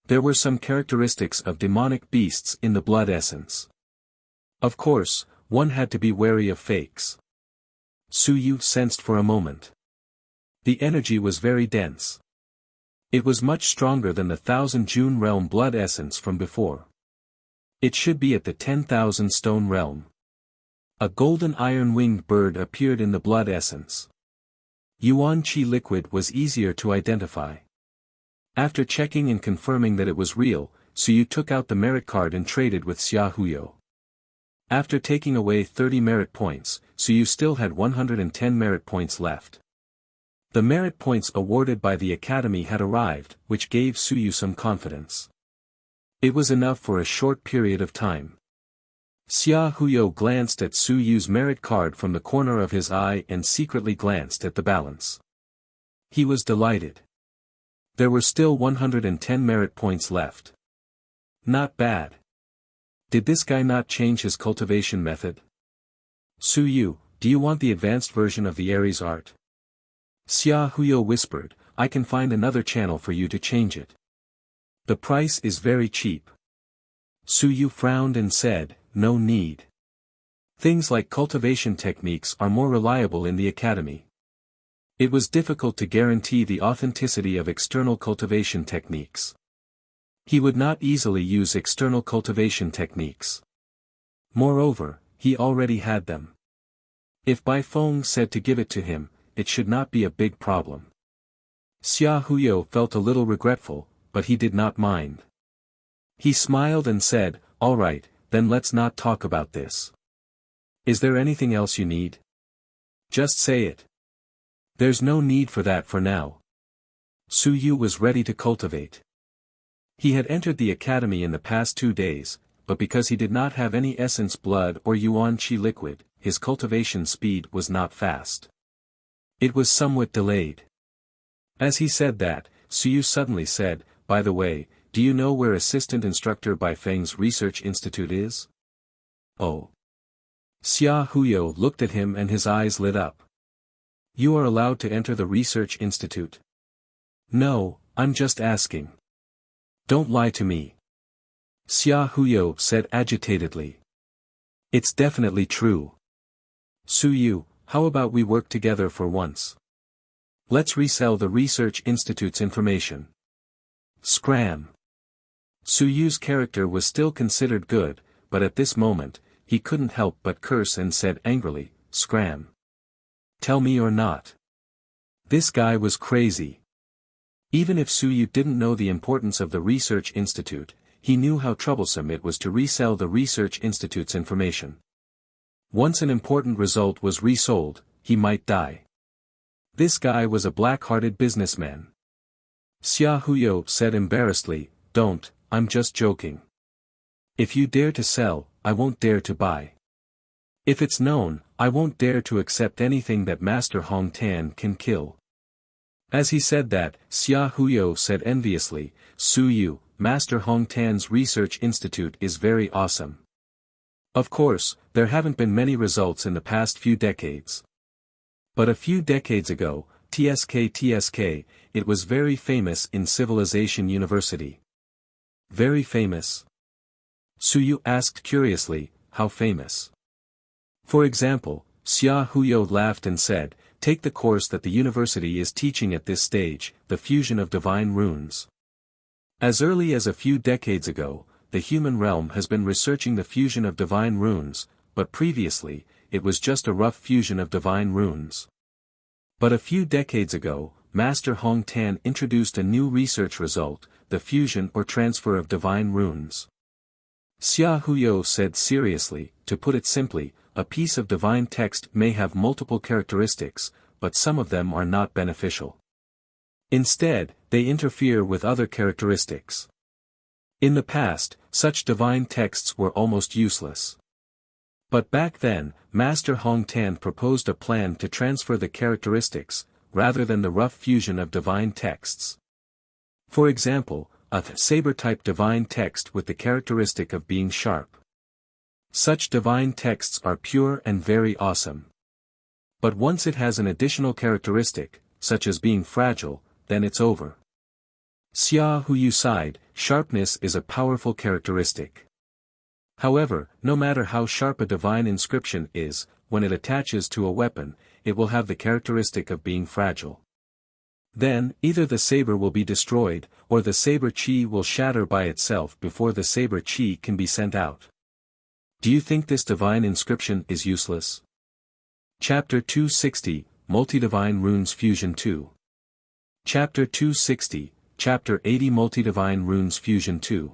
There were some characteristics of demonic beasts in the blood essence. Of course, one had to be wary of fakes. Suyu sensed for a moment. The energy was very dense. It was much stronger than the 1000 June realm blood essence from before. It should be at the 10,000 stone realm. A golden iron-winged bird appeared in the blood essence. Yuan qi liquid was easier to identify. After checking and confirming that it was real, Su Yu took out the merit card and traded with Xia Huyo. After taking away 30 merit points, Su Yu still had 110 merit points left. The merit points awarded by the academy had arrived, which gave Su Yu some confidence. It was enough for a short period of time. Xia Huyo glanced at Su Yu's merit card from the corner of his eye and secretly glanced at the balance. He was delighted. There were still 110 merit points left. Not bad. Did this guy not change his cultivation method? Su Yu, do you want the advanced version of the Aries art? Xia Huyo whispered, I can find another channel for you to change it. The price is very cheap. Su Yu frowned and said, no need. Things like cultivation techniques are more reliable in the academy. It was difficult to guarantee the authenticity of external cultivation techniques. He would not easily use external cultivation techniques. Moreover, he already had them. If Bai Feng said to give it to him, it should not be a big problem. Xia Huyo felt a little regretful, but he did not mind. He smiled and said, all right, then let's not talk about this. Is there anything else you need? Just say it. There's no need for that for now. Su Yu was ready to cultivate. He had entered the academy in the past 2 days, but because he did not have any essence blood or yuan qi liquid, his cultivation speed was not fast. It was somewhat delayed. As he said that, Su Yu suddenly said, by the way, do you know where assistant instructor Bai Feng's research institute is? Oh. Xia Huyo looked at him and his eyes lit up. You are allowed to enter the research institute. No, I'm just asking. Don't lie to me. Xia Huyo said agitatedly. It's definitely true. Su Yu, how about we work together for once? Let's resell the research institute's information. Scram. Su Yu's character was still considered good, but at this moment, he couldn't help but curse and said angrily, scram. Tell me or not. This guy was crazy. Even if Su Yu didn't know the importance of the research institute, he knew how troublesome it was to resell the research institute's information. Once an important result was resold, he might die. This guy was a black-hearted businessman. Xia Huyo said embarrassedly, don't, I'm just joking. If you dare to sell, I won't dare to buy. If it's known, I won't dare to accept anything that Master Hong Tan can kill. As he said that, Xia Huyo said enviously, Su Yu, Master Hong Tan's research institute is very awesome. Of course, there haven't been many results in the past few decades. But a few decades ago, TSK, it was very famous in Civilization University. Very famous? Su Yu asked curiously, how famous? For example, Xia Huyo laughed and said, take the course that the university is teaching at this stage, the fusion of divine runes. As early as a few decades ago, the human realm has been researching the fusion of divine runes, but previously, it was just a rough fusion of divine runes. But a few decades ago, Master Hong Tan introduced a new research result, the fusion or transfer of divine runes. Xia Huyo said seriously, to put it simply, a piece of divine text may have multiple characteristics, but some of them are not beneficial. Instead, they interfere with other characteristics. In the past, such divine texts were almost useless. But back then, Master Hong Tan proposed a plan to transfer the characteristics, rather than the rough fusion of divine texts. For example, a saber-type divine text with the characteristic of being sharp. Such divine texts are pure and very awesome. But once it has an additional characteristic, such as being fragile, then it's over. Xia Huyu sighed, sharpness is a powerful characteristic. However, no matter how sharp a divine inscription is, when it attaches to a weapon, it will have the characteristic of being fragile. Then, either the saber will be destroyed, or the saber chi will shatter by itself before the saber chi can be sent out. Do you think this divine inscription is useless? Chapter 260, Multi-Divine Runes Fusion 2. Chapter 260, Chapter 80 Multi-Divine Runes Fusion 2.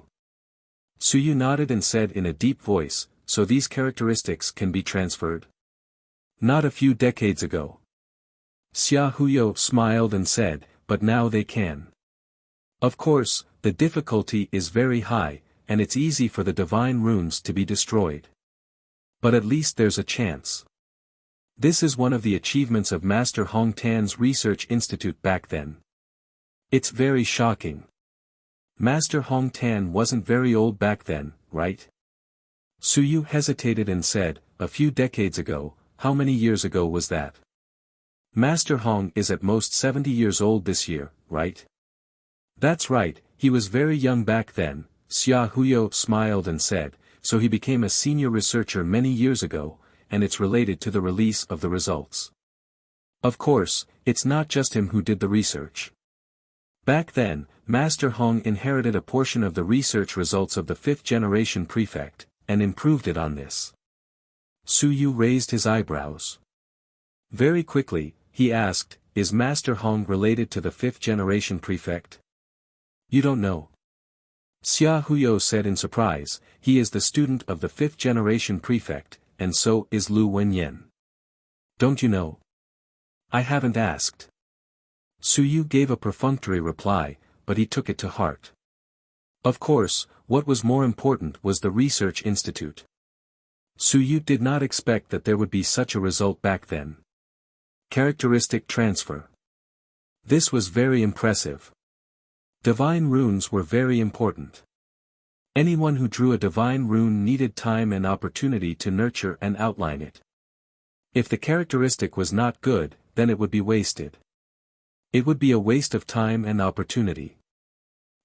Suyu nodded and said in a deep voice, so these characteristics can be transferred? Not a few decades ago. Xia Huyo smiled and said, but now they can. Of course, the difficulty is very high, and it's easy for the divine runes to be destroyed. But at least there's a chance. This is one of the achievements of Master Hong Tan's Research Institute back then. It's very shocking. Master Hong Tan wasn't very old back then, right? Suyu hesitated and said, a few decades ago. How many years ago was that? Master Hong is at most 70 years old this year, right? That's right, he was very young back then, Xia Huyo smiled and said, so he became a senior researcher many years ago, and it's related to the release of the results. Of course, it's not just him who did the research. Back then, Master Hong inherited a portion of the research results of the 5th generation prefect, and improved it on this. Suyu raised his eyebrows. Very quickly, he asked, is Master Hong related to the 5th generation prefect? You don't know. Xia Huyo said in surprise, he is the student of the 5th generation prefect, and so is Lu Wenyan. Don't you know? I haven't asked. Suyu gave a perfunctory reply, but he took it to heart. Of course, what was more important was the research institute. Suyu did not expect that there would be such a result back then. Characteristic transfer. This was very impressive. Divine runes were very important. Anyone who drew a divine rune needed time and opportunity to nurture and outline it. If the characteristic was not good, then it would be wasted. It would be a waste of time and opportunity.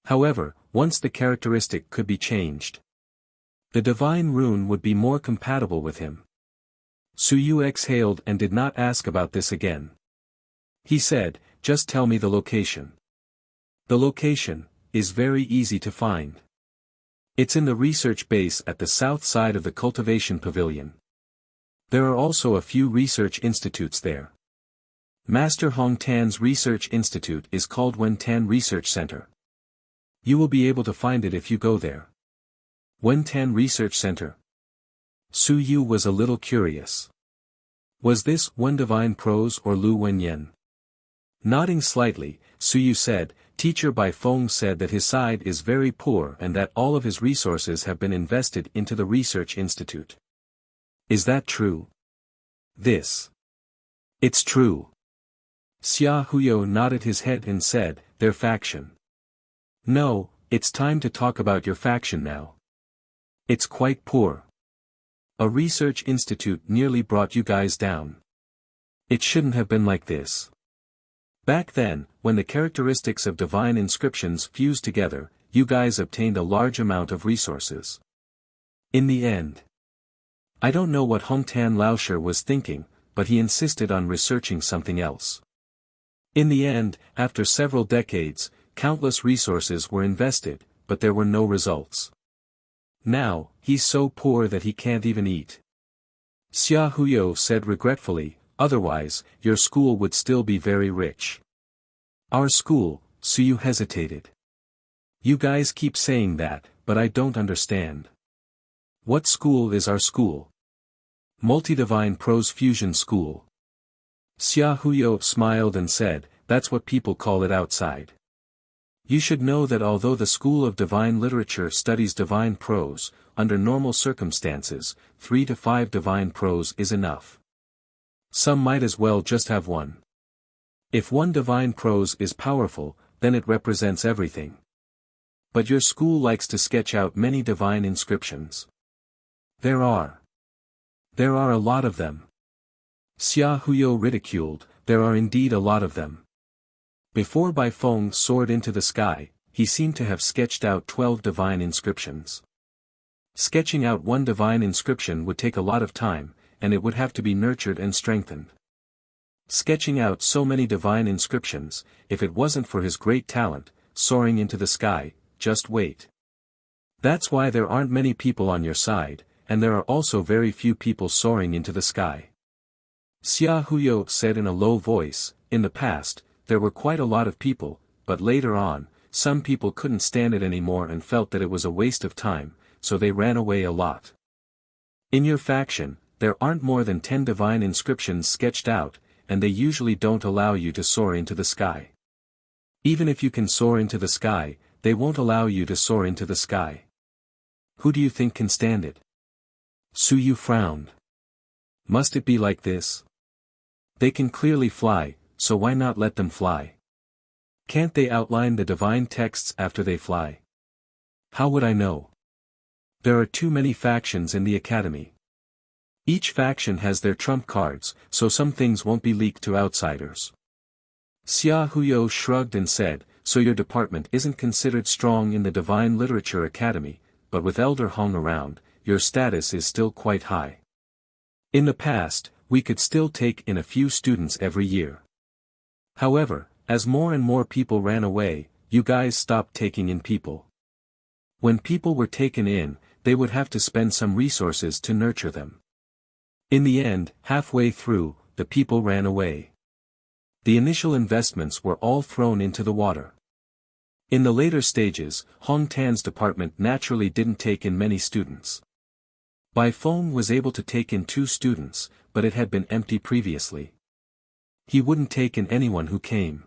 However, once the characteristic could be changed, the divine rune would be more compatible with him. Suyu exhaled and did not ask about this again. He said, just tell me the location. The location is very easy to find. It's in the research base at the south side of the cultivation pavilion. There are also a few research institutes there. Master Hong Tan's Research Institute is called Wen Tan Research Center. You will be able to find it if you go there. Wen Tan Research Center. Suyu was a little curious. Was this Wen Divine Prose or Lu Wenyan? Nodding slightly, Suyu said, Teacher Bai Feng said that his side is very poor and that all of his resources have been invested into the Research Institute. Is that true? It's true. Xia Huyo nodded his head and said, their faction. No, it's time to talk about your faction now. It's quite poor. A research institute nearly brought you guys down. It shouldn't have been like this. Back then, when the characteristics of divine inscriptions fused together, you guys obtained a large amount of resources. In the end, I don't know what Hong Tan Laosher was thinking, but he insisted on researching something else. In the end, after several decades, countless resources were invested, but there were no results. Now, he's so poor that he can't even eat. Xia Huyo said regretfully, otherwise, your school would still be very rich. Our school, Suyu hesitated. You guys keep saying that, but I don't understand. What school is our school? Multi-Divine Prose Fusion School. Xia Huyo smiled and said, that's what people call it outside. You should know that although the School of Divine Literature studies divine prose, under normal circumstances, 3 to 5 divine prose is enough. Some might as well just have one. If one divine prose is powerful, then it represents everything. But your school likes to sketch out many divine inscriptions. There are a lot of them. Xia Huyo ridiculed, there are indeed a lot of them. Before Bai Feng soared into the sky, he seemed to have sketched out 12 divine inscriptions. Sketching out one divine inscription would take a lot of time, and it would have to be nurtured and strengthened. Sketching out so many divine inscriptions, if it wasn't for his great talent, soaring into the sky, just wait. That's why there aren't many people on your side, and there are also very few people soaring into the sky. Xia Huyo said in a low voice, in the past, there were quite a lot of people, but later on, some people couldn't stand it anymore and felt that it was a waste of time, so they ran away a lot. In your faction, there aren't more than 10 divine inscriptions sketched out, and they usually don't allow you to soar into the sky. Even if you can soar into the sky, they won't allow you to soar into the sky. Who do you think can stand it? Su Yu frowned. Must it be like this? They can clearly fly, so why not let them fly? Can't they outline the divine texts after they fly? How would I know? There are too many factions in the academy. Each faction has their trump cards, so some things won't be leaked to outsiders. Xia Huyo shrugged and said, so your department isn't considered strong in the Divine Literature Academy, but with Elder Hong around, your status is still quite high. In the past, we could still take in a few students every year. However, as more and more people ran away, you guys stopped taking in people. When people were taken in, they would have to spend some resources to nurture them. In the end, halfway through, the people ran away. The initial investments were all thrown into the water. In the later stages, Hong Tan's department naturally didn't take in many students. Bai Feng was able to take in 2 students, but it had been empty previously. He wouldn't take in anyone who came.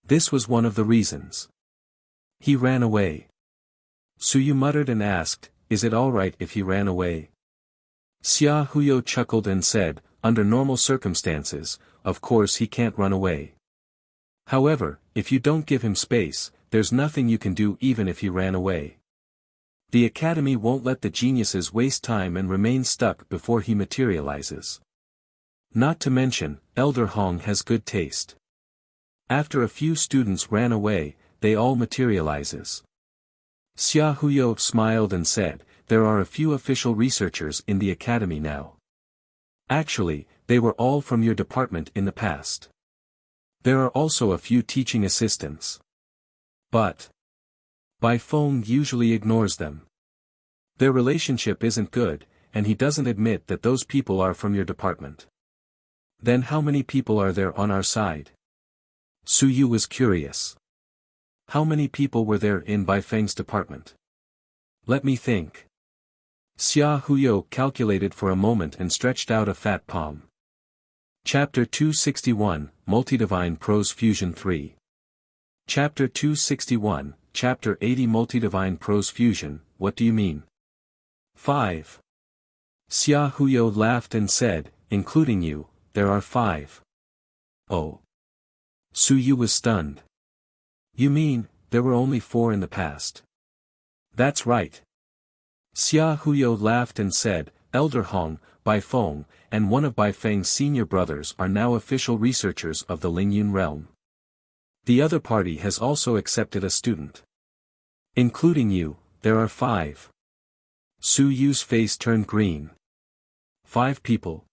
This was one of the reasons. He ran away. Su Yu muttered and asked, is it alright if he ran away? Xia Huyo chuckled and said, under normal circumstances, of course he can't run away. However, if you don't give him space, there's nothing you can do even if he ran away. The academy won't let the geniuses waste time and remain stuck before he materializes. Not to mention, Elder Hong has good taste. After a few students ran away, they all materializes. Xia Huyo smiled and said, there are a few official researchers in the academy now. Actually, they were all from your department in the past. There are also a few teaching assistants. But Bai Feng usually ignores them. Their relationship isn't good, and he doesn't admit that those people are from your department. Then how many people are there on our side? Su Yu was curious. How many people were there in Bai Feng's department? Let me think. Xia Huyo calculated for a moment and stretched out a fat palm. Chapter 261, Multidivine Prose Fusion 3. Chapter 261, Chapter 80 Multidivine Prose Fusion, what do you mean? 5. Xia Huyo laughed and said, including you, there are 5. Oh. Su Yu was stunned. You mean, there were only 4 in the past? That's right. Xia Huyo laughed and said, Elder Hong, Bai Feng, and one of Bai Feng's senior brothers are now official researchers of the Lingyun realm. The other party has also accepted a student. Including you, there are 5. Su Yu's face turned green. 5 people.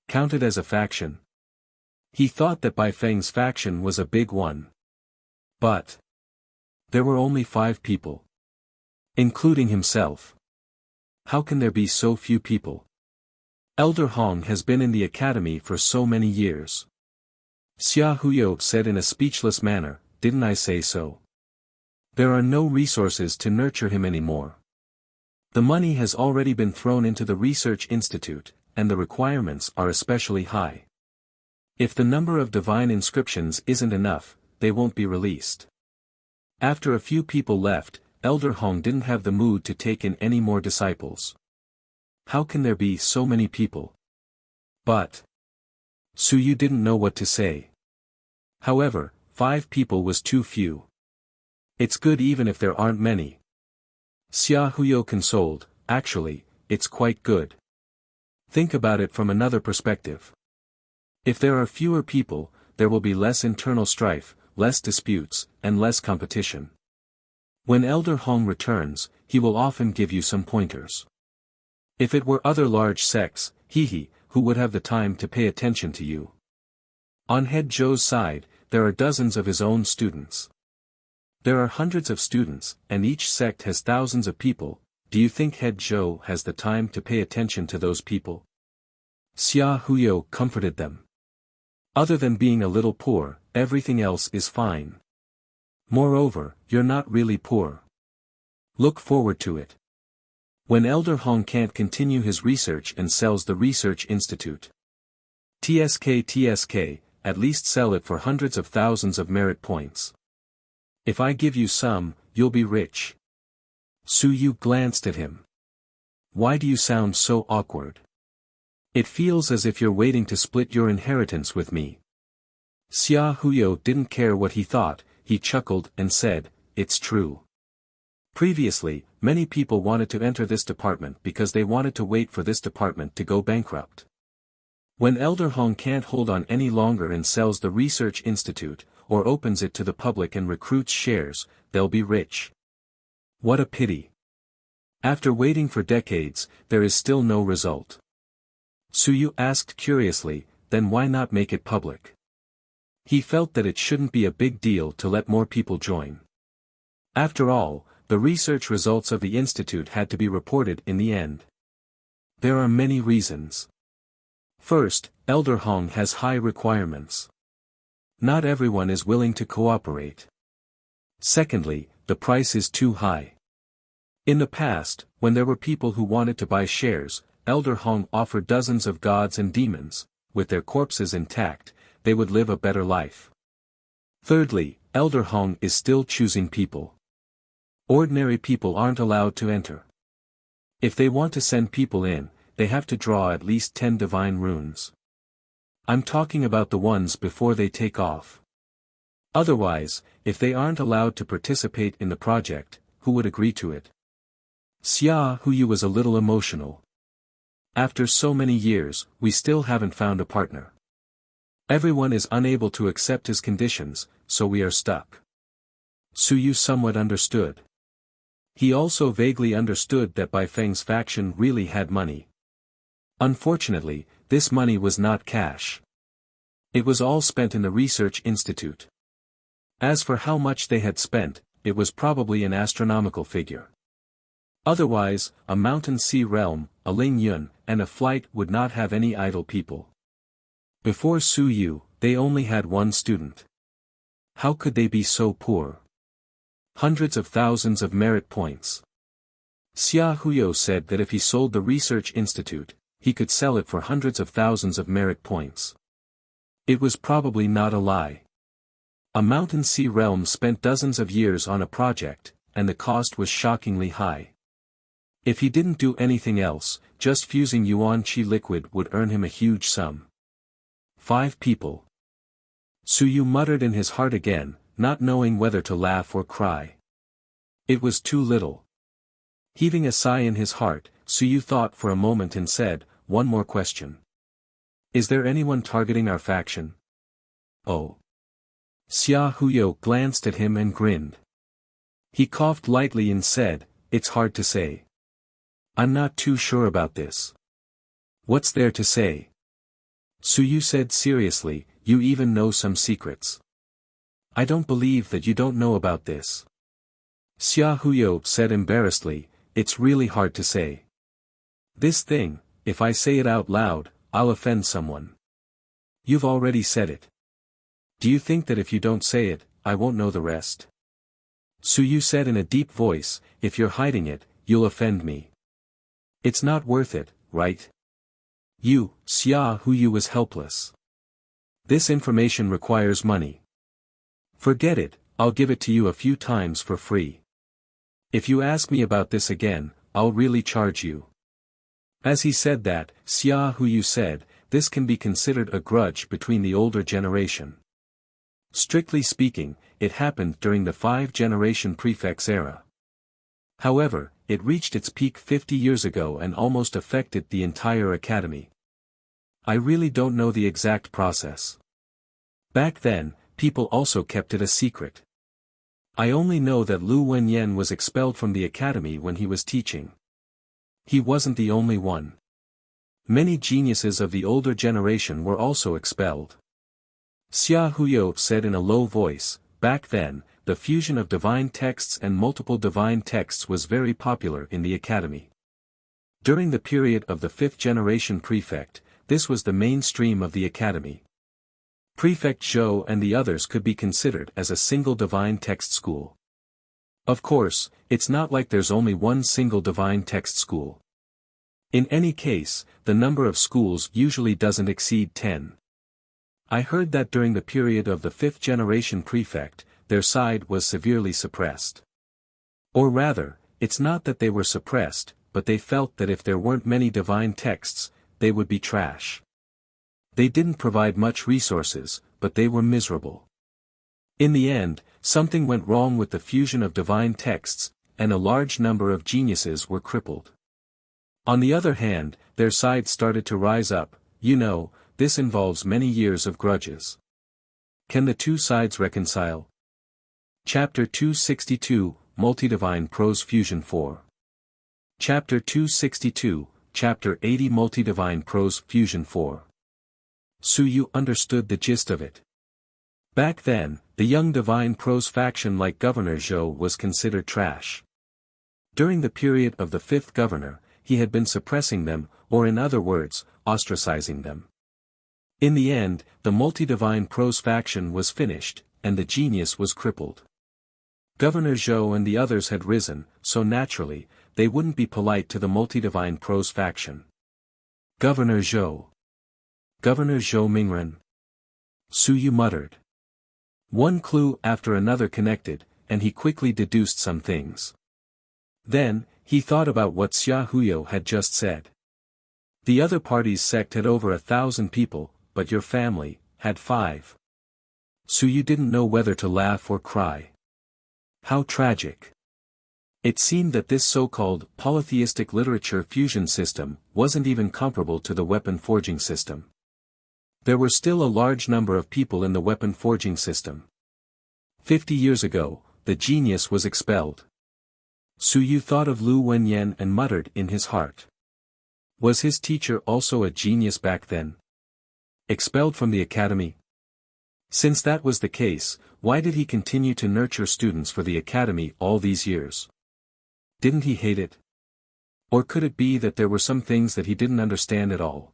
Counted as a faction. He thought that Bai Feng's faction was a big one. But there were only 5 people. Including himself. How can there be so few people? Elder Hong has been in the academy for so many years. Xia Huyo said in a speechless manner, didn't I say so? There are no resources to nurture him anymore. The money has already been thrown into the research institute, and the requirements are especially high. If the number of divine inscriptions isn't enough, they won't be released. After a few people left, Elder Hong didn't have the mood to take in any more disciples. How can there be so many people? But Su Yu didn't know what to say. However, 5 people was too few. It's good even if there aren't many. Xia Huyo consoled, actually, it's quite good. Think about it from another perspective. If there are fewer people, there will be less internal strife, less disputes, and less competition. When Elder Hong returns, he will often give you some pointers. If it were other large sects, who would have the time to pay attention to you? On Head Zhou's side, there are dozens of his own students. There are hundreds of students, and each sect has thousands of people. Do you think Head Zhou has the time to pay attention to those people? Xia Huyo comforted them. Other than being a little poor, everything else is fine. Moreover, you're not really poor. Look forward to it. When Elder Hong can't continue his research and sells the research institute. TSK, at least sell it for hundreds of thousands of merit points. If I give you some, you'll be rich. Su Yu glanced at him. Why do you sound so awkward? It feels as if you're waiting to split your inheritance with me. Xia Huyo didn't care what he thought, he chuckled and said, it's true. Previously, many people wanted to enter this department because they wanted to wait for this department to go bankrupt. When Elder Hong can't hold on any longer and sells the research institute, or opens it to the public and recruits shares, they'll be rich. What a pity. After waiting for decades, there is still no result. Su Yu asked curiously, then why not make it public? He felt that it shouldn't be a big deal to let more people join. After all, the research results of the institute had to be reported in the end. There are many reasons. First, Elder Hong has high requirements. Not everyone is willing to cooperate. Secondly, the price is too high. In the past, when there were people who wanted to buy shares, Elder Hong offered dozens of gods and demons, with their corpses intact, they would live a better life. Thirdly, Elder Hong is still choosing people. Ordinary people aren't allowed to enter. If they want to send people in, they have to draw at least 10 divine runes. I'm talking about the ones before they take off. Otherwise, if they aren't allowed to participate in the project, who would agree to it? Xia Huyu was a little emotional. After so many years, we still haven't found a partner. Everyone is unable to accept his conditions, so we are stuck. Su Yu somewhat understood. He also vaguely understood that Bai Feng's faction really had money. Unfortunately, this money was not cash. It was all spent in the research institute. As for how much they had spent, it was probably an astronomical figure. Otherwise, a mountain sea realm, a Ling Yun, and a flight would not have any idle people. Before Su Yu, they only had one student. How could they be so poor? Hundreds of thousands of merit points. Xia Huyo said that if he sold the research institute, he could sell it for hundreds of thousands of merit points. It was probably not a lie. A mountain sea realm spent dozens of years on a project, and the cost was shockingly high. If he didn't do anything else, just fusing yuan qi liquid would earn him a huge sum. 5 people. Su Yu muttered in his heart again, not knowing whether to laugh or cry. It was too little. Heaving a sigh in his heart, Su Yu thought for a moment and said, one more question. Is there anyone targeting our faction? Oh. Xia Huyo glanced at him and grinned. He coughed lightly and said, it's hard to say. I'm not too sure about this. What's there to say? Su Yu said seriously, you even know some secrets. I don't believe that you don't know about this. Xia Huyo said embarrassedly, it's really hard to say. This thing, if I say it out loud, I'll offend someone. You've already said it. Do you think that if you don't say it, I won't know the rest? Su Yu said in a deep voice, if you're hiding it, you'll offend me. It's not worth it, right? Xia Huyu was helpless. This information requires money. Forget it, I'll give it to you a few times for free. If you ask me about this again, I'll really charge you. As he said that, Xia Huyu said, this can be considered a grudge between the older generation. Strictly speaking, it happened during the 5-generation prefects era. However, it reached its peak 50 years ago and almost affected the entire academy. I really don't know the exact process. Back then, people also kept it a secret. I only know that Lu Wenyan was expelled from the academy when he was teaching. He wasn't the only one. Many geniuses of the older generation were also expelled. Xia Huyo said in a low voice, back then, the fusion of divine texts and multiple divine texts was very popular in the academy. During the period of the 5th-generation prefect, this was the mainstream of the academy. Prefect Zhou and the others could be considered as a single divine text school. Of course, it's not like there's only one single divine text school. In any case, the number of schools usually doesn't exceed 10. I heard that during the period of the 5th generation prefect, their side was severely suppressed. Or rather, it's not that they were suppressed, but they felt that if there weren't many divine texts, they would be trash. They didn't provide much resources, but they were miserable. In the end, something went wrong with the fusion of divine texts, and a large number of geniuses were crippled. On the other hand, their side started to rise up. This involves many years of grudges. Can the two sides reconcile? Chapter 262, Multidivine Prose Fusion 4. Chapter 262, Chapter 80 Multidivine Prose Fusion 4. Suyu understood the gist of it. Back then, the young divine prose faction like Governor Zhou was considered trash. During the period of the 5th governor, he had been suppressing them, or in other words, ostracizing them. In the end, the multi-divine prose faction was finished, and the genius was crippled. Governor Zhou and the others had risen, so naturally, they wouldn't be polite to the multi-divine prose faction. Governor Zhou. Governor Zhou Mingren. Suyu muttered. One clue after another connected, and he quickly deduced some things. Then, he thought about what Xia Huyo had just said. The other party's sect had over 1,000 people, but your family had 5. Suyu didn't know whether to laugh or cry. How tragic. It seemed that this so-called polytheistic literature fusion system wasn't even comparable to the weapon forging system. There were still a large number of people in the weapon forging system. 50 years ago, the genius was expelled. Suyu thought of Lu Wenyan and muttered in his heart. Was his teacher also a genius back then? Expelled from the academy? Since that was the case, why did he continue to nurture students for the academy all these years? Didn't he hate it? Or could it be that there were some things that he didn't understand at all?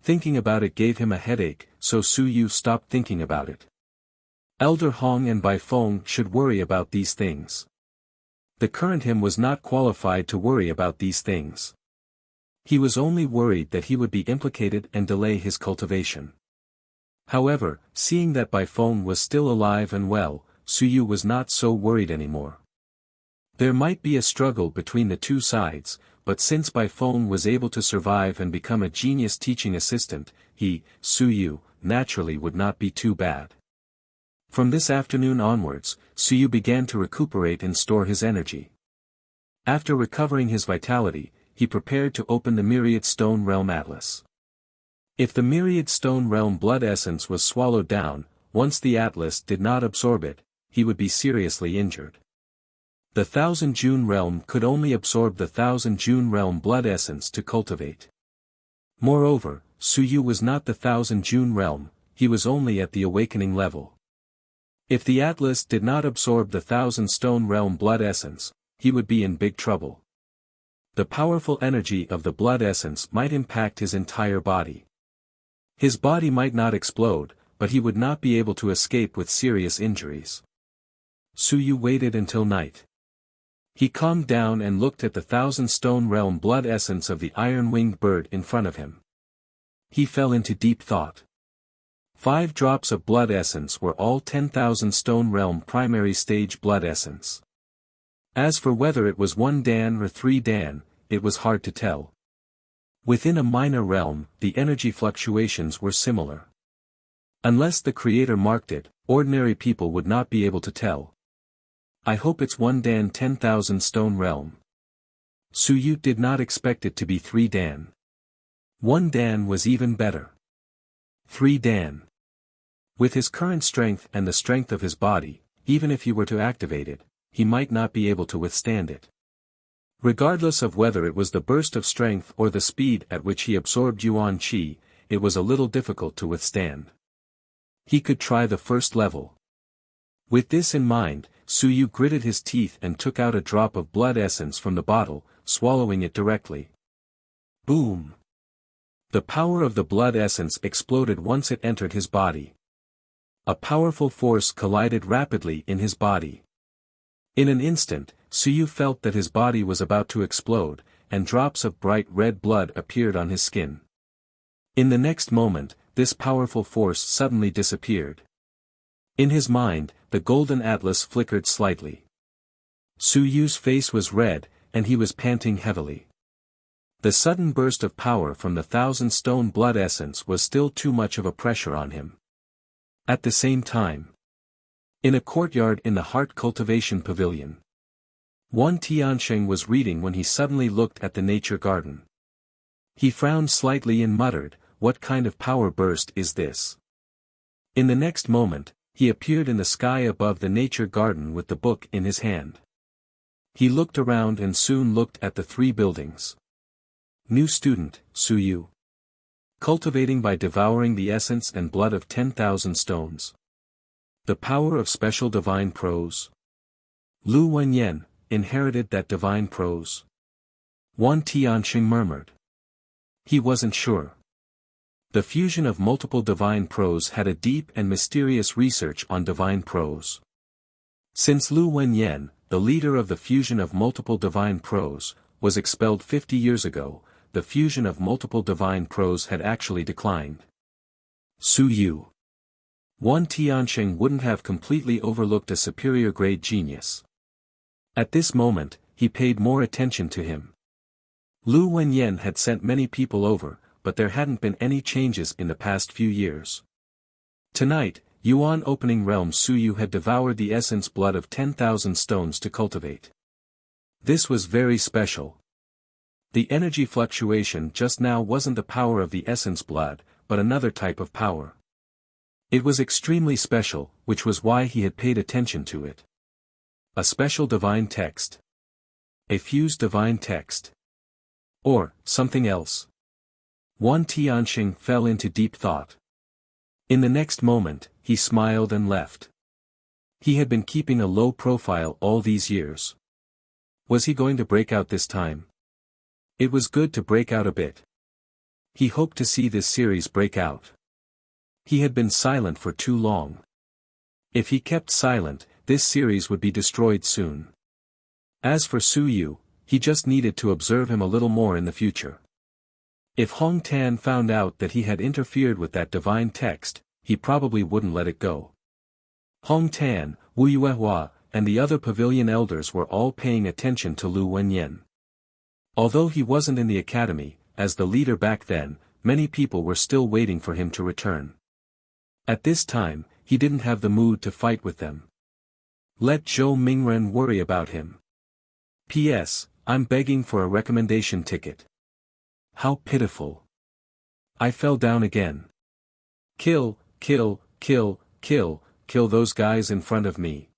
Thinking about it gave him a headache, so Suyu stopped thinking about it. Elder Hong and Bai Feng should worry about these things. The current him was not qualified to worry about these things. He was only worried that he would be implicated and delay his cultivation. However, seeing that Bai Feng was still alive and well, Suyu was not so worried anymore. There might be a struggle between the two sides, but since Bai Feng was able to survive and become a genius teaching assistant, he, Suyu, naturally would not be too bad. From this afternoon onwards, Suyu began to recuperate and store his energy. After recovering his vitality, he prepared to open the Myriad Stone Realm Atlas. If the Myriad Stone Realm blood essence was swallowed down, once the Atlas did not absorb it, he would be seriously injured. The Thousand June Realm could only absorb the Thousand June Realm blood essence to cultivate. Moreover, Suyu was not the Thousand June Realm, he was only at the awakening level. If the Atlas did not absorb the Thousand Stone Realm blood essence, he would be in big trouble. The powerful energy of the blood essence might impact his entire body. His body might not explode, but he would not be able to escape with serious injuries. Suyu waited until night. He calmed down and looked at the Thousand Stone Realm blood essence of the iron-winged bird in front of him. He fell into deep thought. 5 drops of blood essence were all 10,000 Stone Realm primary stage blood essence. As for whether it was 1 Dan or 3 Dan, it was hard to tell. Within a minor realm, the energy fluctuations were similar. Unless the creator marked it, ordinary people would not be able to tell. I hope it's 1 Dan 10,000 Stone Realm. Suyu did not expect it to be 3 Dan. 1 Dan was even better. 3 Dan. With his current strength and the strength of his body, even if he were to activate it, he might not be able to withstand it. Regardless of whether it was the burst of strength or the speed at which he absorbed Yuan Qi, it was a little difficult to withstand. He could try the first level. With this in mind, Suyu gritted his teeth and took out a drop of blood essence from the bottle, swallowing it directly. Boom! The power of the blood essence exploded once it entered his body. A powerful force collided rapidly in his body. In an instant, Suyu felt that his body was about to explode, and drops of bright red blood appeared on his skin. In the next moment, this powerful force suddenly disappeared. In his mind, the golden atlas flickered slightly. Suyu's face was red, and he was panting heavily. The sudden burst of power from the 1,000-stone blood essence was still too much of a pressure on him. At the same time, in a courtyard in the Heart Cultivation Pavilion, Wan Tiansheng was reading when he suddenly looked at the nature garden. He frowned slightly and muttered, "What kind of power burst is this?" In the next moment, he appeared in the sky above the nature garden with the book in his hand. He looked around and soon looked at the 3 buildings. New student, Suyu. Cultivating by devouring the essence and blood of 10,000 stones. The power of special divine prose. Lu Wenyan inherited that divine prose. Wan Tianxing murmured. He wasn't sure. The fusion of multiple divine prose had a deep and mysterious research on divine prose. Since Lu Wenyan, the leader of the fusion of multiple divine prose, was expelled 50 years ago, the fusion of multiple divine prose had actually declined. Suyu. Wan Tianxing wouldn't have completely overlooked a superior grade genius. At this moment, he paid more attention to him. Lu Wenyan had sent many people over, but there hadn't been any changes in the past few years. Tonight, Yuan Opening Realm Suyu had devoured the essence blood of 10,000 stones to cultivate. This was very special. The energy fluctuation just now wasn't the power of the essence blood, but another type of power. It was extremely special, which was why he had paid attention to it. A special divine text. A fused divine text. Or, something else. Wan Tianxing fell into deep thought. In the next moment, he smiled and left. He had been keeping a low profile all these years. Was he going to break out this time? It was good to break out a bit. He hoped to see this series break out. He had been silent for too long. If he kept silent, this series would be destroyed soon. As for Suyu, he just needed to observe him a little more in the future. If Hong Tan found out that he had interfered with that divine text, he probably wouldn't let it go. Hong Tan, Wu Yuehua, and the other pavilion elders were all paying attention to Lu Wenyan. Although he wasn't in the academy, as the leader back then, many people were still waiting for him to return. At this time, he didn't have the mood to fight with them. Let Zhou Mingren worry about him. P.S. I'm begging for a recommendation ticket. How pitiful. I fell down again. Kill, kill, kill, kill, kill those guys in front of me.